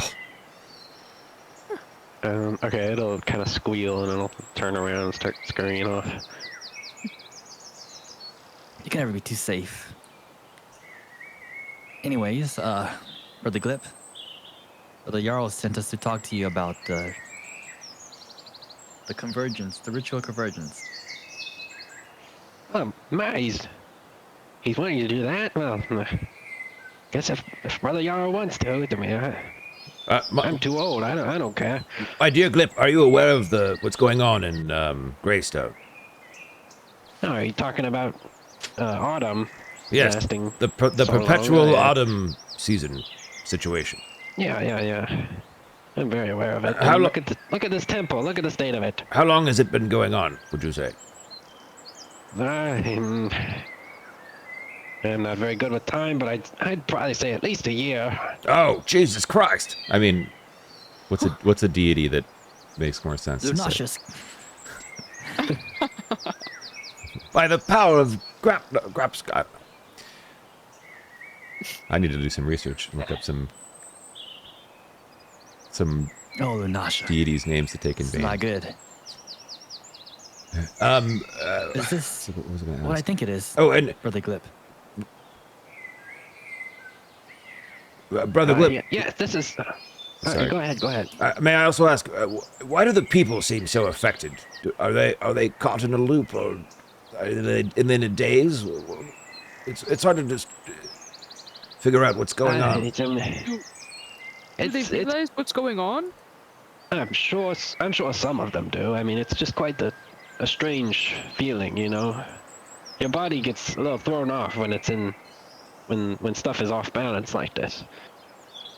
Oh. Okay, it'll kind of squeal and it'll turn around and start scurrying off. You can never be too safe. Anyways, Brother Glip, Brother Jarl sent us to talk to you about the convergence, the ritual convergence. Oh, my, he's wanting you to do that? Well, guess if Brother Yarrow wants to, I mean, I'm too old. I don't care. My dear Glip, are you aware of what's going on in Greystone? Oh, are you talking about autumn? Yes, Lasting the so perpetual long? autumn season situation. Yeah. I'm very aware of it. How Look at this temple. Look at the state of it. How long has it been going on, would you say? I'm not very good with time, but I'd probably say at least a year. Oh, Jesus Christ! I mean, what's a deity that makes more sense to say? Lunacious. By the power of Grapscott. I need to do some research and look up some Oh, Lunasha. deities' names to take in It's vain. not good. Is this What was I gonna what I ask? think it is? Oh, and Brother Glip. Brother Glip, Yes, this is. Sorry. Go ahead. may I also ask, why do the people seem so affected? Are they caught in a loop, or are they in a daze? It's hard to just figure out what's going on. Do they realize what's going on? I'm sure some of them do. I mean, it's just quite a strange feeling, you know. Your body gets a little thrown off when it's when stuff is off balance like this.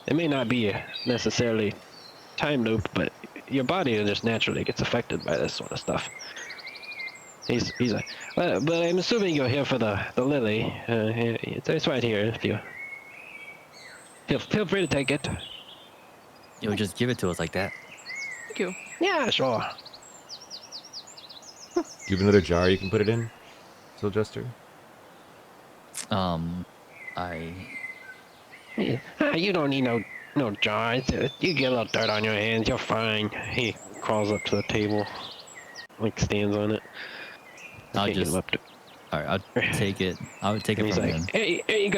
It may not be necessarily time loop, but your body just naturally gets affected by this sort of stuff. He's like, but I'm assuming you're here for the lily. It's right here. If you feel free to take it. You'll just give it to us like that. Thank you. Yeah, sure. Do you have another jar you can put it in, Sylvester? You don't need no jar. You get a little dirt on your hands, you're fine. He crawls up to the table, like stands on it. I'll Pick him just. up to- Alright, I'll take it. I would take and it he's from like, him. hey, here you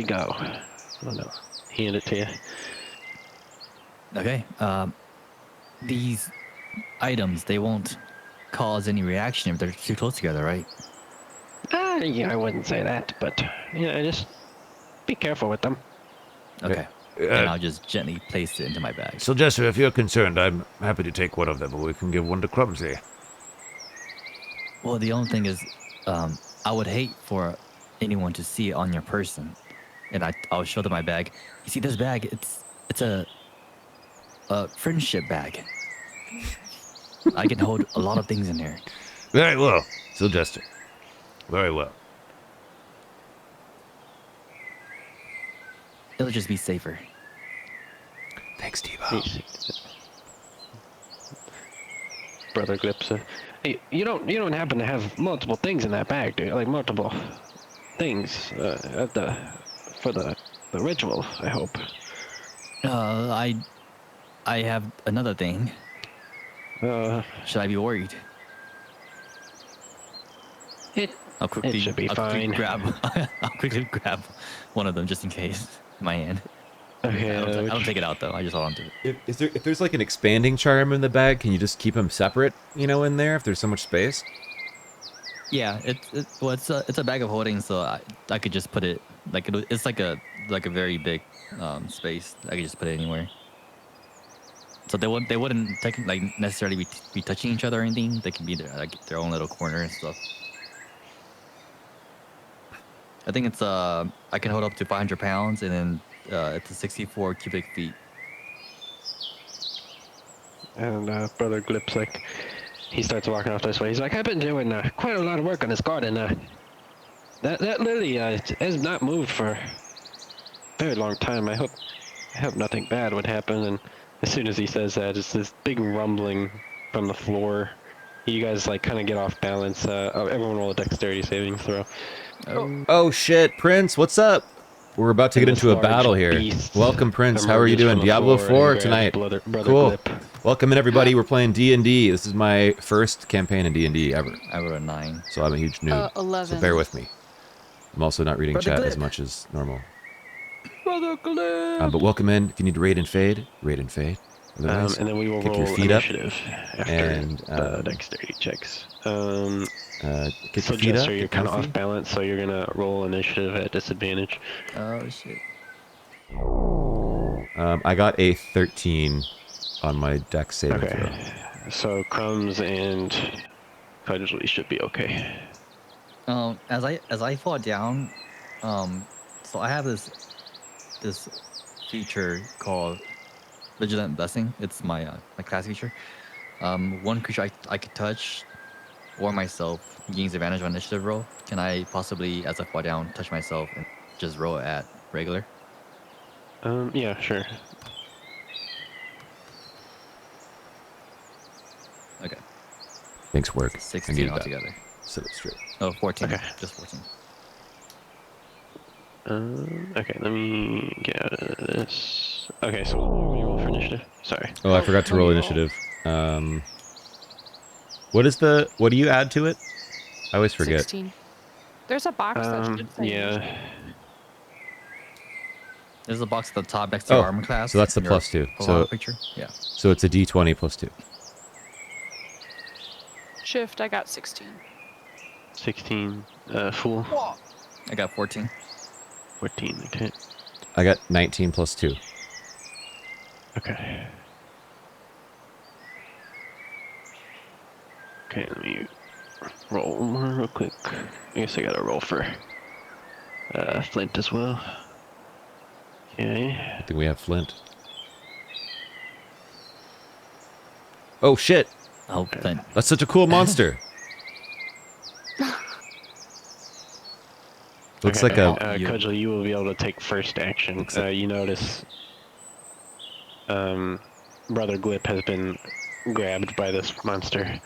go. Oh no, hand it to you. Okay. These items, they won't cause any reaction if they're too close together, right? Yeah, I wouldn't say that, but yeah, just be careful with them. Okay. And I'll just gently place it into my bag. Sylvester, if you're concerned, I'm happy to take one of them, or we can give one to Clumsy. Well, the only thing is, I would hate for anyone to see it on your person, and I'll show them my bag. You see, this bag, it's a friendship bag. I can hold a lot of things in there. Very well, Sylvester. Very well. It'll just be safer. Thanks, Steve. Brother Glips. Hey, you don't happen to have multiple things in that bag, do you? Like multiple things for the ritual, I hope. I have another thing. Should I be worried? It I'll quickly, should be I'll quickly fine. grab. I'll quickly grab one of them just in case. In my hand. Okay. I don't which- take it out though. I just hold on to it. If there's like an expanding charm in the bag, can you just keep them separate? You know, in there if there's so much space. Yeah, it's a bag of holding, so I could just put it like it's like a very big space. I could just put it anywhere. So they wouldn't like necessarily be touching each other or anything. They can be their own little corner and stuff. I think it's I can hold up to 500 pounds, and then it's a 64 cubic feet. And Brother Glip's like, he starts walking off this way. He's like, I've been doing quite a lot of work on this garden. That lily has not moved for a very long time. I hope nothing bad would happen. And as soon as he says that, it's this big rumbling from the floor. You guys like kind of get off balance. Everyone roll a dexterity saving throw. Oh shit, Prince, what's up? We're about to And get this into a large battle here. beast Welcome, Prince. How are you emerges doing? from the Diablo floor 4 and tonight. grabs Brother Cool. Glip. Welcome in everybody. We're playing D&D. This is my first campaign in D&D ever, I rolled a 9. so I'm a huge noob. 11. So bear with me. I'm also not reading Brother chat Glip. as much as normal. Brother Glib. But welcome in. If you need to raid and fade, raid and fade. Otherwise, And then we will kick your roll feet up initiative after and, the dexterity checks. kick So your feet up. Jester, you're get kind of comfy. off balance, so you're gonna roll initiative at disadvantage. Oh shit. I got a 13 on my dex saving throw. Okay. So Crumbs and Fudgley should be okay. As I fall down, so I have this feature called Vigilant Blessing. It's my my class feature. One creature I could touch or myself gains advantage on initiative roll. Can I possibly, as I fall down, touch myself and just roll at regular? Yeah, sure. Okay. Thanks, work. I 16 needed that. altogether. Sit up straight. Oh, 14. Okay. Just 14. Okay, let me get out of this. Okay, so what do you roll for initiative? Sorry. Oh, I forgot to roll initiative. What do you add to it? I always forget. 16. There's a box that should say Yeah. There's a box at the top next to your armor class. so that's the your +2. profile picture. Yeah. So it's a D20 +2. Shift, I got 16. 16. Fool. I got 14. 14. Okay. I got 19 +2. Okay. Okay, let me roll one real quick. I guess I gotta roll for Flint as well. Okay. I think we have Flint. Oh shit! Oh, then That's such a cool monster. Looks like a. Cudgel, you will be able to take first action. You notice Brother Glip has been grabbed by this monster.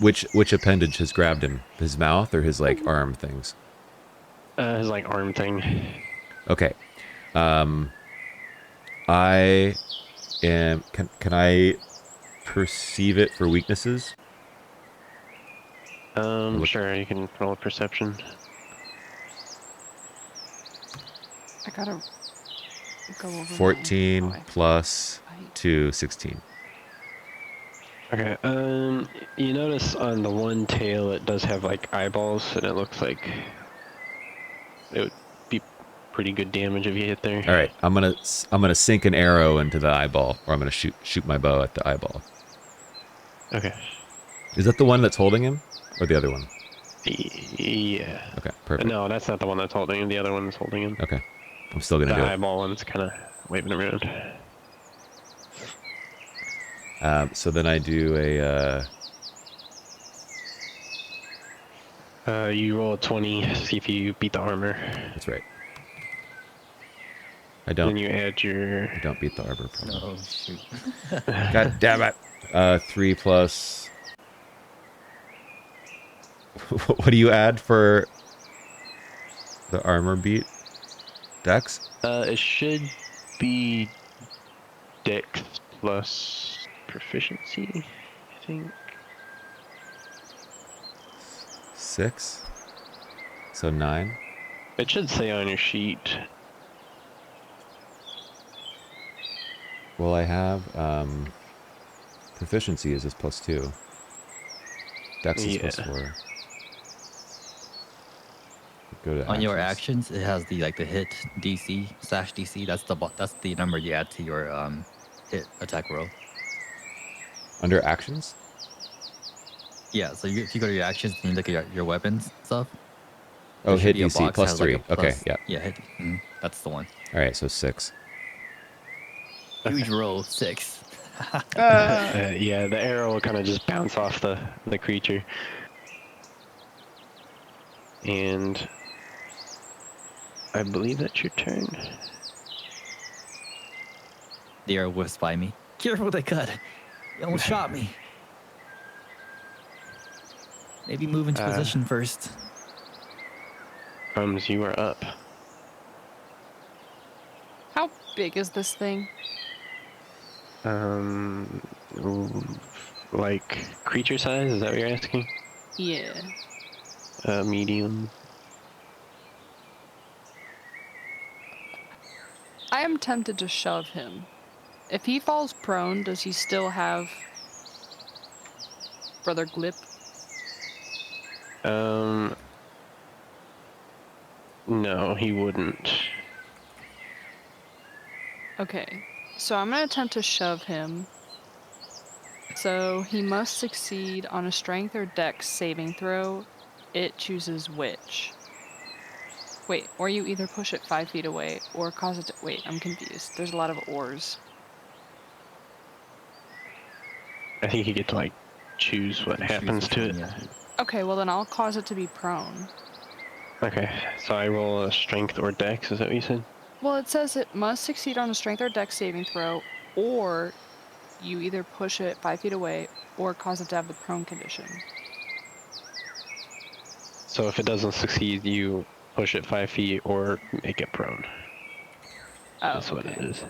Which appendage has grabbed him? His mouth or his like arm things? His like arm thing. Okay. I am. Can I perceive it for weaknesses? Sure, you can roll a perception. I gotta go over 14 my- plus 2, 16. Okay, you notice on the one tail it does have like eyeballs, and it looks like it would be pretty good damage if you hit there. All right, I'm gonna sink an arrow into the eyeball, or I'm gonna shoot my bow at the eyeball. Okay. Is that the one that's holding him, or the other one? Yeah. Okay, perfect. No, that's not the one that's holding him. The other one's holding him. Okay, I'm still gonna The do it. eyeball one's kind of waving around. So then I do a. You roll a 20, see if you beat the armor. That's right. I Then don't. you add your. I don't beat the arbor. Problem. oh shoot. God damn it. 3 plus. What do you add for the armor beat? Dex? It should be Dex plus proficiency, I think. 6. So 9. It should say on your sheet. Well, I have proficiency is just +2. Dex is Yeah. +4. Go to On your actions, it has the the hit DC /DC. That's the number you add to your hit attack roll. Under actions? Yeah. So if you go to your actions and you look at your weapons stuff. Oh, there should hit be a DC box that has, +3. Okay, plus- yeah. Yeah. That's the one. All right, so 6. Huge roll 6. Yeah, the arrow will kind of just bounce off the creature. And I believe that's your turn. The arrow whiffs by me. Careful with the cut. You almost shot me. Maybe move into position first. Crumbs, you are up. How big is this thing? Like creature size? Is that what you're asking? Yeah. Medium. I am tempted to shove him. If he falls prone, does he still have Brother Glip? No, he wouldn't. Okay, so I'm gonna attempt to shove him. So he must succeed on a strength or dex saving throw. It chooses which. Wait, or you either push it 5 feet away or cause it to. Wait, I'm confused. There's a lot of ors. I think you get to like choose what happens to it. Yeah. Okay, well then I'll cause it to be prone. Okay, so I roll a strength or dex, is that what you said? Well, it says it must succeed on a strength or dex saving throw, or you either push it 5 feet away or cause it to have the prone condition. So if it doesn't succeed, you push it 5 feet or make it prone. Oh, That's what it is.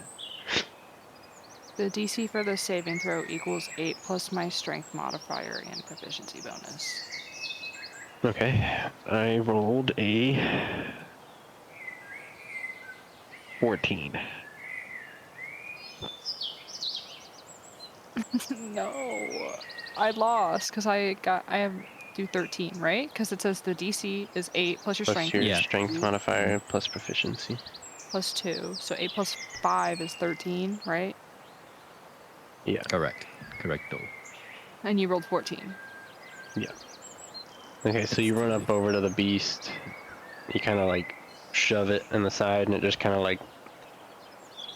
The DC for the saving throw equals 8 plus my strength modifier and proficiency bonus. Okay, I rolled a 14. No, I lost because I have do 13, right? Because it says the DC is 8 plus your Plus strength your Yeah. strength modifier plus proficiency. plus 2. So 8 plus 5 is 13, right? Yeah. Correct. Correcto. And you rolled 14. Okay, so you run up over to the beast. You kind of like shove it in the side, and it just kind of like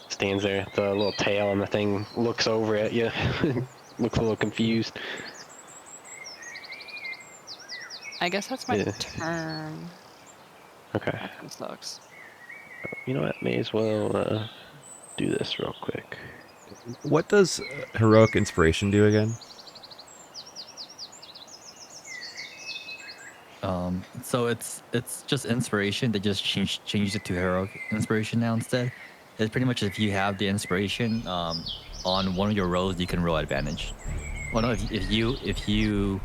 stands there. The little tail on the thing looks over at you. Looks a little confused. I guess that's my Yeah. turn. Okay. That kind of sucks. You know what? May as well do this real quick. What does heroic inspiration do again? So it's just inspiration. They just changed it to heroic inspiration now instead. It's pretty much if you have the inspiration on one of your rolls, you can roll advantage. Well, no, if you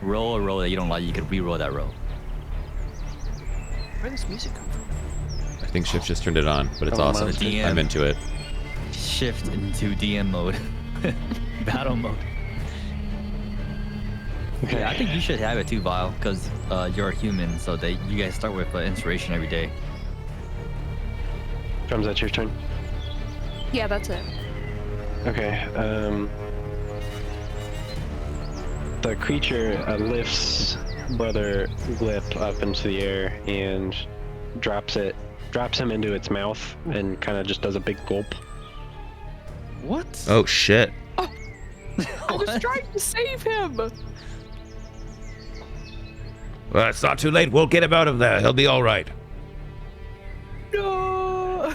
roll a roll that you don't like, you can re-roll that roll. Where does this music come from? I think Shift just turned it on, but it's Oh, awesome. monster. DM. I'm into it. Shift into DM mode, battle mode. Okay. Yeah, I think you should have it too, Vile, because you're a human, so you guys start with inspiration every day. Drums, that's your turn. Yeah, that's it. Okay. The creature lifts Brother Glip up into the air and drops him into its mouth, and kind of just does a big gulp. What? Oh shit! I was trying to save him! Well, it's not too late. We'll get him out of there. He'll be all right. No!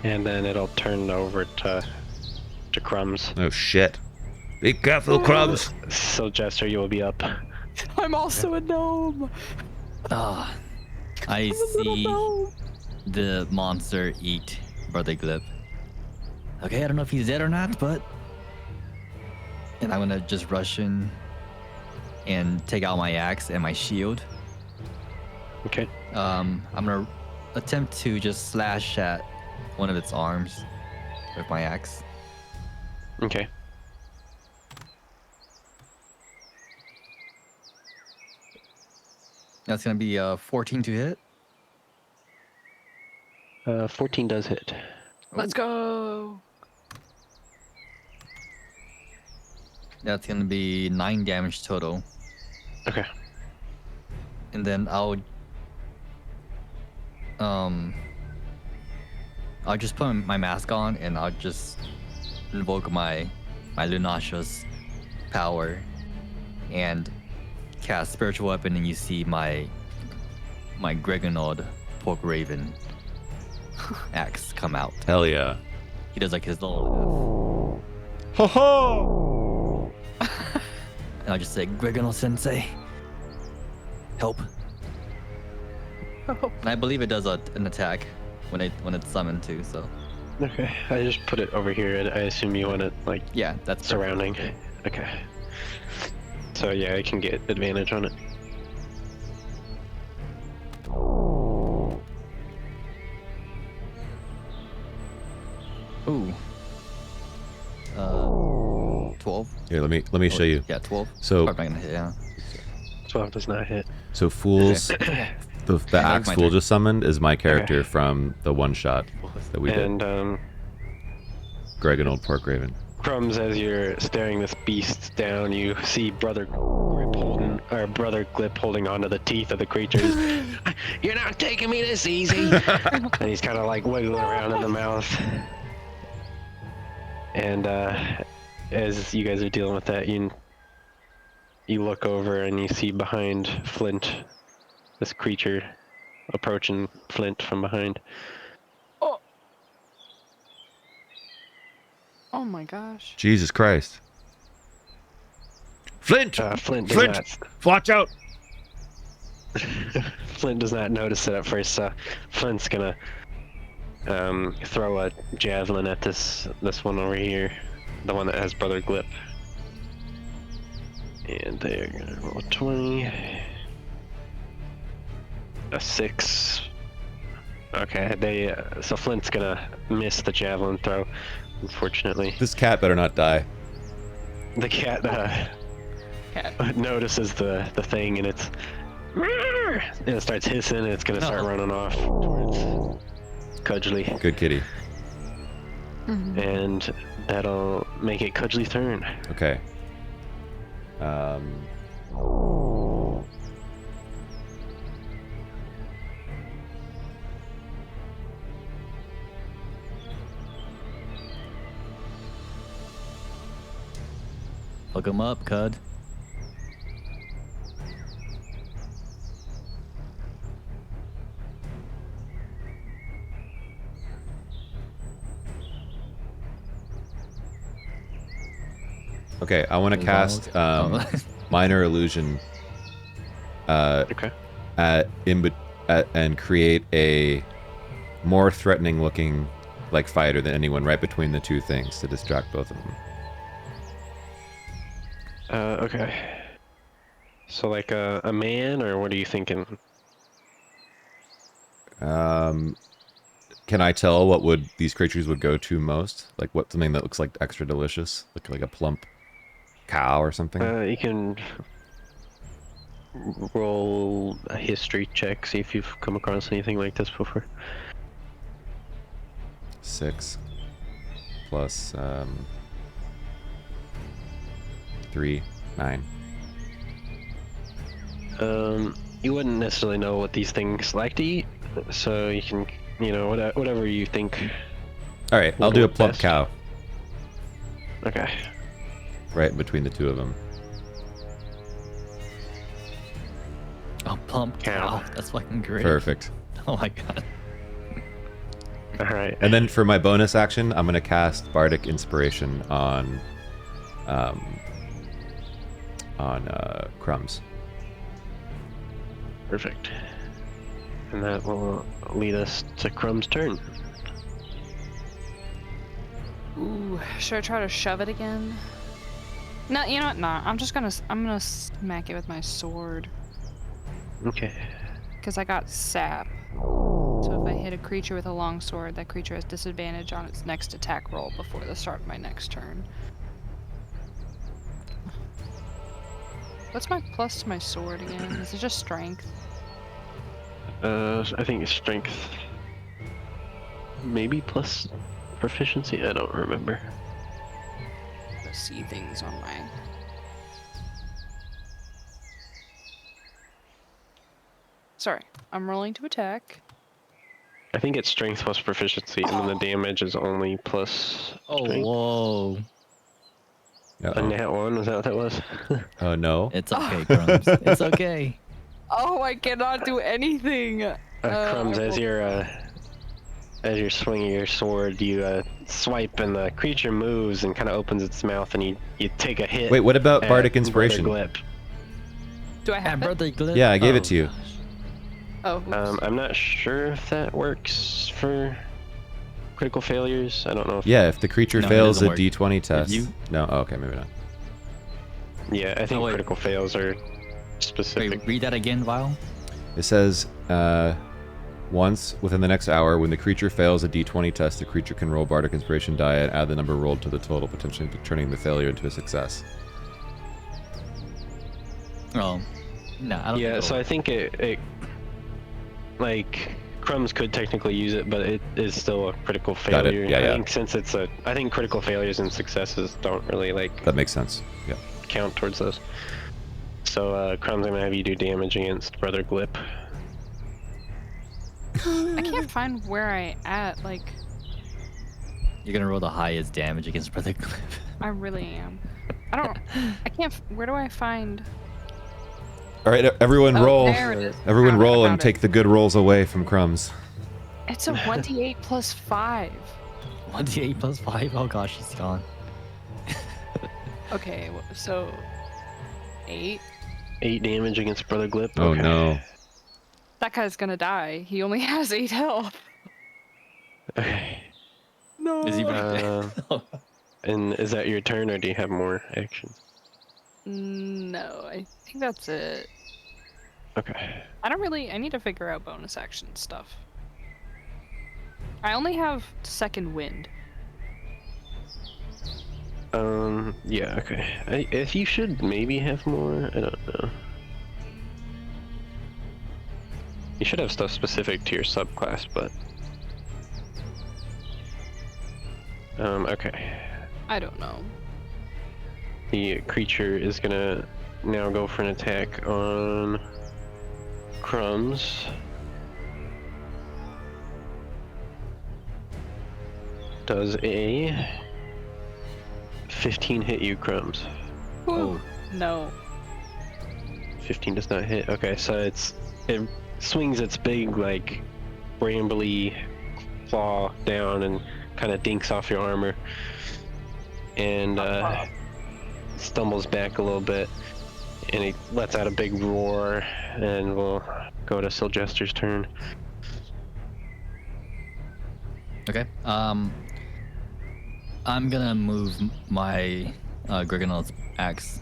And then it'll turn over to Crumbs. Oh shit! Be careful, Crumbs. So Jester, you will be up. I'm also a gnome! Ah, I I'm a little see gnome! the monster eat Brother Glip. Okay, I don't know if he's dead or not, but... And I'm gonna just rush in and take out my axe and my shield. Okay. I'm gonna attempt to just slash at one of its arms with my axe. Okay. That's gonna be 14 to hit. 14 does hit. Let's go. That's gonna be 9 damage total. Okay. And then I'll just put my mask on and I'll just invoke my Lunasha's power and cast spiritual weapon, and you see my Gregonold pork raven axe come out. Hell yeah. He does like his little Ho ho! and I'll just say, Gregonold Sensei, help. And I believe it does an attack when it's summoned too, so Okay. I just put it over here, and I assume you want it like yeah, that's surrounding. Okay. So yeah, I can get advantage on it. Ooh. 12. Here, let me show you. Yeah, 12. So- Probably not gonna hit, yeah. 12 does not hit. So Fools, the axe my Fool turn. just summoned is my character from the one shot that we did. And Greg and Old Pork Raven. Crumbs, as you're staring this beast down, you see Brother Glip holding onto the teeth of the creatures. You're not taking me this easy. And he's kind of like wiggling around in the mouth. And as you guys are dealing with that, you look over and you see behind Flint this creature approaching Flint from behind. Oh my gosh. Jesus Christ. Flint! Flint does Flint! not. Watch out! Flint does not notice it at first. Flint's gonna throw a javelin at this one over here, the one that has Brother Glip. And they're gonna roll 20. A 6. Okay, so Flint's gonna miss the javelin throw, unfortunately. This cat better not die. The cat notices the thing, and it starts hissing, and it's gonna start running off towards Cudgely. Good kitty. And that'll make it Cudgely's turn. Okay. Hook him up, Cud. Okay, I want to cast Minor Illusion Okay. and create a more threatening looking like fighter than anyone right between the two things to distract both of them. Okay. So like a man, or what are you thinking? Can I tell what these creatures would go to most? Like what, something that looks like extra delicious, like a plump cow or something? You can roll a history check, see if you've come across anything like this before. 6 plus 3, 9. You wouldn't necessarily know what these things like to eat, so you can, whatever you think. All right, I'll do a plump best. cow Okay. right in between the two of them. Oh, plump Cow. cow. That's fucking great. Perfect. Oh my god. All right. And then for my bonus action, I'm gonna cast Bardic Inspiration on Crumbs. Perfect. And that will lead us to Crumb's turn. Ooh, should I try to shove it again? No, you know what? Nah, I'm gonna smack it with my sword. Okay. Because I got sap. So if I hit a creature with a long sword, that creature has disadvantage on its next attack roll before the start of my next turn. What's my plus to my sword again? Is it just strength? I think it's strength. Maybe plus proficiency? I don't remember. I see things on my... Sorry, I'm rolling to attack. I think it's strength plus proficiency, and then the damage is only plus Oh, strength. whoa. A nat 1, was that what that was? No. It's okay, Crumbs. It's okay. Oh, I cannot do anything! Crumbs, I as you're swinging your sword, you swipe and the creature moves and kind of opens its mouth, and you take a hit. Wait, what about at Bardic Inspiration? Brother Glip. Do I have it? Brother Glip. Yeah, I gave it to you. Oh, oops. I'm not sure if that works for critical failures. I don't know if... Yeah, if the creature No, it fails a doesn't work. D20 test. you- No, oh, okay, maybe not. Yeah, I think wait. critical fails are Wait, specific. read that again, Vile. It says, once within the next hour, when the creature fails a D20 test, the creature can roll Bardic Inspiration die and add the number rolled to the total, potentially turning the failure into a success. Oh, no, I don't Yeah, think so I think it like Crumbs could technically use it, but it is still a critical Got it. failure. Yeah, I yeah. think since I think critical failures and successes don't really like That makes sense. Yeah. count towards those. So Crumbs, I'm gonna have you do damage against Brother Glip. I can't find where I at, like, you're gonna roll the highest damage against Brother Glip. I really am. I can't, where do I find... All right, everyone Oh, roll. there it is. Everyone Found it, roll and found it. take the good rolls away from Crumbs. It's a 1d8 plus 5. 1d8 plus 5. Oh gosh, he's gone. Okay, so 8. 8 damage against Brother Glip. Oh Okay. no. That guy's gonna die. He only has 8 health. Okay. No. Is he? And is that your turn, or do you have more actions? No, I think that's it. Okay. I need to figure out bonus action stuff. I only have second wind. Yeah, okay. If you should maybe have more, I don't know. You should have stuff specific to your subclass, but... okay. I don't know. The creature is gonna now go for an attack on Crumbs. Does a 15 hit you, Crumbs? Whew. No. 15 does not hit. Okay, so it swings its big, like, brambly claw down and kind of dinks off your armor. And stumbles back a little bit, and he lets out a big roar, and we'll go to Syljester's turn. Okay. I'm gonna move my Greystone axe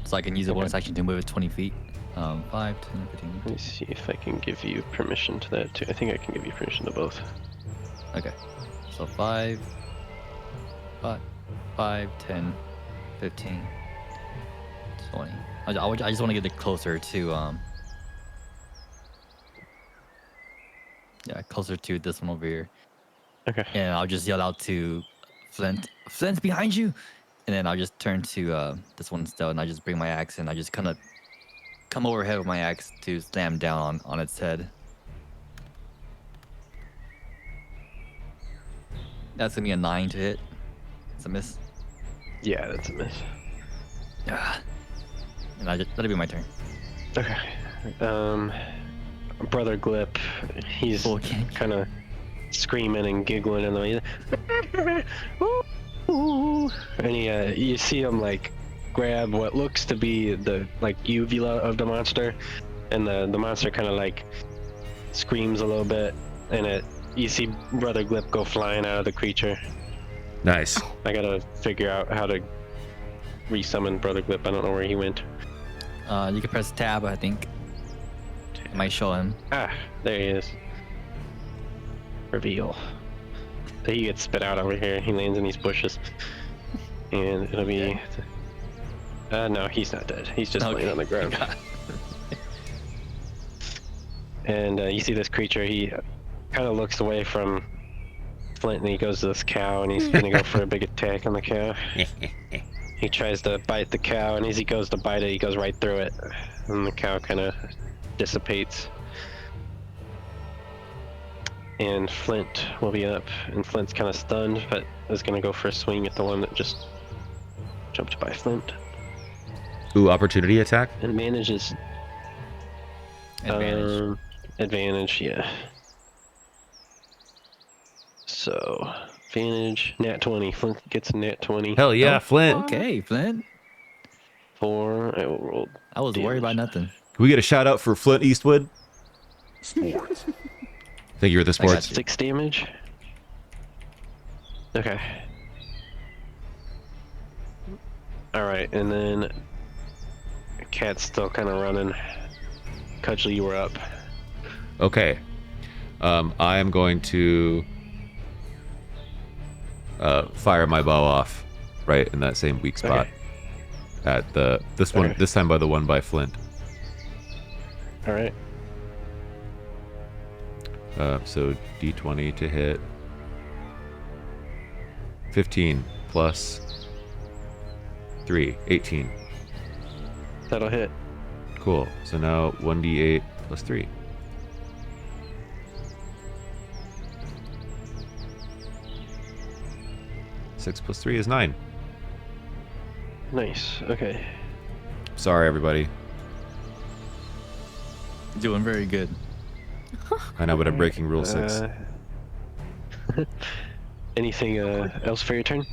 so I can use a bonus action to move it 20 feet. 5, 10, 15. Let me see if I can give you permission to that too. I think I can give you permission to both. Okay. So 5, 10, 15, 20. I just want to get it closer to yeah, closer to this one over here. Okay. And I'll just yell out to Flint's behind you. And then I'll just turn to this one instead, and I just bring my axe and I just kind of come overhead with my axe to slam down on its head. That's gonna be a 9 to hit. It's a miss. Yeah, that's a miss. Ah. And that'll be my turn. Okay. Brother Glip, he's Okay. kind of screaming and giggling in the and you see him like grab what looks to be the like uvula of the monster, and the monster kind of like screams a little bit, and you see Brother Glip go flying out of the creature. Nice. I gotta figure out how to resummon Brother Glip. I don't know where he went. You can press tab, I think. It might show him. Ah, there he is. Reveal. So he gets spit out over here. He lands in these bushes. And it'll be... no, he's not dead. He's just laying on the ground. And you see this creature, he kind of looks away from Flint and he goes to this cow and he's gonna go for a big attack on the cow. He tries to bite the cow and as he goes to bite it, he goes right through it. And the cow kind of dissipates. And Flint will be up, and Flint's kind of stunned, but is gonna go for a swing at the one that just jumped by Flint. Ooh, opportunity attack? And manages... Advantage. Advantage, yeah. So, advantage, nat 20. Flint gets a nat 20. Hell yeah, Flint. Okay, Flint. 4, I will roll. I was worried about nothing. Can we get a shout out for Flint Eastwood? Sports. Thank you for the I got sports. 6 damage. Okay. Alright, and then... Cat's still kind of running. Cudgely, you were up. Okay. I am going to fire my bow off right in that same weak spot. Okay. At the this time by the one by Flint. Alright. So D20 to hit. 15 plus 3, 18. That'll hit. Cool. So now 1d8 plus 3. Six plus 3 is 9. Nice. Okay. Sorry, everybody. Doing very good. I know, but I'm breaking rule 6. Anything else for your turn?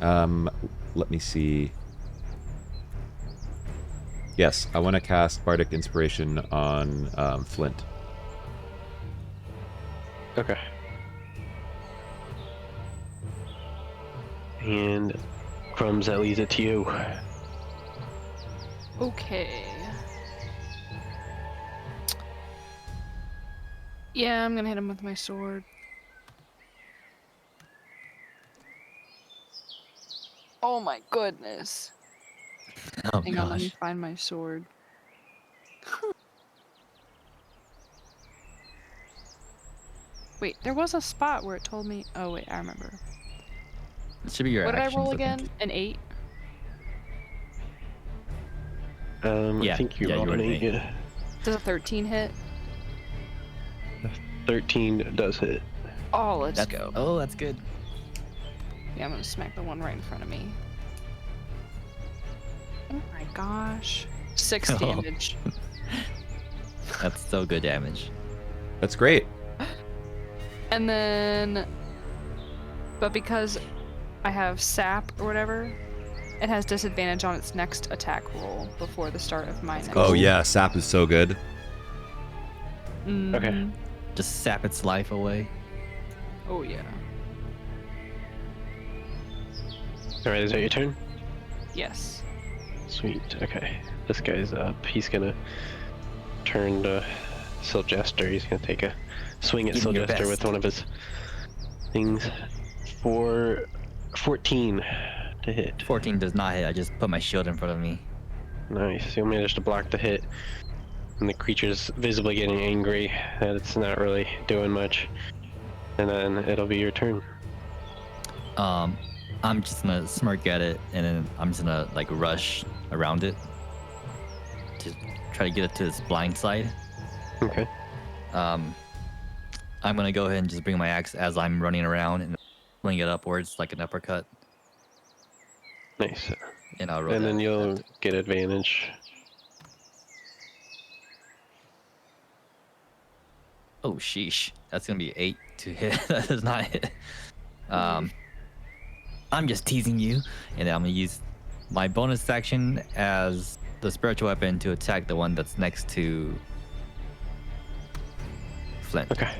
Let me see. Yes, I want to cast Bardic Inspiration on Flint. Okay. And Crumbs, that leaves it to you. Okay. Yeah, I'm gonna hit him with my sword. Oh my goodness. Oh Hang on, let me gosh. find my sword. Wait, there was a spot where it told me. Oh wait, I remember. It should be your What did I actions, roll think. again? An 8? Yeah, I think you yeah, rolled you an rolled 8, an yeah. Does a 13 hit? 13 does hit. Oh, let's That's, go. oh, that's good. Yeah, I'm gonna smack the one right in front of me. Oh my gosh. 6 Oh. damage. That's so good damage. That's great. And then, but because I have sap or whatever, it has disadvantage on its next attack roll before the start of my next. Oh yeah, sap is so good. Okay. Just sap its life away. Oh yeah. Alright, is that your turn? Yes. Sweet, okay. This guy's up. He's gonna turn to Silchester. He's gonna take a swing at Give me your Silchester best. with one of his things for 14 to hit. 14 does not hit. I just put my shield in front of me. Nice. You'll manage to block the hit. And the creature's visibly getting angry that it's not really doing much. And then it'll be your turn. I'm just gonna smirk at it, and then I'm just gonna like rush around it to try to get it to its blind side. Okay. I'm gonna go ahead and just bring my axe as I'm running around and swing it upwards like an uppercut, Nice. and I'll roll. And then that. you'll get advantage. Oh sheesh, that's gonna be 8 to hit. That does not hit. I'm just teasing you, and then I'm gonna use my bonus action as the spiritual weapon to attack the one that's next to Flint. Okay.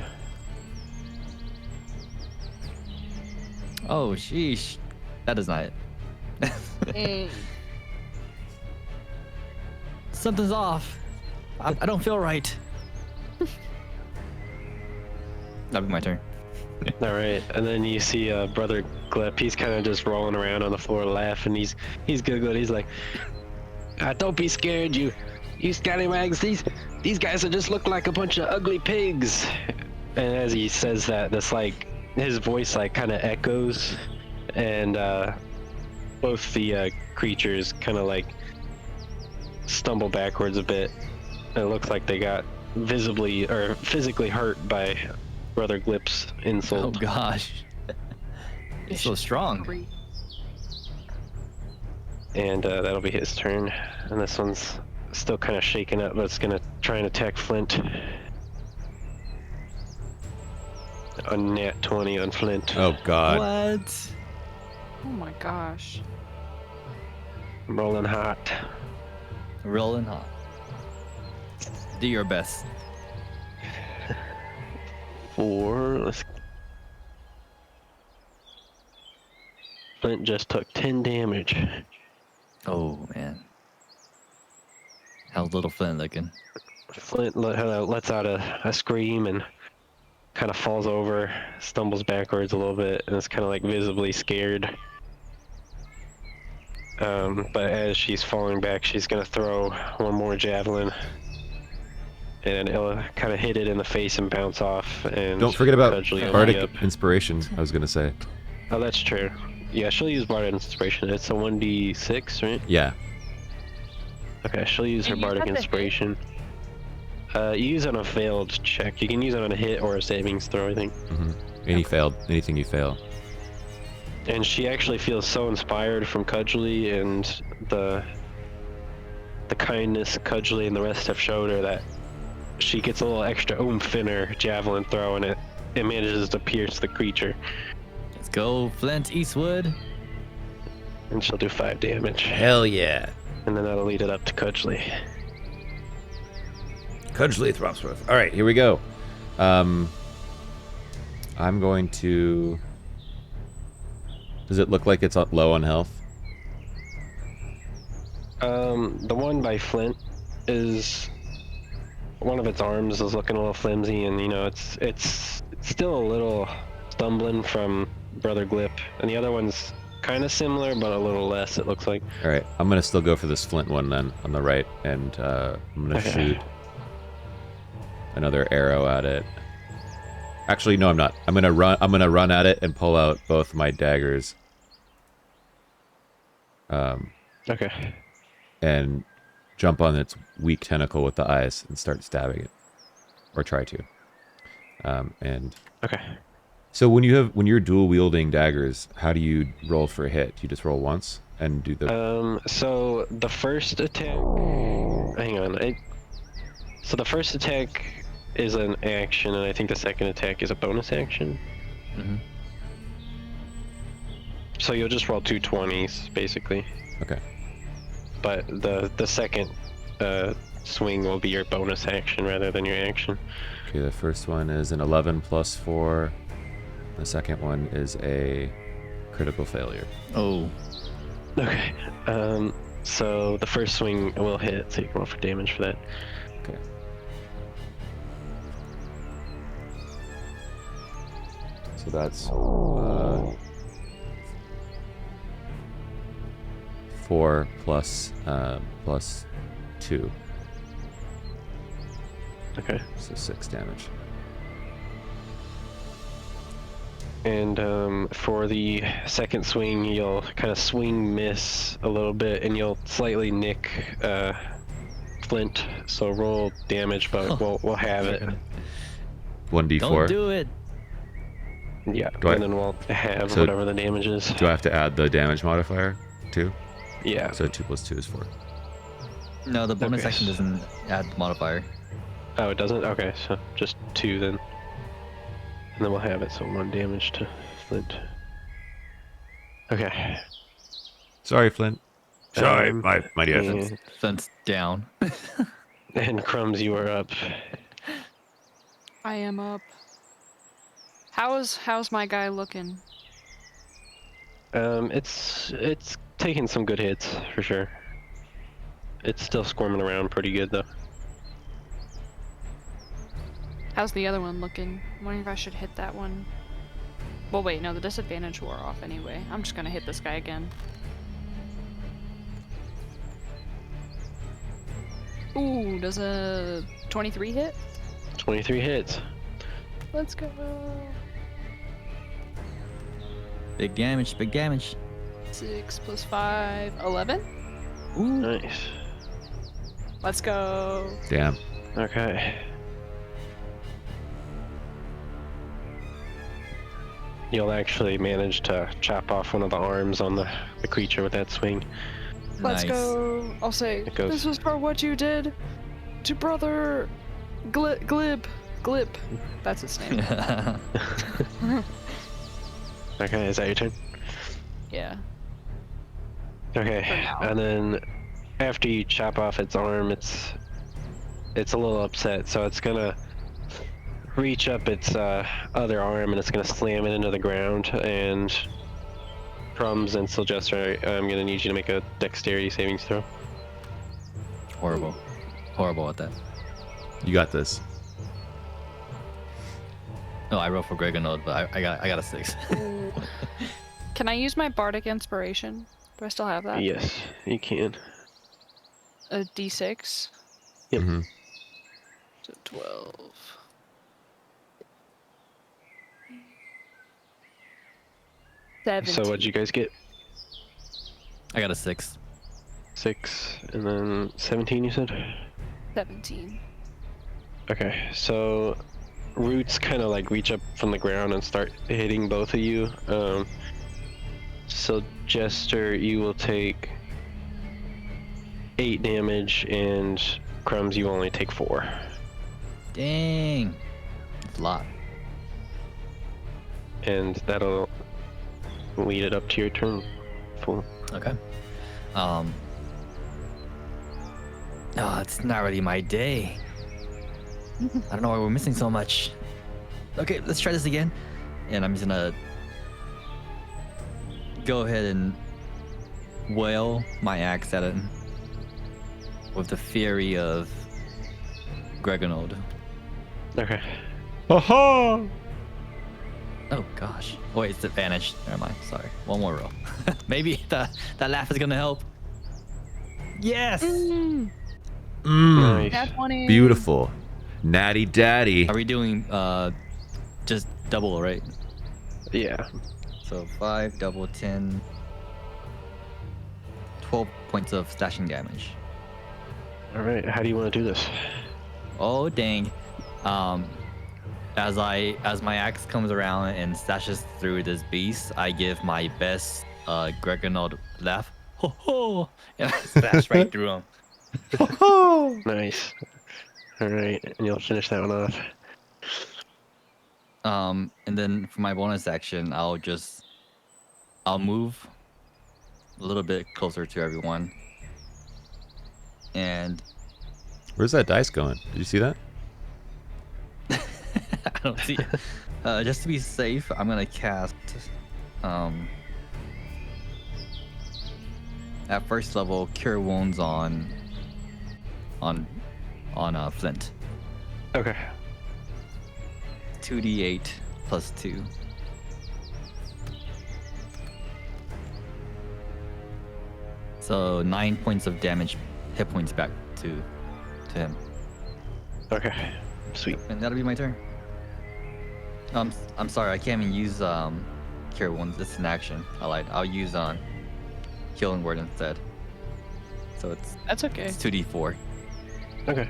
Oh sheesh, that does not hit. Something's off. I don't feel right. That'll be my turn. All right, and then you see Brother Glip. He's kind of just rolling around on the floor, laughing. He's giggling. He's like, "Don't be scared, you scallywags. These guys just look like a bunch of ugly pigs." And as he says that, this like his voice like kind of echoes, and both the creatures kind of like stumble backwards a bit. It looks like they got visibly or physically hurt by Brother Glip's Oh insult. gosh. He's so strong. And that'll be his turn. And this one's still kind of shaken up, but it's gonna try and attack Flint. A nat 20 on Flint. Oh God. What? Oh my gosh. Rolling hot. Rolling hot. Do your best. 4. Flint just took 10 damage. Oh man. How's little Flint looking? Flint lets out a scream and kind of falls over, stumbles backwards a little bit, and is kind of like visibly scared. But as she's falling back, she's gonna throw one more javelin, and it'll kind of hit it in the face and bounce off. And Don't forget about Cudgely will be Bardic up. Inspiration, I was going to say. Oh, that's true. Yeah, she'll use Bardic Inspiration. It's a 1d6, right? Yeah. Okay, she'll use her And you Bardic have to hit? Inspiration. You use it on a failed check. You can use it on a hit or a savings throw, I think. Anything you fail. And she actually feels so inspired from Cudgely and the kindness Cudgely and the rest have showed her that she gets a little extra oomph in her javelin throw, and it manages to pierce the creature. Let's go, Flint Eastwood. And she'll do 5 damage. Hell yeah. And then that'll lead it up to Cudgely. Cudgely Thropsworth. All right, here we go. I'm going to... Does it look like it's low on health? The one by Flint is... One of its arms is looking a little flimsy, and it's still a little stumbling from Brother Glip. And the other one's kind of similar, but a little less, it looks like. All right, I'm going to still go for this Flint one then, on the right, and I'm going to shoot another arrow at it. Actually, no, I'm not. I'm gonna run at it and pull out both my daggers. Okay. And jump on its weak tentacle with the eyes and start stabbing it, or try to. And Okay. so when you're dual wielding daggers, how do you roll for a hit? Do you just roll once and do the? So the first attack... Hang on. So the first attack is an action, and I think the second attack is a bonus action. Mm-hmm. So you'll just roll 2 20s, basically. Okay. But the second swing will be your bonus action rather than your action. Okay. The first one is an 11 plus 4. The second one is a critical failure. Oh. Okay. So the first swing will hit, so you can roll for damage for that. Okay. So that's 4 plus 2, Okay. so 6 damage. And for the second swing, you'll kind of swing miss a little bit, and you'll slightly nick Flint. So roll damage, but we'll have it. 1d4. Don't do it. Yeah, Do I- and then we'll have so- whatever the damage is. Do I have to add the damage modifier too? Yeah. So 2 plus 2 is 4. No, the bonus Okay. action doesn't add modifier. Oh, it doesn't? Okay, so just 2 then. And then we'll have it, so 1 damage to Flint. Okay. Sorry, Flint. Sorry, Um, my dear. and, Flint's down. and Crumbs, you are up. I am up. How's my guy looking? It's taking some good hits for sure. It's still squirming around pretty good though. How's the other one looking? I'm wondering if I should hit that one. Well, wait, no, the disadvantage wore off anyway. I'm just gonna hit this guy again. Ooh, does a 23 hit? 23 hits. Let's go. Big damage, big damage. 6 plus 5, 11. Ooh. Nice. Let's go. Damn. Okay. You'll actually manage to chop off one of the arms on the creature with that swing. Let's Nice. go. I'll say, It goes- this was for what you did to brother Glib. That's his name. Okay, is that your turn? Yeah. Okay, For now. and then after you chop off its arm, it's a little upset, so it's gonna reach up its other arm and it's gonna slam it into the ground. And Crumbs and Sylvester, I'm gonna need you to make a dexterity savings throw. Horrible. Horrible at that. You got this. No, I rolled for Gregonode, but I got a 6. Can I use my bardic inspiration? Do I still have that? Yes, you can. A d6. Yep. Mm-hmm. So 12. So what'd you guys get? I got a 6. 6, and then 17, you said? 17. Okay, so roots kind of like reach up from the ground and start hitting both of you. So Jester, you will take 8 damage, and Crumbs, you only take 4. Dang. That's a lot. And that'll lead it up to your turn. Full. Okay. Oh, it's not really my day. I don't know why we're missing so much. Okay, let's try this again. And I'm just gonna go ahead and wail my axe at it with the fury of Gregonode. Okay. Aha! Oh gosh. Wait, it's advantage. Never mind. Sorry. One more roll. Maybe that laugh is gonna help. Yes. Mm, Nice. Nat 20. beautiful. Natty daddy. Are we doing just double, right? Yeah. So 5 double 10. 12 points of slashing damage. All right. How do you want to do this? Oh dang. As my axe comes around and slashes through this beast, I give my best Gregonode laugh. Ho ho! And I slash right through him. Nice. All right, and you'll finish that one off. And then for my bonus action, I'll move a little bit closer to everyone. And Where's that dice going? Did you see that? I don't see it. Just to be safe, I'm gonna cast at first level Cure Wounds on Flint. Okay. 2d8 plus 2. So 9 points of damage, hit points back to him. Okay. Sweet. And that'll be my turn. I'm sorry, I can't even use Cure Wounds. It's an action. I lied. I'll use Healing Word instead. So That's okay. it's 2d4. Okay.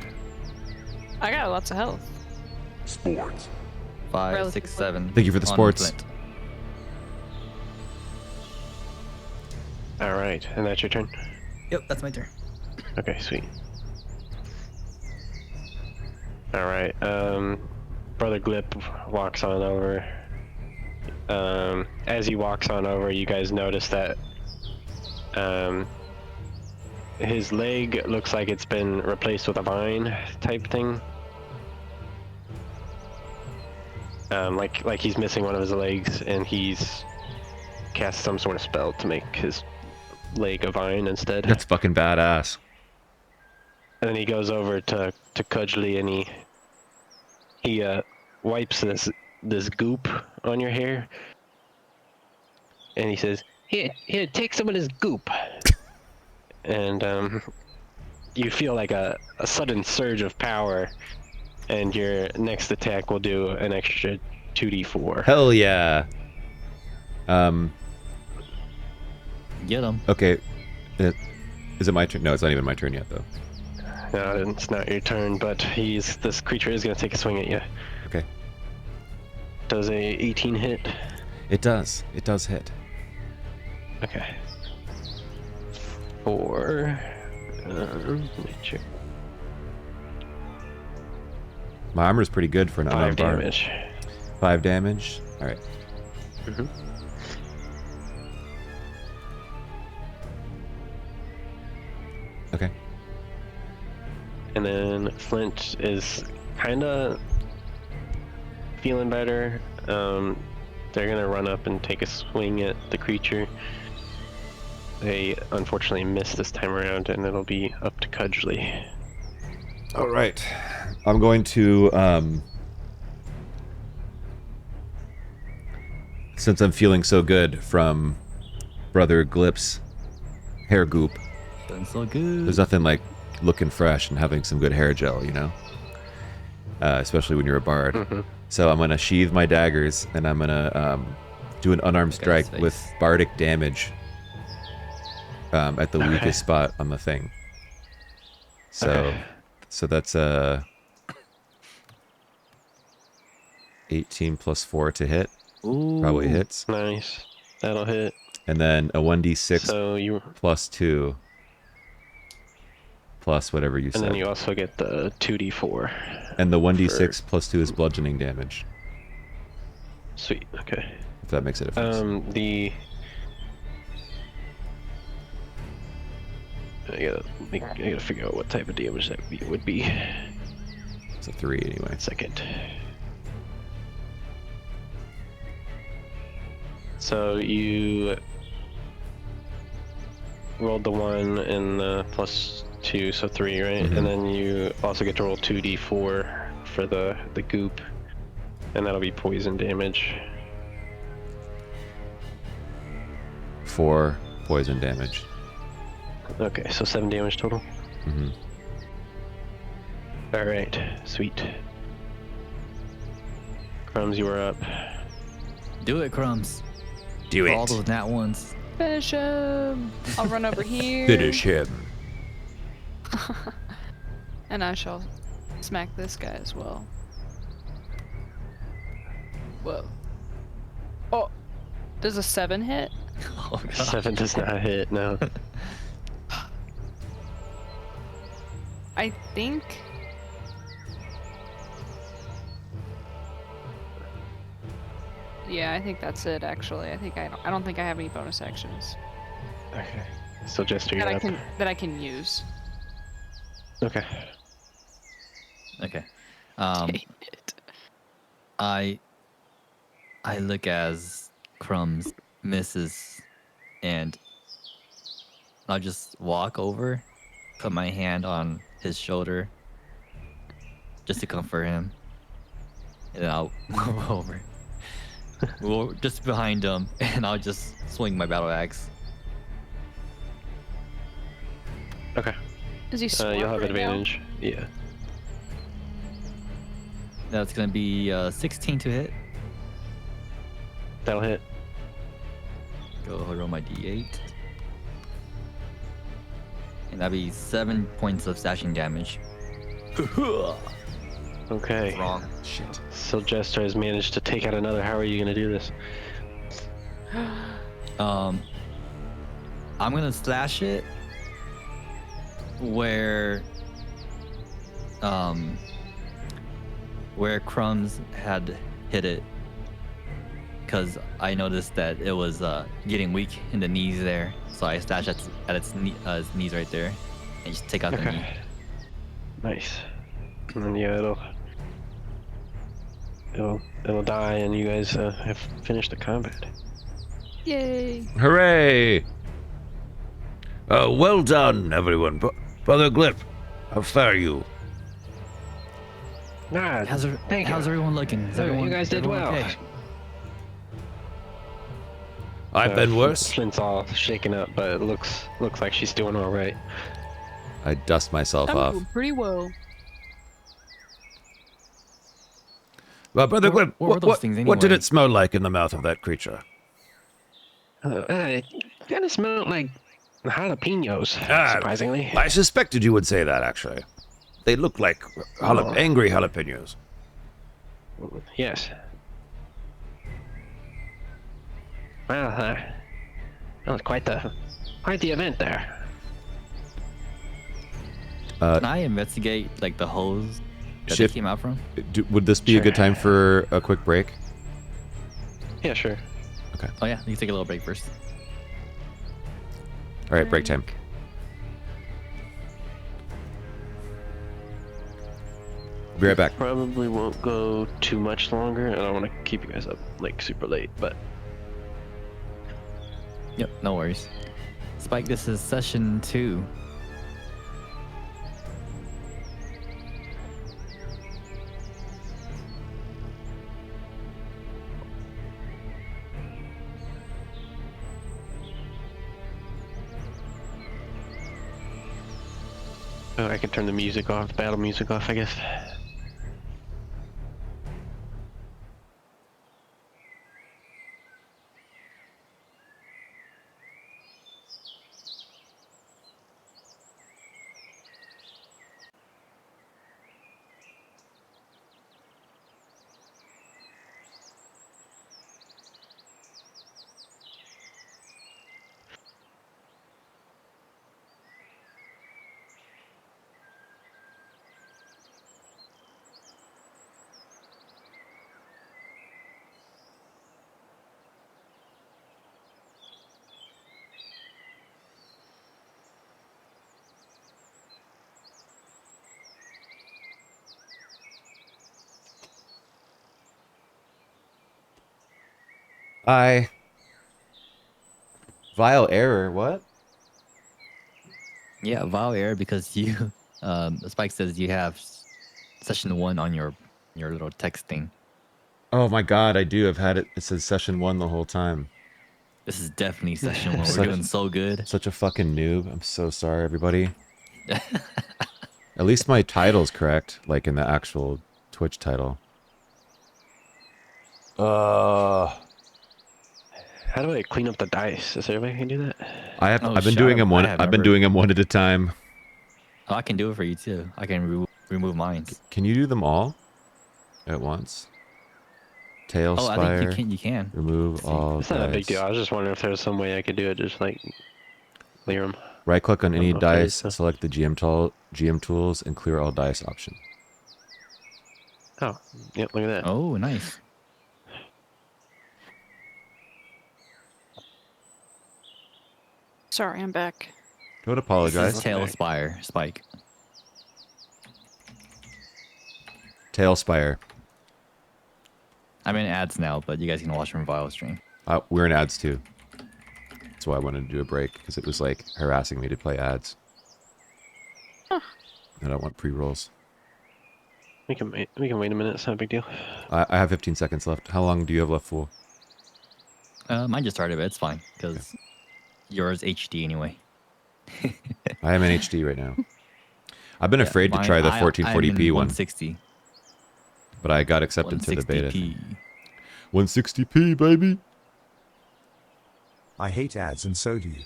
I got lots of health. Sports. 5, Relatively. 6, 7. Thank you for the on sports. Flint. All right, and that's your turn. Yep, that's my turn. Okay, sweet. All right. Brother Glip walks on over. As he walks on over, you guys notice that his leg looks like it's been replaced with a vine type thing. Like he's missing one of his legs, and he's cast some sort of spell to make his leg of iron instead. That's fucking badass. And then he goes over to Kudgley and he wipes this goop on your hair, and he says, "Here, take some of this goop." And you feel like a sudden surge of power, and your next attack will do an extra 2d4. Hell yeah. Get him. Okay. Is it my turn? No, it's not even my turn yet, though. No, it's not your turn, but this creature is gonna take a swing at you. Okay. Does a 18 hit? It does. It does hit. Okay. Let me check. My armor's pretty good for an 5 unarmed bard. damage. 5 damage? Alright. Mm-hmm. Okay. And then Flint is kind of feeling better. They're gonna run up and take a swing at the creature. They unfortunately missed this time around, and it'll be up to Kudgley. Alright. I'm going to, since I'm feeling so good from Brother Glip's hair goop, Feeling so good. there's nothing like looking fresh and having some good hair gel, you know? Especially when you're a bard. Mm-hmm. So I'm going to sheathe my daggers, and I'm going to do an unarmed strike face. with bardic damage at the weakest spot on the thing. So, Okay. so that's 18 plus 4 to hit. Ooh. Probably hits. Nice. That'll hit. And then a 1d6 So you, plus 2 plus whatever you and said. then you also get the 2d4. And the 1d6 plus 2 is bludgeoning damage, Sweet. Okay. if that makes a difference. I gotta figure out what type of damage that would be. It's a 3 anyway. Second. So you rolled the 1 and the +2, so 3, right? Mhm. And then you also get to roll 2d4 for the goop, and that'll be poison damage. 4 poison damage. Okay, so 7 damage total. hmm All right, sweet. Crumbs, you are up. Do it, Crumbs. Do For all those nat ones. Finish him. I'll run over here. Finish him. And I shall smack this guy as well. Whoa. Oh, does a 7 hit? Oh, God. 7 does not hit, no. I think. Yeah, I think that's it. Actually, I don't think I have any bonus actions Okay. So Jester, you're that up. I can use. Okay. Okay. Dang it. I look as Crumbs misses, and I'll just walk over, put my hand on his shoulder, just to comfort him, and then I'll move over, just behind him, and I'll just swing my battle axe. Okay. Is he smart You'll have right now? advantage. Yeah. That's gonna be 16 to hit. That'll hit. Go roll my d8. And that'll be 7 points of slashing damage. Okay. Wrong. Shit. So Jester has managed to take out another. How are you gonna do this? I'm gonna slash it where Crumbs had hit it, because I noticed that it was getting weak in the knees there, so I slashed at its knees right there, and just take out the knee. Okay. Nice. And then yeah, it'll die, and you guys have finished the combat. Yay! Hooray! Well done, everyone. Brother Glip, how fare you? Nah, How's thank you. everyone looking? Is You everyone, guys did everyone well. okay? I've been worse. Flint's all shaken up, but it looks like she's doing all right. I dust myself I'm off. doing pretty well. Well, Brother What- Glip, what were those things what did anyway? it smell like in the mouth of that creature? It kind of smelled like jalapenos, Ah, surprisingly. I suspected you would say that, actually. They look like angry jalapenos. Yes. Well, that was quite the event there. Can I investigate like the hose that Shift- they came out from? Would this be a good time for a quick break? Yeah, sure. Oh yeah, you can take a little break first. All right, break time. Be right back. Probably won't go too much longer. I don't want to keep you guys up like super late, but Yep, no worries. Spike, this is session 2. oh, I can turn the music off, the battle music off, I guess. Hi. Vile error. What? Yeah, Vile error because you, Spike says you have session 1 on your little text thing. Oh my God, I do. I've had it. It says session 1 the whole time. This is definitely session 1. We're Such- doing so good. Such a fucking noob. I'm so sorry, everybody. At least my title's correct, like in the actual Twitch title. How do I clean up the dice? Is there a way I can do that? I've been shit, doing them I one. have I've been never- doing them one at a time. Oh, I can do it for you too. I can remove mine. Can you do them all at once? Tail Oh, I spire. think you can. Remove See. all. It's not a big dice. deal. I was just wondering if there was some way I could do it, just like clear them. Right click on any Okay, dice, so- select the GM tools, and clear all dice option. Oh, yep, look at that. Oh, nice. Sorry, I'm back. Don't This apologize. is Tail Spire, Spike. Tail spire. I'm in ads now, but you guys can watch from Vile stream. We're in ads too. That's why I wanted to do a break, because it was like harassing me to play ads. Huh. I don't want pre-rolls. We can wait a minute. It's not a big deal. I have 15 seconds left. How long do you have left, Fool? Mine just started, but it's fine because yours HD anyway. I am in HD right now. I've been Yeah, afraid to mine- try the I'm 1440p in one, 160. but I got accepted to the beta. 160p. 160p, baby. I hate ads, and so do you.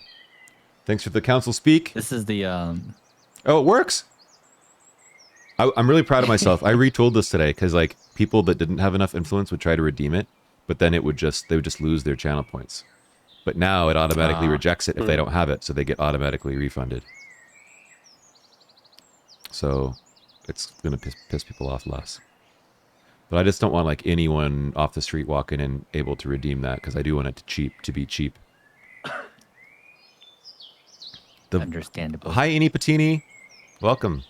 Thanks for the council speak. This is the Oh, it works. I'm really proud of myself. I retooled this today because like people that didn't have enough influence would try to redeem it, but then they would just lose their channel points. But now it automatically rejects it if they don't have it, so they get automatically refunded. So it's gonna piss people off less. But I just don't want like anyone off the street walking in able to redeem that because I do want it to be cheap. understandable. Hi, Eni Patini. Welcome.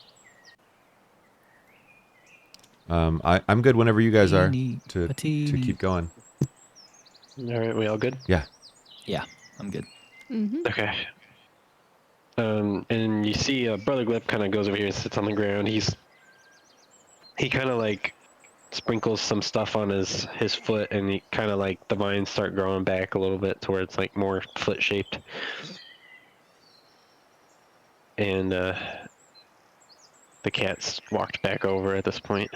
I'm good whenever you guys are Eni to Patini. keep going. All right, we all good? Yeah. Yeah, I'm good. Mm-hmm. Okay. And you see Brother Glip kind of goes over here and sits on the ground. He kind of like sprinkles some stuff on his foot, and he kind of like the vines start growing back a little bit to where it's like more foot shaped. And the cat's walked back over at this point.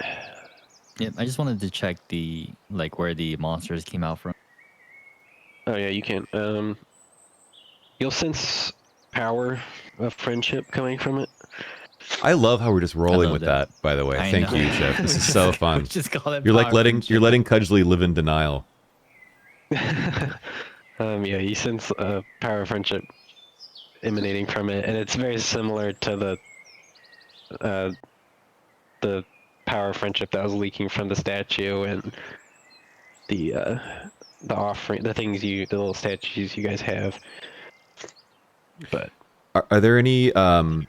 Yeah, I just wanted to check the like where the monsters came out from. Oh yeah, you can. You'll sense power of friendship coming from it. I love how we're just rolling love with that. that. By the way, I thank know. you, Chef. This is so fun. Just call it You're like power letting friendship. Cudgley live in denial. Yeah, you sense power of friendship emanating from it, and it's very similar to the power of friendship that was leaking from the statue and the offering, the little statues you guys have. But Are there any did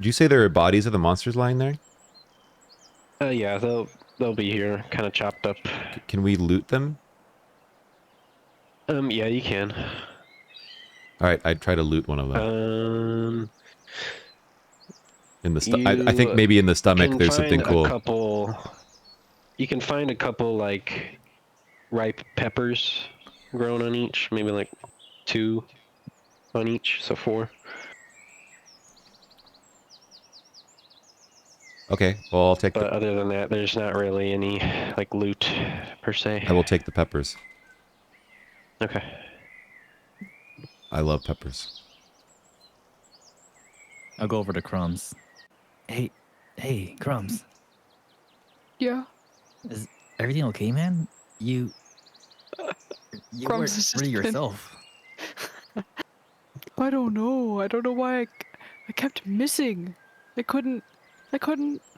you say there are bodies of the monsters lying there? yeah, they'll be here, kind of chopped up. Can we loot them? Yeah, you can. All right, I'd try to loot one of them. In the I You think maybe in the stomach can there's find something cool. You can find a couple like ripe peppers grown on each, maybe like 2 on each, so 4. Okay, well I'll take But other than that, there's not really any like loot per se. I will take the peppers. Okay. I love peppers. I'll go over to Crumbs. Hey, Crumbs. Yeah. Is everything okay, man? You Crumbs weren't has just really been- yourself. I don't know. I don't know why I kept missing. I couldn't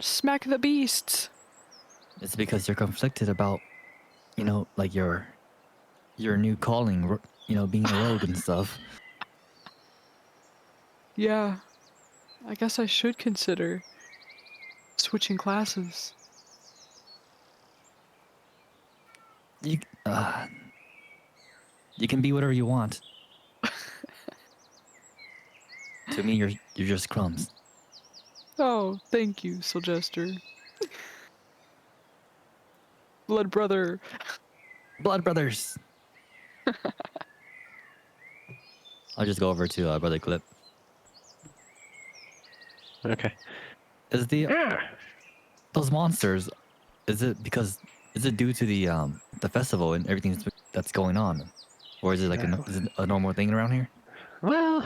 smack the beasts. It's because you're conflicted about, like your new calling, being a rogue and stuff. Yeah. I guess I should consider switching classes. You can be whatever you want. To me, you're just Crumbs. Oh, thank you, Sylvester. Blood brother. Blood brothers. I'll just go over to Brother Clip. Okay. Is the Yeah. those monsters? Is it due to the festival and everything that's going on, or is it like is it a normal thing around here? Well,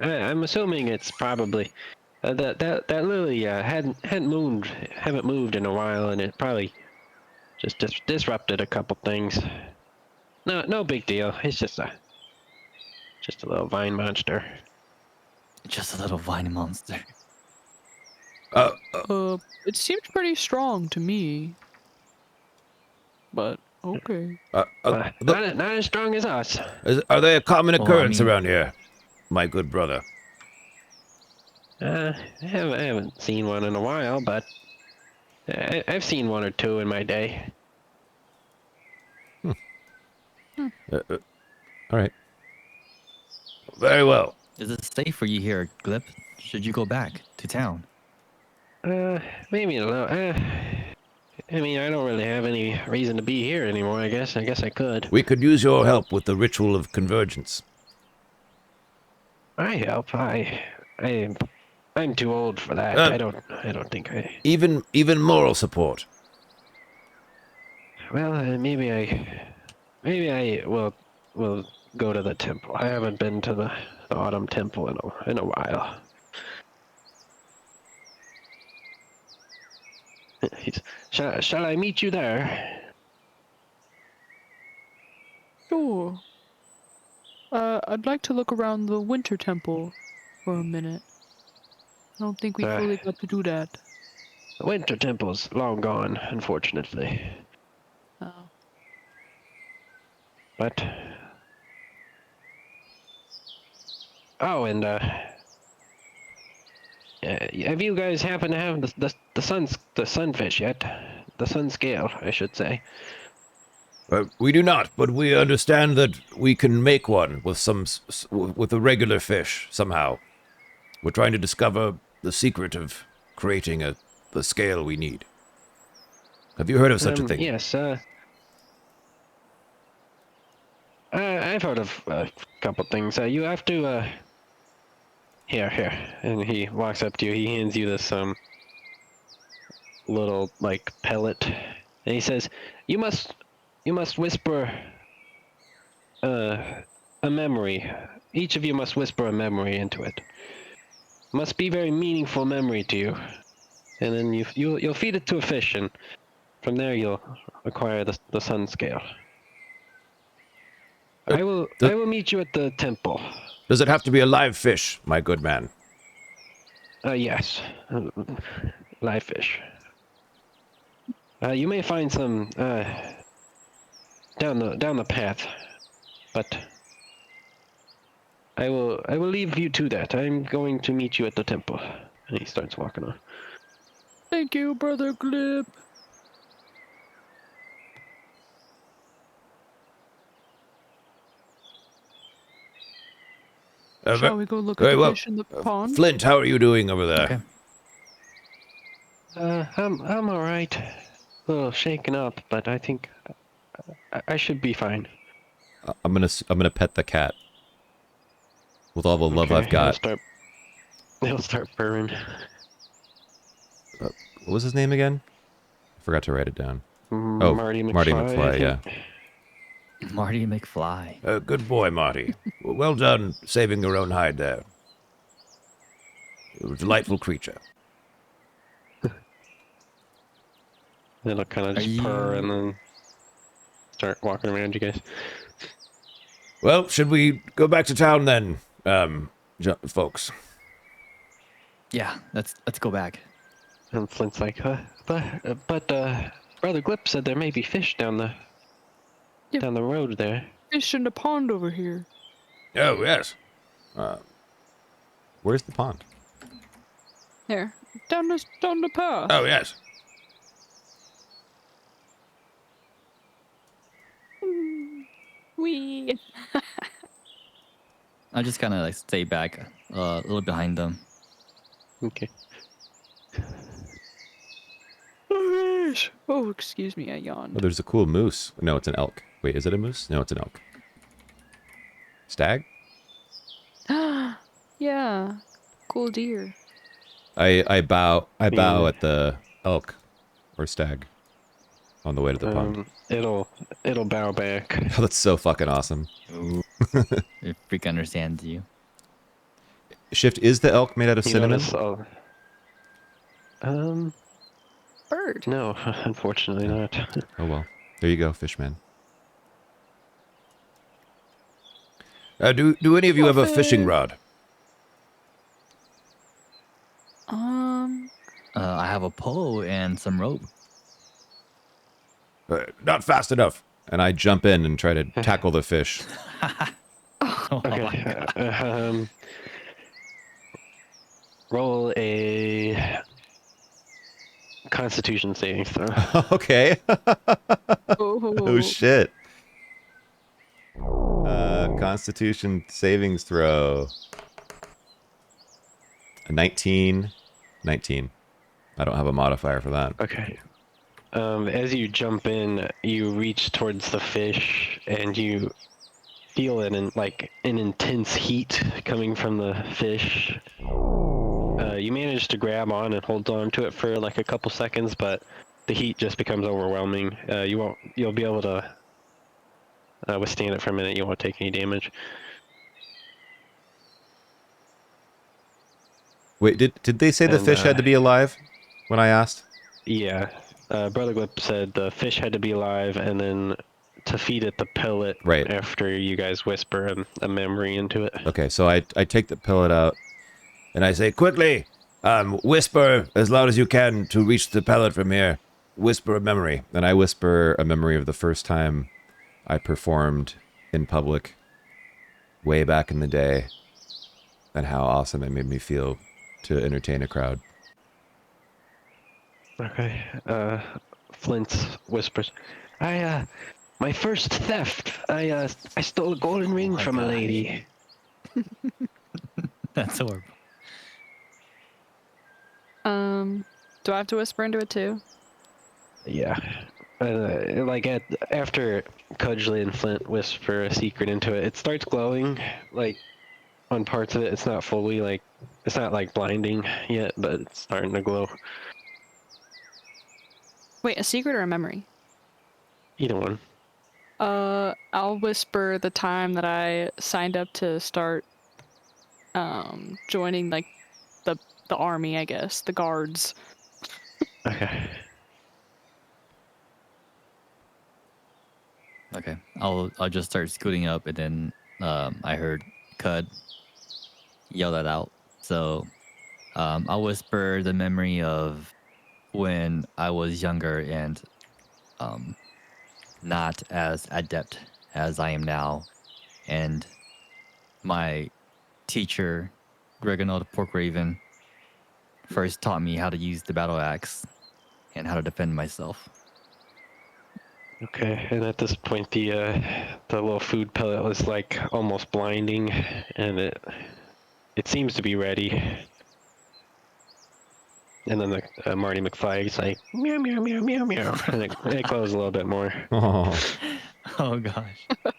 I'm assuming it's probably that lily haven't moved in a while, and it probably just disrupted a couple things. No big deal. It's just a little vine monster. Just a little vine monster. It seemed pretty strong to me. But okay. Not as strong as us. Are they a common Well, I occurrence mean- around here, my good brother? I haven't seen one in a while, but I've seen 1 or 2 in my day. All right. Very well. Is it safe for you here, Glip? Should you go back to town? Maybe a little. I mean, I don't really have any reason to be here anymore. I guess I could. We could use your help with the ritual of convergence. I help. I'm too old for that. I don't think I. Even moral support. Well, maybe I will go to the temple. I haven't been to the Autumn Temple in a while. Shall I meet you there? Sure. I'd like to look around the Winter Temple for a minute. I don't think we fully got to do that. The Winter Temple's long gone, unfortunately. Oh. But and have you guys happen to have the sunfish yet? The sun scale, I should say. We do not, but we understand that we can make one with with a regular fish somehow. We're trying to discover the secret of creating the scale we need. Have you heard of such a thing? Yes, I've heard of a couple things. You have to, here, and he walks up to you. He hands you this little like pellet, and he says, "You must whisper a memory. Each of you must whisper a memory into it. Must be very meaningful memory to you, and then you'll feed it to a fish, and from there you'll acquire the sun scale. I will meet you at the temple." Does it have to be a live fish, my good man? Yes, live fish. You may find some down the path, but I will leave you to that. I'm going to meet you at the temple. And he starts walking on. Thank you, Brother Glib. Shall we go look at the fish in the pond? Flint, how are you doing over there? Okay. I'm all right. A little shaken up, but I think I should be fine. I'm gonna pet the cat. With all the love Okay, I've got. He'll start purring. What was his name again? I forgot to write it down. Marty McFly. Marty McFly, yeah. Marty McFly. Good boy, Marty. Well done saving your own hide there. You're a delightful creature. It'll kind of just purr and then start walking around you guys. Well, should we go back to town then, folks? Yeah, let's go back. And Flint's like, but Brother Glip said there may be fish down the road there. Fish in the pond over here. Oh, yes. Where's the pond? There. Down the path. Oh, yes. Wee. I'll just kind of like stay back, a little behind them. Okay. Fish. Oh, excuse me, I yawned. Oh, there's a cool moose. No, it's an elk. Wait, is it a moose? No, it's an elk. Stag? Yeah. Cool deer. I bow at the elk or stag on the way to the pond. It'll bow back. Oh, that's so fucking awesome. It freak understands you. Shift, is the elk made out of cinnamon? Bird. No, unfortunately not. Oh well. There you go, Fishman. Do any of you have a fishing rod? I have a pole and some rope. Not fast enough. And I jump in and try to tackle the fish. Okay. Roll a Constitution saving throw. Okay. Oh. Oh shit. Constitution savings throw. A 19. 19. I don't have a modifier for that. Okay. As you jump in, you reach towards the fish, and you feel it in like an intense heat coming from the fish. You manage to grab on and hold on to it for like a couple seconds, but the heat just becomes overwhelming. You'll be able to withstand it for a minute. You won't take any damage. Wait, did they say the fish had to be alive when I asked? Yeah. Brother Glip said the fish had to be alive, and then to feed it the pellet Right. after you guys whisper a memory into it. Okay, so I take the pellet out. And I say, quickly, whisper as loud as you can to reach the pellet from here. Whisper a memory. And I whisper a memory of the first time I performed in public way back in the day and how awesome it made me feel to entertain a crowd. Okay. Flint whispers, I My first theft. I stole a golden ring my from a gosh. lady. That's horrible. Do I have to whisper into it too? Yeah. Like after Cudgley and Flint whisper a secret into it, it starts glowing. Like on parts of it, it's not fully like it's not like blinding yet, but it's starting to glow. Wait, a secret or a memory? Either one. I'll whisper the time that I signed up to start joining like the army, I guess, the guards. Okay. Okay, I'll just start scooting up, and then I heard Cud yell that out. So I'll whisper the memory of when I was younger and not as adept as I am now, and my teacher, Gregono the Pork Raven, first taught me how to use the battle axe and how to defend myself. Okay, and at this point, the little food pellet was like almost blinding, and it seems to be ready. And then the Marty McFly is like meow meow meow meow meow, and it glows a little bit more. Oh, Oh gosh. all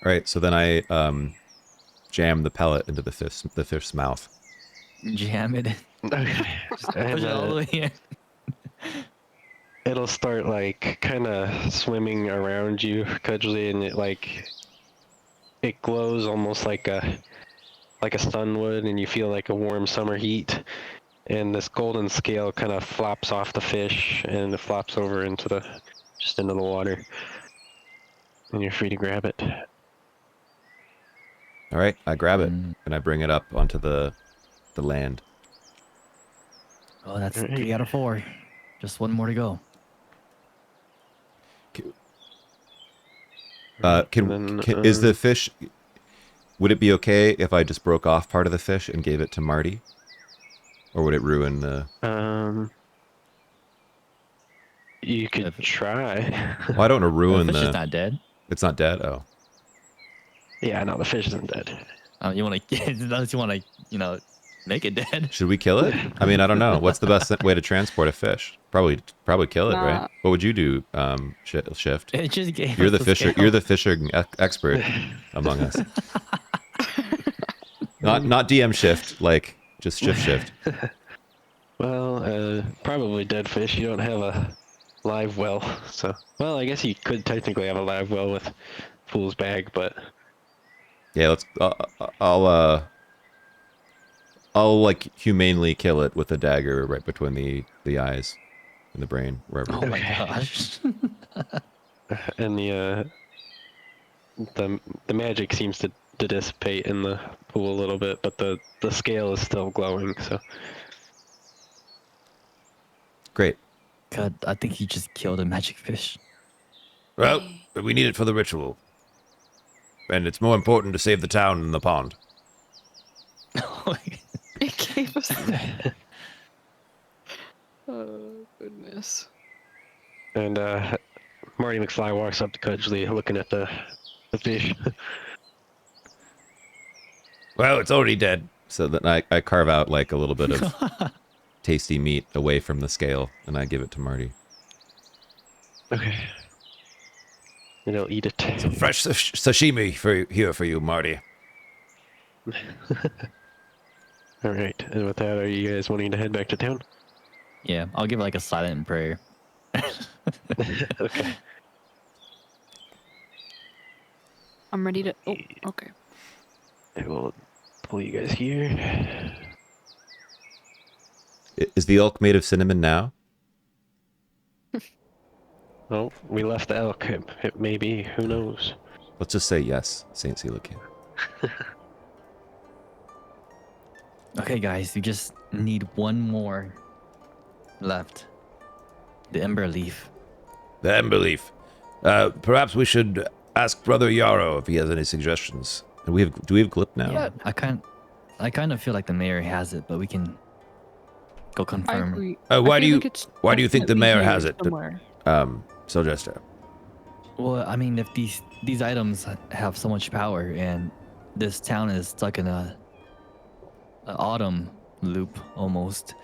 right. So then I jam the pellet into the fish's mouth. Jam it in. Just Push it all the way in. it'll start like kind of swimming around you, Cudgley, and it glows almost like a sun would, and you feel like a warm summer heat. And this golden scale kind of flops off the fish, and it flops over into the water, and you're free to grab it. All right, I grab it and I bring it up onto the land. Oh, that's 3 out of 4. Just one more to go. Is the fish? Would it be okay if I just broke off part of the fish and gave it to Marty, or would it ruin the? You could try. Well, I don't want to ruin The fish is not dead. It's not dead. Oh, Yeah, no, the fish isn't dead. You want to, unless you want to, make it dead. should we kill it? I mean, I don't know. What's the best way to transport a fish? Probably kill it, right? What would you do, Shift? It just gave You're us the fisher. scale. You're the fishing expert among us. Not DM Shift, like just Shift. Well, probably dead fish. You don't have a live well, so. Well, I guess you could technically have a live well with Fool's Bag, but. Yeah, let's. I'll like humanely kill it with a dagger right between the eyes and the brain, wherever. Oh my gosh. And the magic seems to dissipate in the pool a little bit, but the scale is still glowing. So Great. God, I think he just killed a magic fish. Well, but we need it for the ritual. And it's more important to save the town than the pond. It gave us. Oh goodness. and Marty McFly walks up to Cudgley, looking at the fish. Well, it's already dead. So then I carve out like a little bit of tasty meat away from the scale, and I give it to Marty. Okay. And he'll eat it. Some fresh sashimi for you, Marty. All right. And with that, are you guys wanting to head back to town? Yeah, I'll give like a silent prayer. Okay. I'm ready to. Oh, okay. I will pull you guys here. Is the elk made of cinnamon now? Oh, we left the elk. It may be. Who knows? Let's just say yes, Saint Coelacanth. Okay, guys, we just need one more left. The Ember Leaf. The Ember Leaf. Perhaps we should ask Brother Yarrow if he has any suggestions. And do we have Glip now? Yeah, I kind of feel like the mayor has it, but we can go I confirm. agree. Why I do feel you like it's why do you think the definitely mayor here has it? somewhere. Sylvester. Well, I mean, if these items have so much power, and this town is stuck in a autumn loop almost,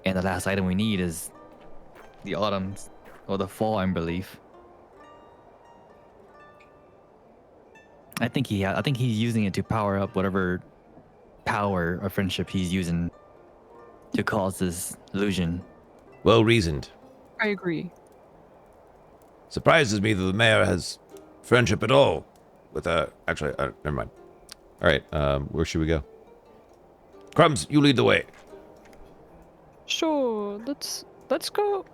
and the last item we need is the autumn or the fall, I believe. I think he's using it to power up whatever power or friendship he's using to cause this illusion. Well reasoned. I agree. Surprises me that the mayor has friendship at all with actually, never mind. All right, where should we go? Crumbs, you lead the way. Sure, let's go.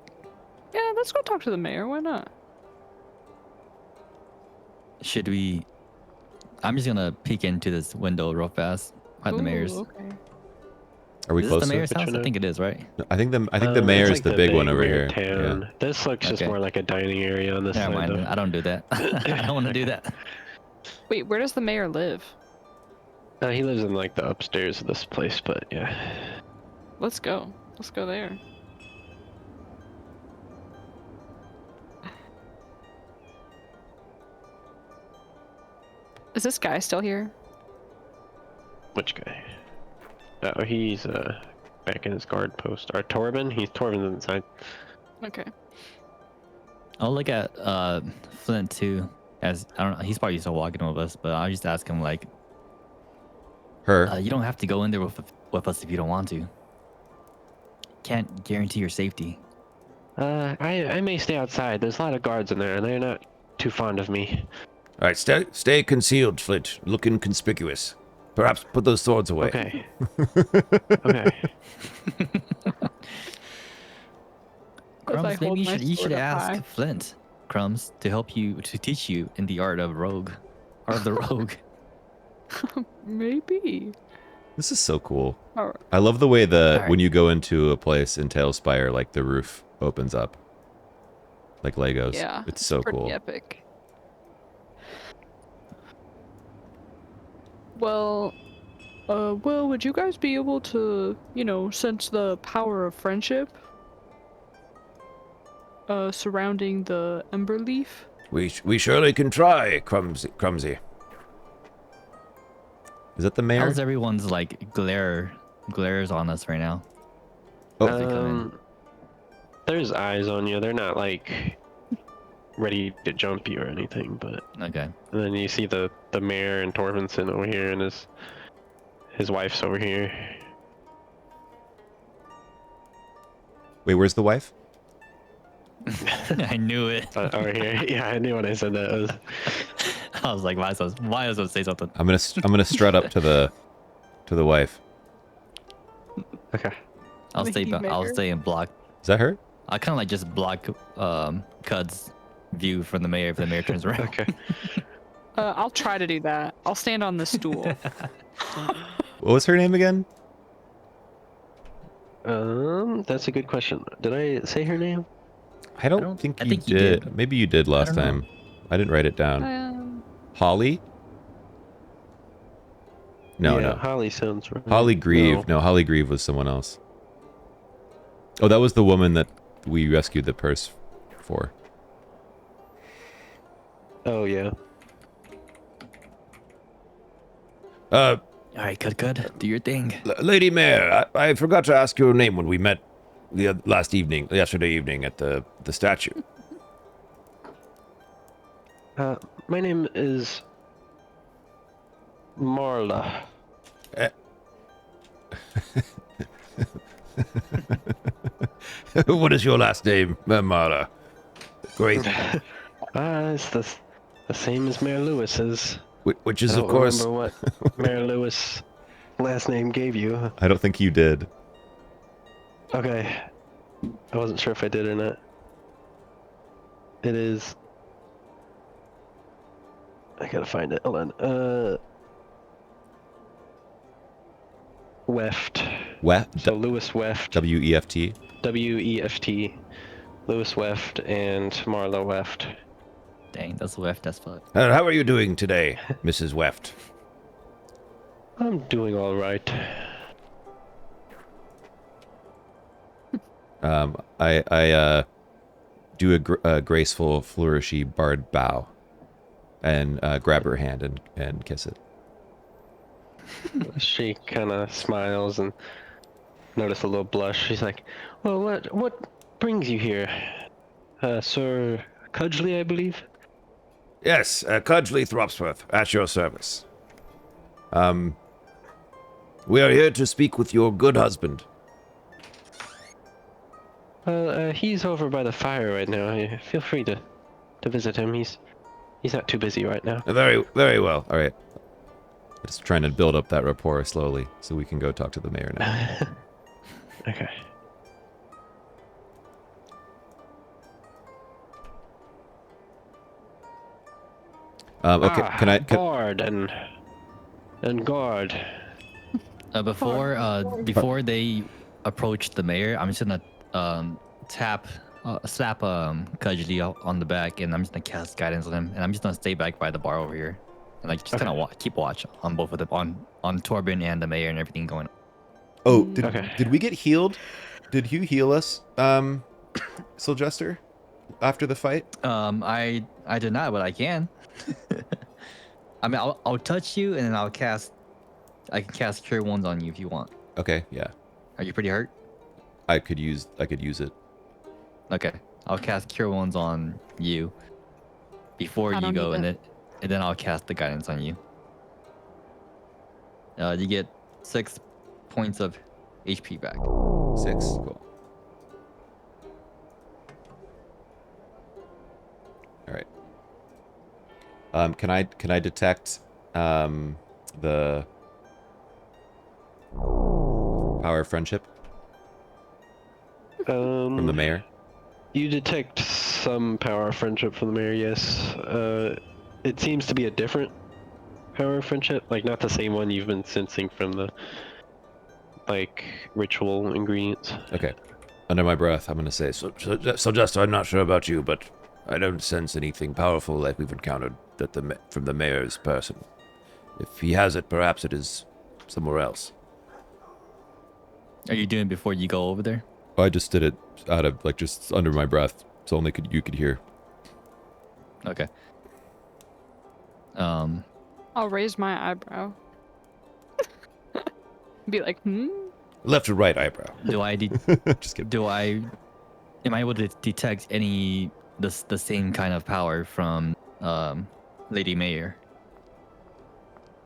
Yeah, let's go talk to the mayor. Why not? Should we? I'm just gonna peek into this window real fast at the mayor's. Ooh, okay. Are we Is this close the to mayor's Good house? to I know. think it is, right? I think the It's mayor's like the big one big over mayor here. Town. Yeah. This looks just Okay. more like a dining area on this Never side. mind. Though. I don't do that. I don't want to do that. Wait, where does the mayor live? He lives in like the upstairs of this place, but yeah. Let's go. Let's go there. Is this guy still here? Which guy? Oh, he's back in his guard post. Or Torben? Torben's inside. Okay. I'll look at Flint too. As I don't know, he's probably still walking with us, but I'll just ask him like, Her. you don't have to go in there with us if you don't want to. Can't guarantee your safety. I may stay outside. There's a lot of guards in there, and they're not too fond of me. All right, stay concealed, Flint. Look inconspicuous. Perhaps put those swords away. Okay. Okay. I Crumbs, maybe hold you my should sword up ask high. Flint, Crumbs, to teach you in the art of the rogue. Maybe. This is so cool. All right. I love the way Alright. when you go into a place in Tailspire, like the roof opens up, like Legos. Yeah. It's so pretty cool. epic. Well, Will, would you guys be able to, sense the power of friendship surrounding the Ember Leaf? We surely can try, Crumsy. Is that the mayor? How's everyone's like glares on us right now? Oh. As we come in? There's eyes on you. They're not like ready to jump you or anything, but Okay. and then you see the mayor and Torbenson over here, and his wife's over here. Wait, where's the wife? I knew it. Over here. Yeah, I knew when I said that. It was... I was like, why is I say something? I'm gonna strut up to the wife. Okay. I'll The stay. he I'll mayor? stay and block. Is that her? I kind of like just block Cud's view from the mayor if the mayor turns around. Okay. I'll try to do that. I'll stand on the stool. What was her name again? That's a good question. Did I say her name? I don't think I you think you did. did. Maybe you did last don't know. time. I didn't write it down. Holly? No, Yeah, no. Holly sounds right. Holly Grieve. No, Holly Grieve was someone else. Oh, that was the woman that we rescued the purse for. Oh yeah. All right, Cud, do your thing. Lady Mayor, I forgot to ask your name when we met yesterday evening at the statue. My name is Marla. What is your last name, Mara? Great. It's the same as Mayor Lewis's. Which is, I of don't course, remember what Mayor Lewis' last name gave you. I don't think you did. Okay. I wasn't sure if I did or not. It is. I gotta find it. Hold on. Weft. Weft? So Lewis Weft. W-E-F-T? W-E-F-T. Lewis Weft and Marla Weft. Dang, that's left as fuck. how are you doing today, Mrs. Weft? I'm doing all right. I do a graceful, flourishy bard bow, and grab her hand and kiss it. She kind of smiles and notice a little blush. She's like, "Well, what brings you here, Sir Cudgley, I believe?" Yes, Cudgley Thropsworth, at your service. We are here to speak with your good husband. Well, he's over by the fire right now. Feel free to visit him. He's not too busy right now. Very, very well. All right. Just trying to build up that rapport slowly so we can go talk to the mayor now. Okay. Okay, can Guard and guard. Before they approach the mayor, I'm just gonna slap Cudgley on the back, and I'm just gonna cast guidance on him, and I'm just gonna stay back by the bar over here, and like just kind of keep watch on both of them, on Torben and the mayor and everything going on. Oh, Okay. did we get healed? Did you heal us, Sylvester, after the fight? I did not, but I can. I mean, I'll touch you, and then I can cast Cure Wounds on you if you want. Okay, yeah. Are you pretty hurt? I could use it. Okay, I'll cast Cure Wounds on you before I you don't go, need and then I'll cast the guidance on you. You get 6 points of HP back. 6. Cool. All right. Can I detect the power of friendship from the mayor? You detect some power of friendship from the mayor, yes. It seems to be a different power of friendship, like not the same one you've been sensing from the ritual ingredients. Okay. Under my breath, I'm gonna say, Sylvester, I'm not sure about you, but I don't sense anything powerful like we've encountered from the mayor's person. If he has it, perhaps it is somewhere else. Are you doing it before you go over there? I just did it out of just under my breath, so only you could hear. Okay. I'll raise my eyebrow. Be like, Left or right eyebrow. Do I Just kidding. am I able to detect any the same kind of power from Lady Mayor?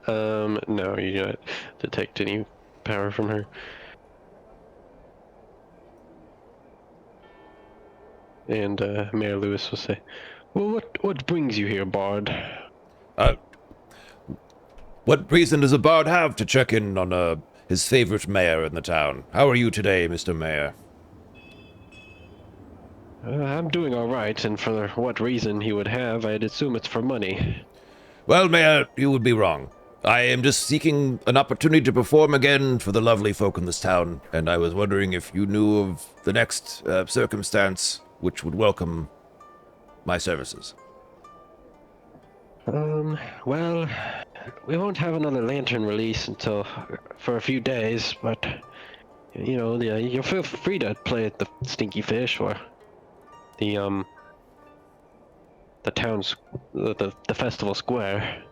No, you do not detect any power from her. And Mayor Lewis will say, "Well, what brings you here, Bard?" What reason does a bard have to check in on his favorite mayor in the town? How are you today, Mr. Mayor? I'm doing all right, and for what reason he would have, I'd assume it's for money. Well, Mayor, you would be wrong. I am just seeking an opportunity to perform again for the lovely folk in this town, and I was wondering if you knew of the next circumstance which would welcome my services. Well, we won't have another lantern release until for a few days, but you feel free to play at the Stinky Fish or the town's the festival square.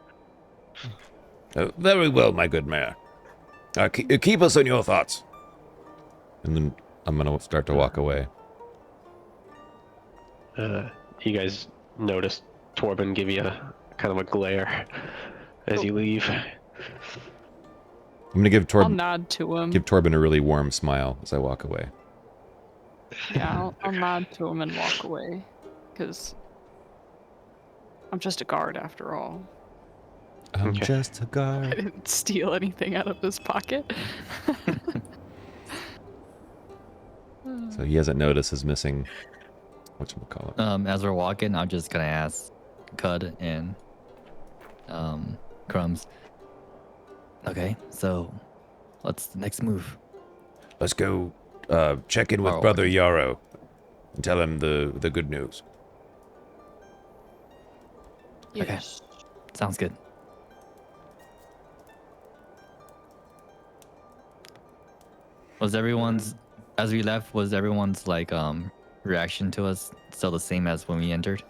Very well, my good Mayor. Keep us in your thoughts. And then I'm gonna start to walk away. You guys notice Torben give you a kind of a glare as you leave. I'm gonna give I'll Torben nod to him. a really warm smile as I walk away. Yeah, I'll nod to him and walk away, because I'm just a guard after all. I'm Okay. just a I guard. didn't steal anything out of his pocket. So he hasn't noticed his missing whatchamacallit. As we're walking, I'm just gonna ask Cud and Crumbs. Okay, so what's the next move? Let's go check in with Oh, Brother okay. Yarrow and tell him the good news. Yes. Sounds good. Was everyone's as we left, was everyone's like reaction to us still the same as when we entered?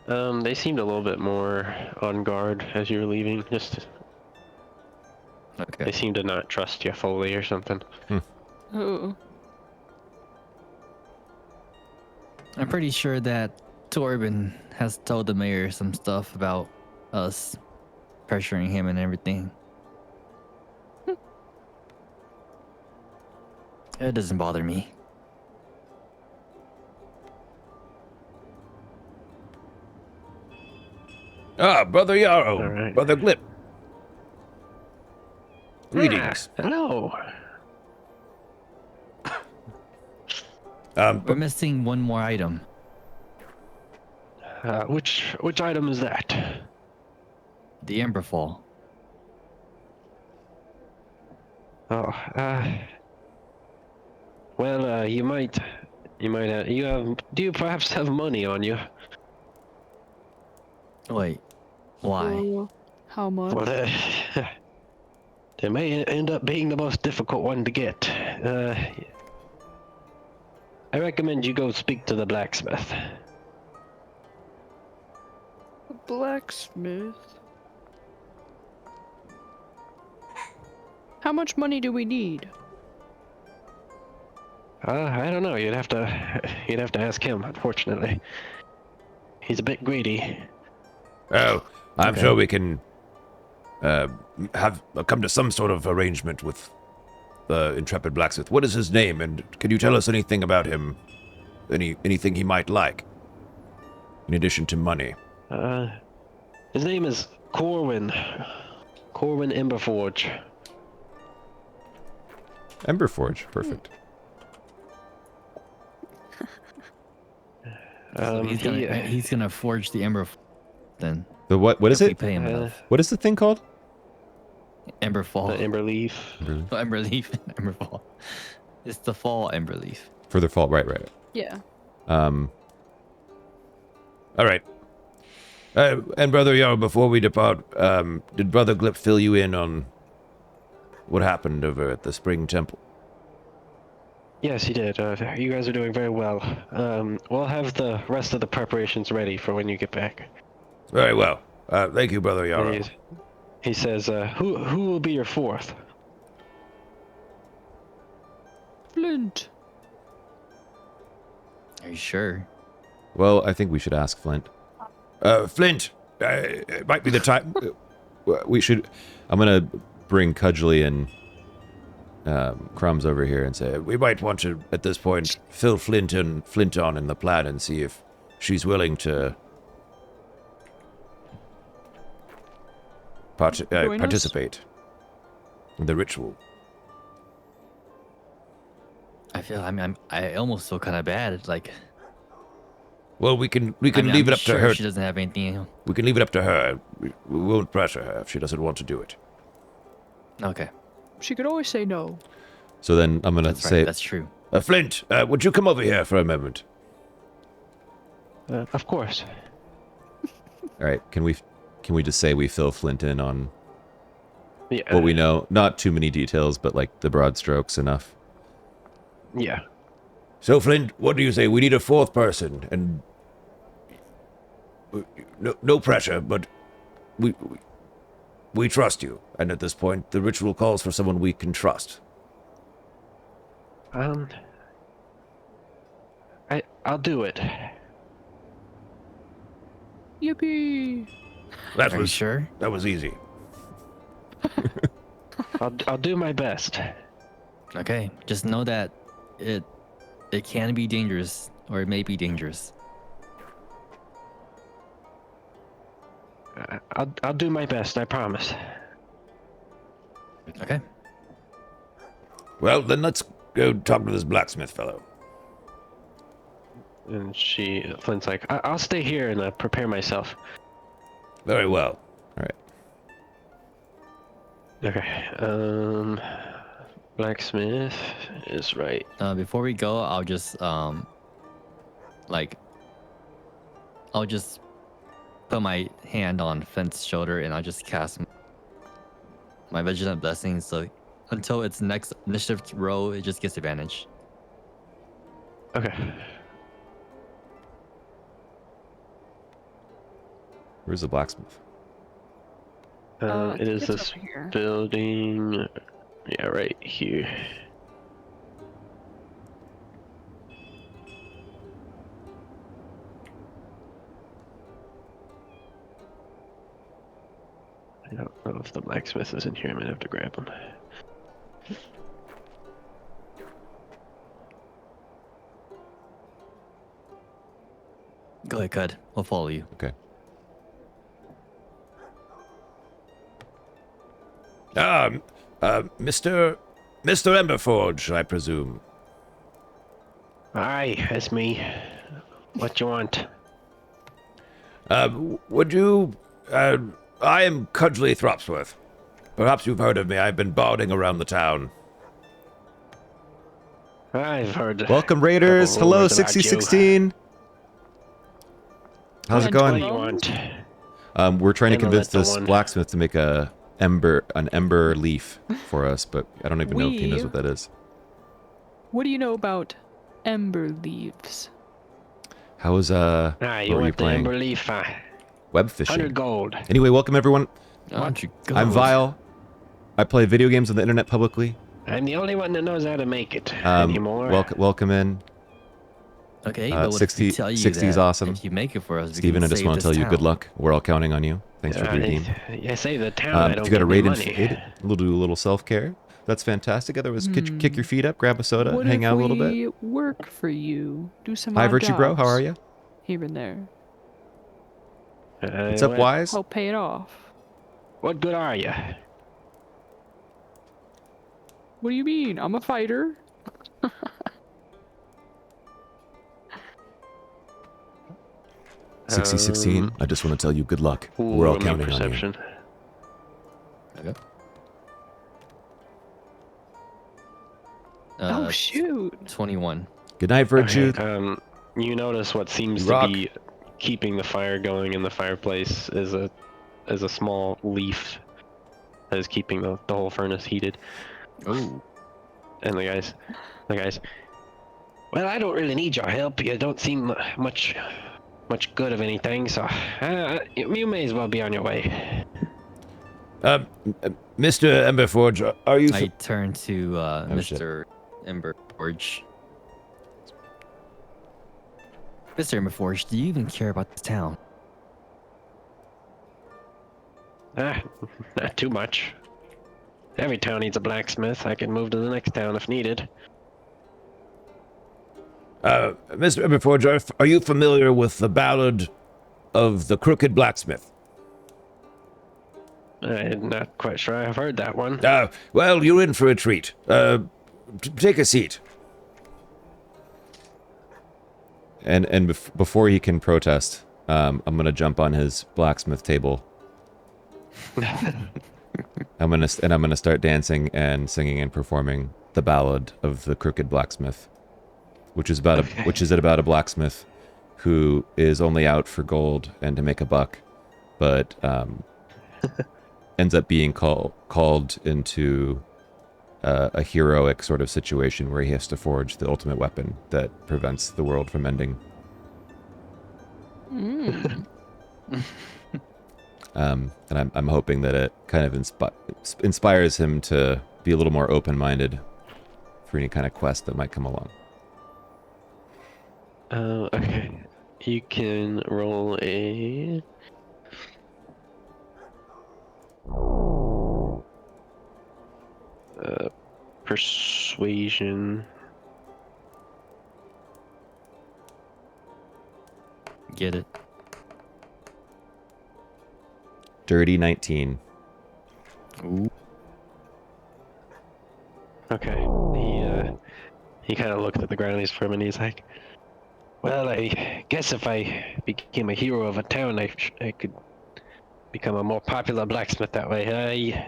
They seemed a little bit more on guard as you were leaving. Just they Okay. seemed to not trust you fully or something. Oh. I'm pretty sure that Torben has told the mayor some stuff about us pressuring him and everything. It doesn't bother me. Ah, Brother Yarrow, All right. Brother Glip. Greetings. Hello. We're missing one more item. Which item is that? The Emberfall. Oh, well, you might have, do you perhaps have money on you? Wait, why? Oh, how much? Well, they may end up being the most difficult one to get. I recommend you go speak to the blacksmith. A blacksmith? How much money do we need? I don't know. You'd have to ask him. Unfortunately, he's a bit greedy. Oh, I'm Okay. sure we can have come to some sort of arrangement with the intrepid blacksmith. What is his name, and can you tell us anything about him? Anything he might like, in addition to money? His name is Corwin. Corwin Emberforge. Emberforge, perfect. So he's gonna forge the Ember. Then The what? What is if we it? pay him enough. What is the thing called? Emberfall. The Ember Leaf. Oh, Ember Leaf. Emberfall. It's the fall Ember Leaf. For the fall, right. Yeah. All right. And Brother Yarrow, before we depart, did Brother Glip fill you in on what happened over at the Spring Temple? Yes, he did. You guys are doing very well. We'll have the rest of the preparations ready for when you get back. Very well. Thank you, Brother Yarrow. He says, who will be your fourth? Flint. Are you sure? Well, I think we should ask Flint. Flint, it might be the time. We should. I'm gonna bring Cudgely and Crumbs over here and say We might want to, at this point, fill Flint on in the plan and see if she's willing to Join us? participate in the ritual. I almost feel kind of bad. Like, Well, we can I mean, leave I'm it up to sure her. She doesn't have anything. We can leave it up to her. We won't pressure her if she doesn't want to do it. Okay, She could always say no. So then I'm gonna that's say, right. That's true. Flint, would you come over here for a moment? Of course. all right, can we just say we fill Flint in on Yeah. what we know? Not too many details, but like the broad strokes enough. Yeah. So, Flint, what do you say? We need a fourth person, and no pressure, but we trust you. And at this point, the ritual calls for someone we can trust. I'll do it. Yippee! That Are you was sure? That was easy. I'll do my best. Okay, just know that it can be dangerous, or it may be dangerous. I'll do my best. I promise. Okay. Well, then let's go talk to this blacksmith fellow. And Flint's like, I'll stay here and prepare myself. Very well. All right. Okay. Blacksmith is right. Before we go, I'll just I'll just put my hand on Flint's shoulder and I'll just cast my vigilant blessing. So until its next initiative roll, it just gets advantage. Okay. Where's the blacksmith? I It think is it's this over here. building. Yeah, right here. I don't know if the blacksmith is in here. I might have to grab him. Go ahead, Cud. I'll follow you. Okay. Mr. Emberforge, I presume. Aye, that's me. What you want? Would you... I am Cudgley Thropsworth. Perhaps you've heard of me. I've been barding around the town. I've heard. Welcome, a Raiders. couple Hello, rumors about you. 6016. How's it And What do going? you want? We're trying to Emma convince let the this one- blacksmith to make an ember leaf for us, but I don't even know if he knows what that is. What do you know about ember leaves? How is Ah, what you were you want the playing? ember leaf? Web 100 fishing. gold. Anyway, welcome everyone. Aren't you go? I'm Vile. I play video games on the internet publicly. I'm the only one that knows how to make it anymore. Welcome in. Okay, Uh, but what 60 if we tell you 60 is that awesome. if you make it for us, we Steven, can I just save want to this tell you good town. luck. We're all counting on you. Thanks for the game. I say the town. I don't If you got a get raid any and money. fade, we'll do a little self-care. That's fantastic. Otherwise, kick your feet up, grab a soda, What hang if out a little bit. we work for you? Do some Hi, odd Virtue Bro. How jobs are you? Here and there. What's up, Wise? Help pay it off. What good are you? What do you mean? I'm a fighter. 6016. I just want to tell you good luck. Ooh, We're all roll me counting on you. perception. Okay. Oh shoot! 21. Good night, Virtue. Okay, you notice what seems You to rock. be keeping the fire going in the fireplace is a small leaf that is keeping the whole furnace heated. Oh. And the guys, well, I don't really need your help. You don't seem much good of anything, so you may as well be on your way. Mr. Emberforge, are you... I turn to shit. Mr. Emberforge. Mr. Emberforge, do you even care about the town? Not too much. Every town needs a blacksmith. I can move to the next town if needed. Mr. Emberforge, are you familiar with the ballad of the Crooked Blacksmith? I'm not quite sure I've heard that one. Well, you're in for a treat. Take a seat. And before he can protest, I'm gonna jump on his blacksmith table. I'm gonna start dancing and singing and performing the ballad of the Crooked Blacksmith, which is about about a blacksmith who is only out for gold and to make a buck, but ends up being called into a heroic sort of situation where he has to forge the ultimate weapon that prevents the world from ending. And I'm hoping that it kind of inspires him to be a little more open-minded for any kind of quest that might come along. Okay. You can roll a... persuasion. Get it? Dirty 19. Ooh. Okay. He kind of looked at the ground and he's for a minute. He's like, well, I guess if I became a hero of a town, I could become a more popular blacksmith that way.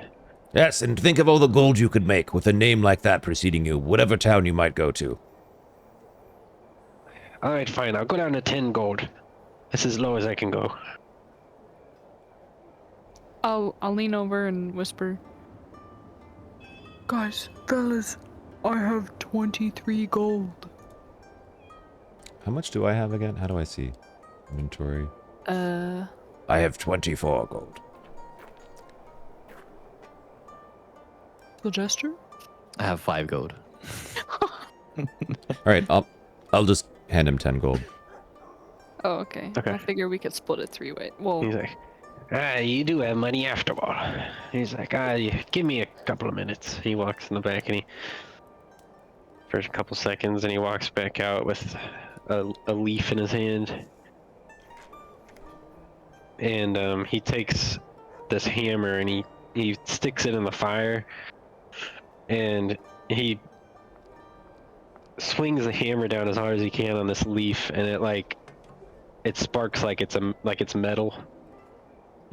Yes, and think of all the gold you could make with a name like that preceding you, whatever town you might go to. All right, fine. I'll go down to 10 gold. That's as low as I can go. I'll lean over and whisper. Guys, fellas, I have 23 gold. How much do I have again? How do I see? Inventory. I have 24 gold. The gesture? I have 5 gold. All right, I'll just hand him 10 gold. Oh, okay. Okay. I figure we could split it 3 ways. Well, He's like, you do have money after all. He's like, give me a couple of minutes. He walks in the back and for a couple seconds, and he walks back out with a leaf in his hand. And he takes this hammer and he sticks it in the fire, and he swings the hammer down as hard as he can on this leaf, and it sparks like it's metal.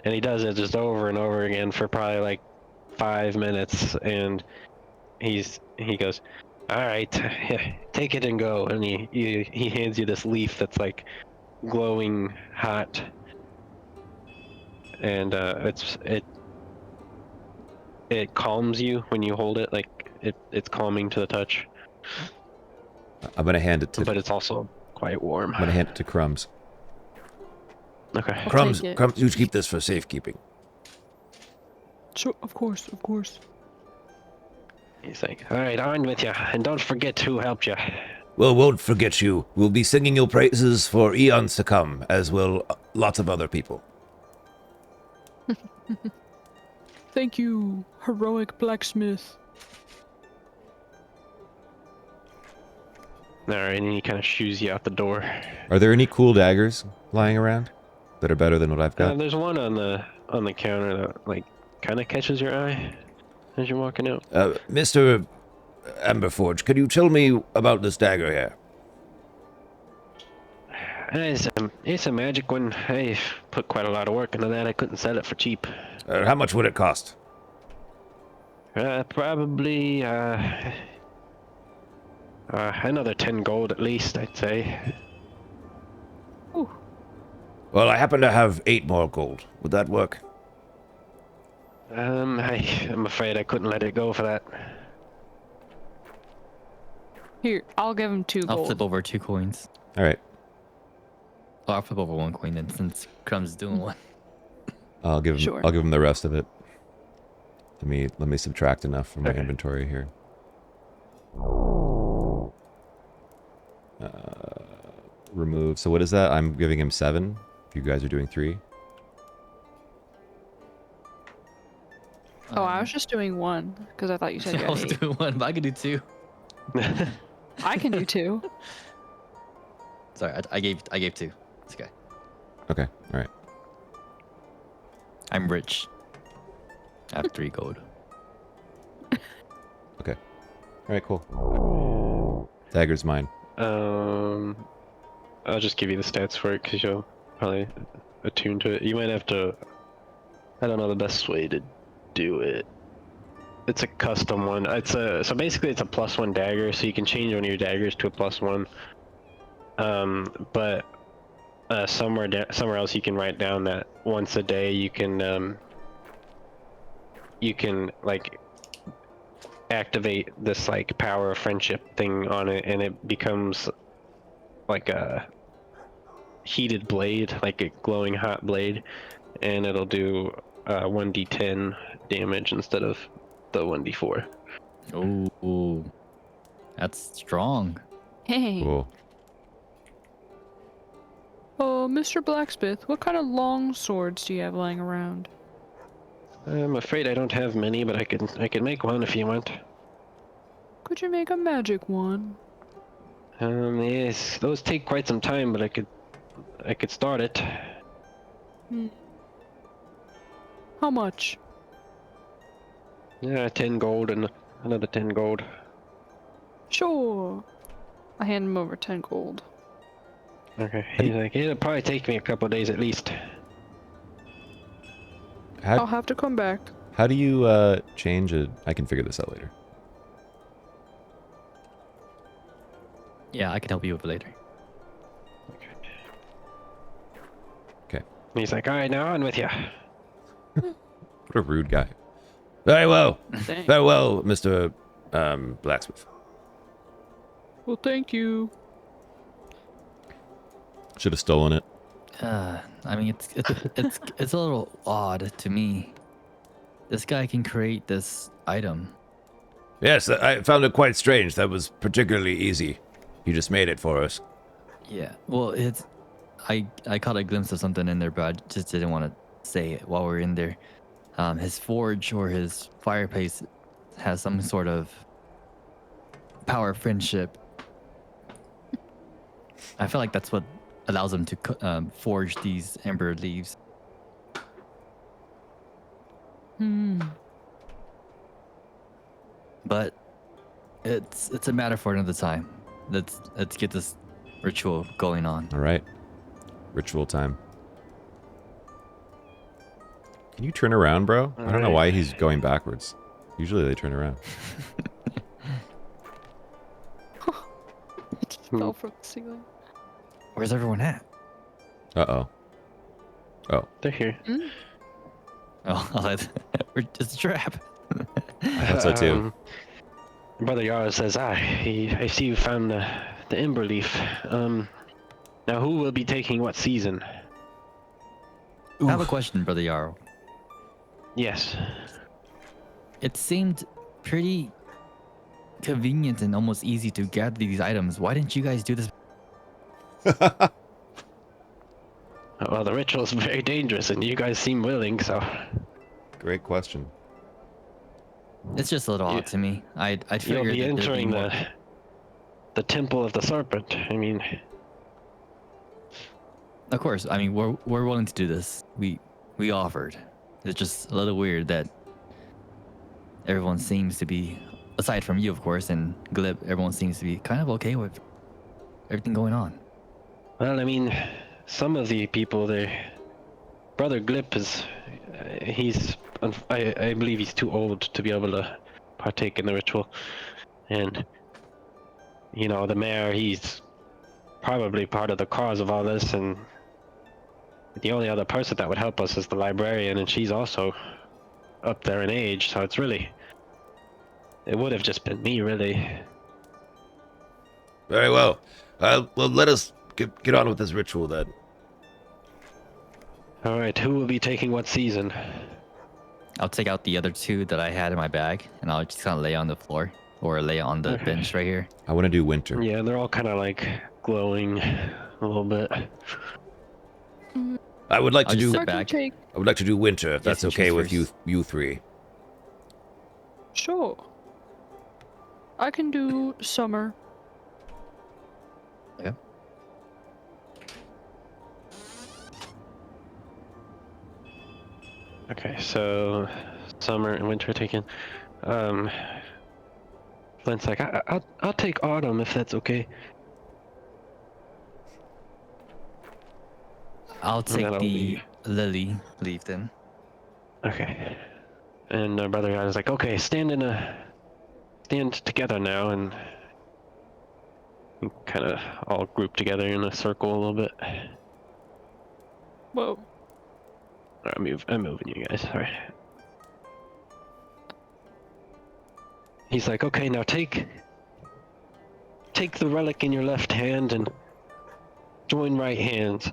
And he does it just over and over again for probably like 5 minutes, and he goes, all right, take it and go. And he hands you this leaf that's like glowing hot, and it calms you when you hold it. Like it's calming to the touch, I'm gonna hand it to. but it's also quite warm. I'm gonna hand it to Crumbs. Okay. Crumbs, take it. Crumbs, you keep this for safekeeping. sure, of course, of course. He's like, all right, on with you, and don't forget who helped you. Well, won't forget you. We'll be singing your praises for eons to come, as will lots of other people. Thank you, heroic blacksmith. All right, and he kind of shoos you out the door. Are there any cool daggers lying around that are better than what I've got? There's one on the counter that like kind of catches your eye as you're walking out. Mr. Amberforge, could you tell me about this dagger here? It's a magic one. I put quite a lot of work into that. I couldn't sell it for cheap. How much would it cost? Probably another 10 gold at least, I'd say. Ooh, Well, I happen to have 8 more gold. Would that work? I'm afraid I couldn't let it go for that. here, I'll give him 2 I'll gold. flip over 2 coins. All right, Oh, I'll flip over 1 coin then, since Crumb's doing one. I'll give him. Sure. I'll give him the rest of it. Let me subtract enough from my Okay. inventory here. Remove. So what is that? I'm giving him 7. If you guys are doing 3. Oh, I was just doing 1, because I thought you said you I had was 8. doing 1, but I could do 2. I can do 2. Sorry, I gave 2. It's okay. Okay. All right. I'm rich. I have 3 gold. Okay. All right. Cool. Dagger's mine. I'll just give you the stats for it because you'll probably attune to it. You might have to. I don't know the best way to do it. It's a custom one. So basically it's a +1 dagger, so you can change one of your daggers to a +1. But somewhere else you can write down that once a day you can like activate this like power of friendship thing on it, and it becomes like a heated blade, like a glowing hot blade, and it'll do 1d10 damage instead of the 1d4. Oh, that's strong. Hey. Cool. Oh, Mr. Blacksmith, what kind of long swords do you have lying around? I'm afraid I don't have many, but I can make one if you want. Could you make a magic one? Yes, those take quite some time, but I could start it. How much? Yeah, 10 gold and another 10 gold. Sure. I hand him over 10 gold. Okay. He's like, it'll probably take me a couple of days at least. I'll How, have to come back. how do you change it? I can figure this out later. Yeah, I can help you with it later. Okay. And he's like, all right, now on with you. What a rude guy. Very well. Thanks. Very well, Mr. Blacksmith. Well, thank you. Should have stolen it. I mean, it's a little odd to me. This guy can create this item. Yes, I found it quite strange. That was particularly easy. He just made it for us. Yeah. Well, I caught a glimpse of something in there, but I just didn't want to say it while we are in there. His forge or his fireplace has some sort of power friendship. I feel like that's what allows him to forge these ember leaves. But it's a matter for another time. Let's get this ritual going on. All right. Ritual time. Can you turn around, bro? I don't know why he's going backwards. Usually they turn around. Fell from the ceiling. Where's everyone at? Uh-oh. Oh. They're here. Oh, it's a trap. That's so too. Brother Yara says, I see you found the ember leaf. Now who will be taking what season? I have a question, Brother Yarrow. Yes. It seemed pretty convenient and almost easy to gather these items. Why didn't you guys do this? Well, the ritual is very dangerous, and you guys seem willing, so... Great question. It's just a little odd to me. I'd You'll figured be that there'd entering more... the Temple of the Serpent. I mean... Of course, I mean, we're willing to do this. We offered. It's just a little weird that everyone seems to be, aside from you, of course, and Glib, everyone seems to be kind of okay with everything going on. Well, I mean, some of the people there... Brother Glip is... I believe he's too old to be able to partake in the ritual. And, you know, the mayor, he's probably part of the cause of all this, and the only other person that would help us is the librarian, and she's also up there in age, so it's really... It would have just been me, really. Very well. Well, let us get on with this ritual then. Alright, who will be taking what season? I'll take out the other two that I had in my bag, and I'll just kind of lay on the floor or lay on the bench right here. I want to do winter. Yeah, they're all kind of like glowing a little bit. I would like I'll to just do. sit back. I would like to do winter, if that's you okay choose with first. you three. Sure. I can do summer. Okay. Okay, so summer and winter taken. Flint's like, I'll take autumn if that's okay. I'll take that'll the be- lily leaf then. Okay. And Brother God is like, okay, stand together now, and kind of all group together in a circle a little bit. Whoa. I'm moving you guys. Sorry. He's like, okay, now take the relic in your left hand and join right hands.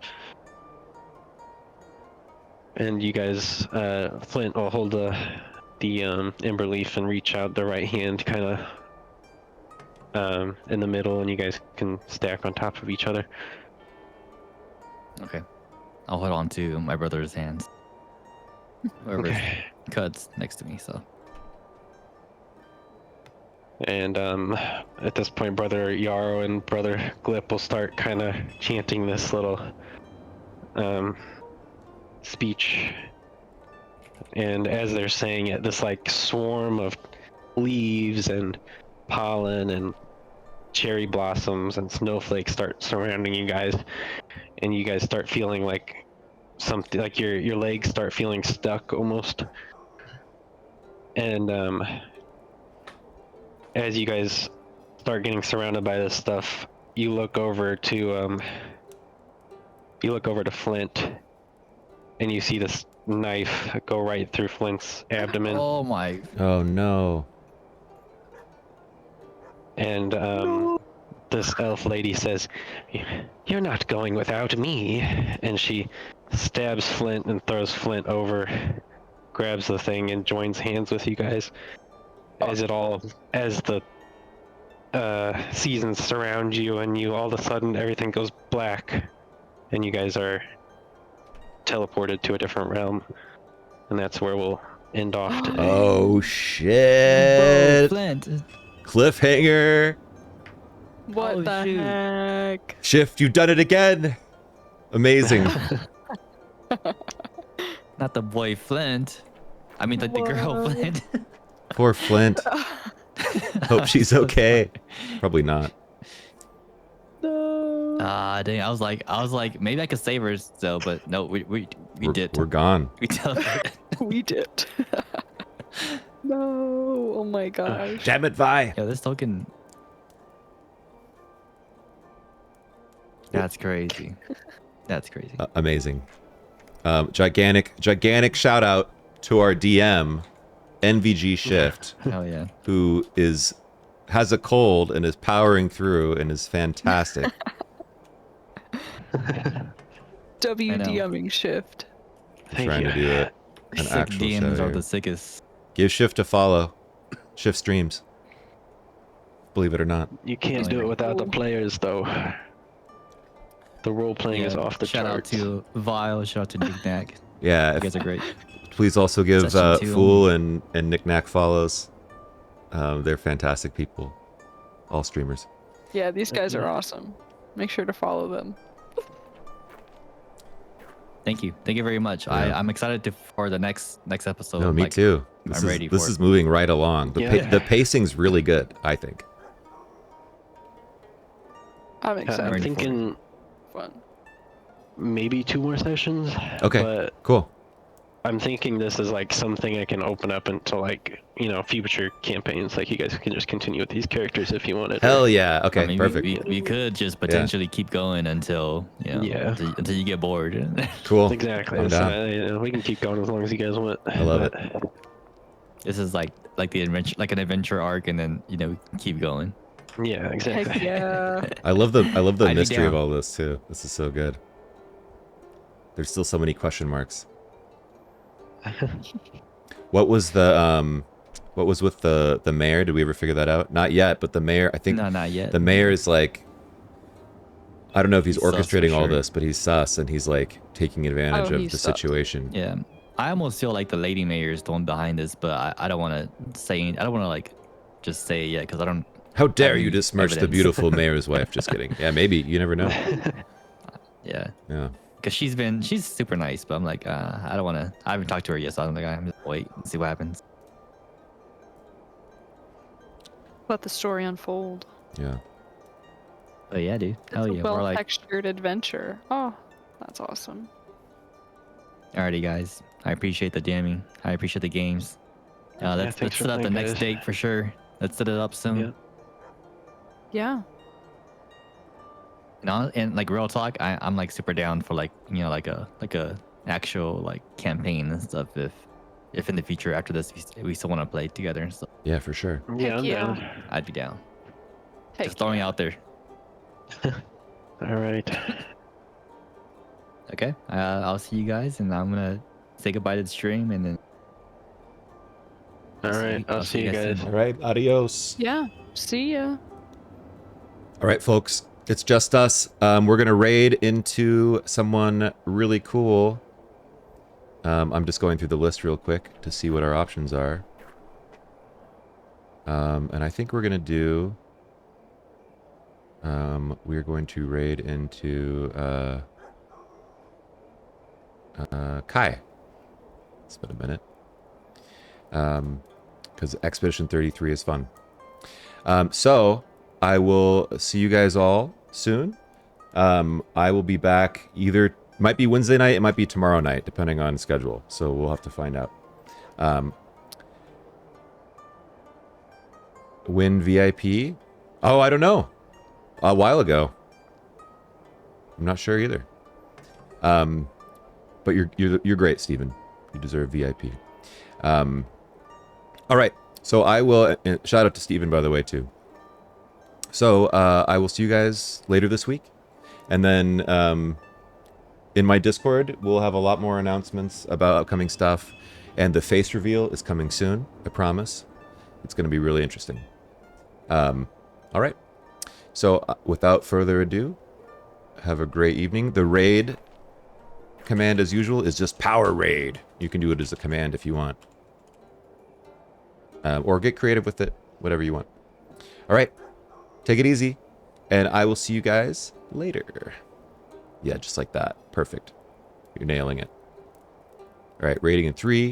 And you guys, Flint will hold the ember leaf and reach out the right hand, kind of in the middle, and you guys can stack on top of each other. Okay. I'll hold on to my brother's hands. Whoever's Okay. cuts next to me, so. And at this point, Brother Yarrow and Brother Glip will start kind of chanting this little speech. And as they're saying it, this like swarm of leaves and pollen and cherry blossoms and snowflakes start surrounding you guys, and you guys start feeling like something, like your legs start feeling stuck almost. And as you guys start getting surrounded by this stuff, you look over to Flint, and you see this knife go right through Flint's abdomen. Oh my. Oh no. And the this elf lady says, "You're not going without me," and she stabs Flint and throws Flint over, grabs the thing and joins hands with you guys as the seasons surround you, and you all of a sudden everything goes black and you guys are teleported to a different realm, and that's where we'll end off today. Oh Whoa, shit! Flint. Cliffhanger. What Oh, the shoot. heck? Shift, you've done it again. Amazing. Not the boy Flint. I mean, the girl What? Flint. Poor Flint. Hope she's okay. Probably not. No. Ah, dang. I was like, maybe I could save her still, but no, we did. We're gone. We teleported. We did. No. Oh my gosh. Damn it, Vi. Yeah, this token. That's crazy. That's crazy. Amazing. Gigantic shout out to our DM, nvgShift, Hell yeah. who has a cold and is powering through and is fantastic. WDMing shift. Thank Trying you. to do an Sick actual show DMs are here. the sickest. Give Shift a follow. Shift streams. Believe it or not. You can't do it without the players, though. The role playing is off the shout charts. out to Vile. Shout out to Nicknack. Yeah. You guys are great. Please also give Session 2. Fool and Knickknack follows. They're fantastic people. All streamers. Yeah, these guys are awesome. Make sure to follow them. Thank you. Thank you very much. Yeah. I'm excited for the next episode. No, me Like, too. I'm ready This for is it. moving right along. Yeah. The pacing's really good, I think. I'm excited. I'm ready for it. thinking Fun. maybe 2 more sessions. Okay. But Cool. I'm thinking this is like something I can open up into, like, future campaigns. Like, you guys can just continue with these characters if you wanted. Hell yeah. Okay, I mean, perfect. We could just potentially keep going until Yeah. until you get bored. Cool. Exactly. I'm So, down. we can keep going as long as you guys want. I love it. This is like the adventure, like an adventure arc, and then we can keep going. Yeah, exactly. Heck yeah. I love the I'd be mystery of down. all this too. This is so good. There's still so many question marks. What was with the mayor? Did we ever figure that out? Not yet, but the mayor, I think No, not yet. the mayor is like, I don't know if he's He's sus for orchestrating all sure. this, but he's sus and he's like taking advantage Oh, of he's the sus. situation. Yeah, I almost feel like the lady mayor is the one behind this, but I don't want to say. I don't want to like just say it yet because I don't. How dare Any you besmirch the evidence. beautiful mayor's wife? Just kidding. Yeah, maybe. You never know. Yeah, Yeah. because she's super nice, but I'm like I don't want to. I haven't talked to her yet, so I'm like I'm just wait and see what happens. Let the story unfold. Yeah. But yeah, dude. It's Hell a yeah, we're like well-textured adventure. Oh, that's awesome. alrighty, guys. I appreciate the DMing. I appreciate the games. Let's thanks for set up the playing, next guys. date for sure. Let's set it up soon. Yeah. Yeah. No, and like real talk, I'm like super down for like like a actual like campaign and stuff if in the future after this we still want to play together and stuff. Yeah, for sure. Yeah, I'm yeah. down. I'd be down. Heck Just throwing it out there. All right. Okay. I'll see you guys, and I'm gonna say goodbye to the stream, and then. All right. I'll see you guys. All right. Adios. Yeah. See ya. All right, folks. It's just us. We're going to raid into someone really cool. I'm just going through the list real quick to see what our options are. And I think we're going to do... we're going to raid into Kai. It's been a minute. Because Expedition 33 is fun. So... I will see you guys all soon. I will be back might be Wednesday night, it might be tomorrow night, depending on schedule. So we'll have to find out. Win VIP? Oh, I don't know. A while ago. I'm not sure either. But you're great, Steven. You deserve VIP. All right. So I will shout out to Steven, by the way, too. So I will see you guys later this week. And then in my Discord, we'll have a lot more announcements about upcoming stuff. And the face reveal is coming soon, I promise. It's going to be really interesting. All right. So without further ado, have a great evening. The raid command, as usual, is just power raid. You can do it as a command if you want. Or get creative with it, whatever you want. All right. Take it easy. And I will see you guys later. Yeah, just like that. Perfect. You're nailing it. All right, rating in 3,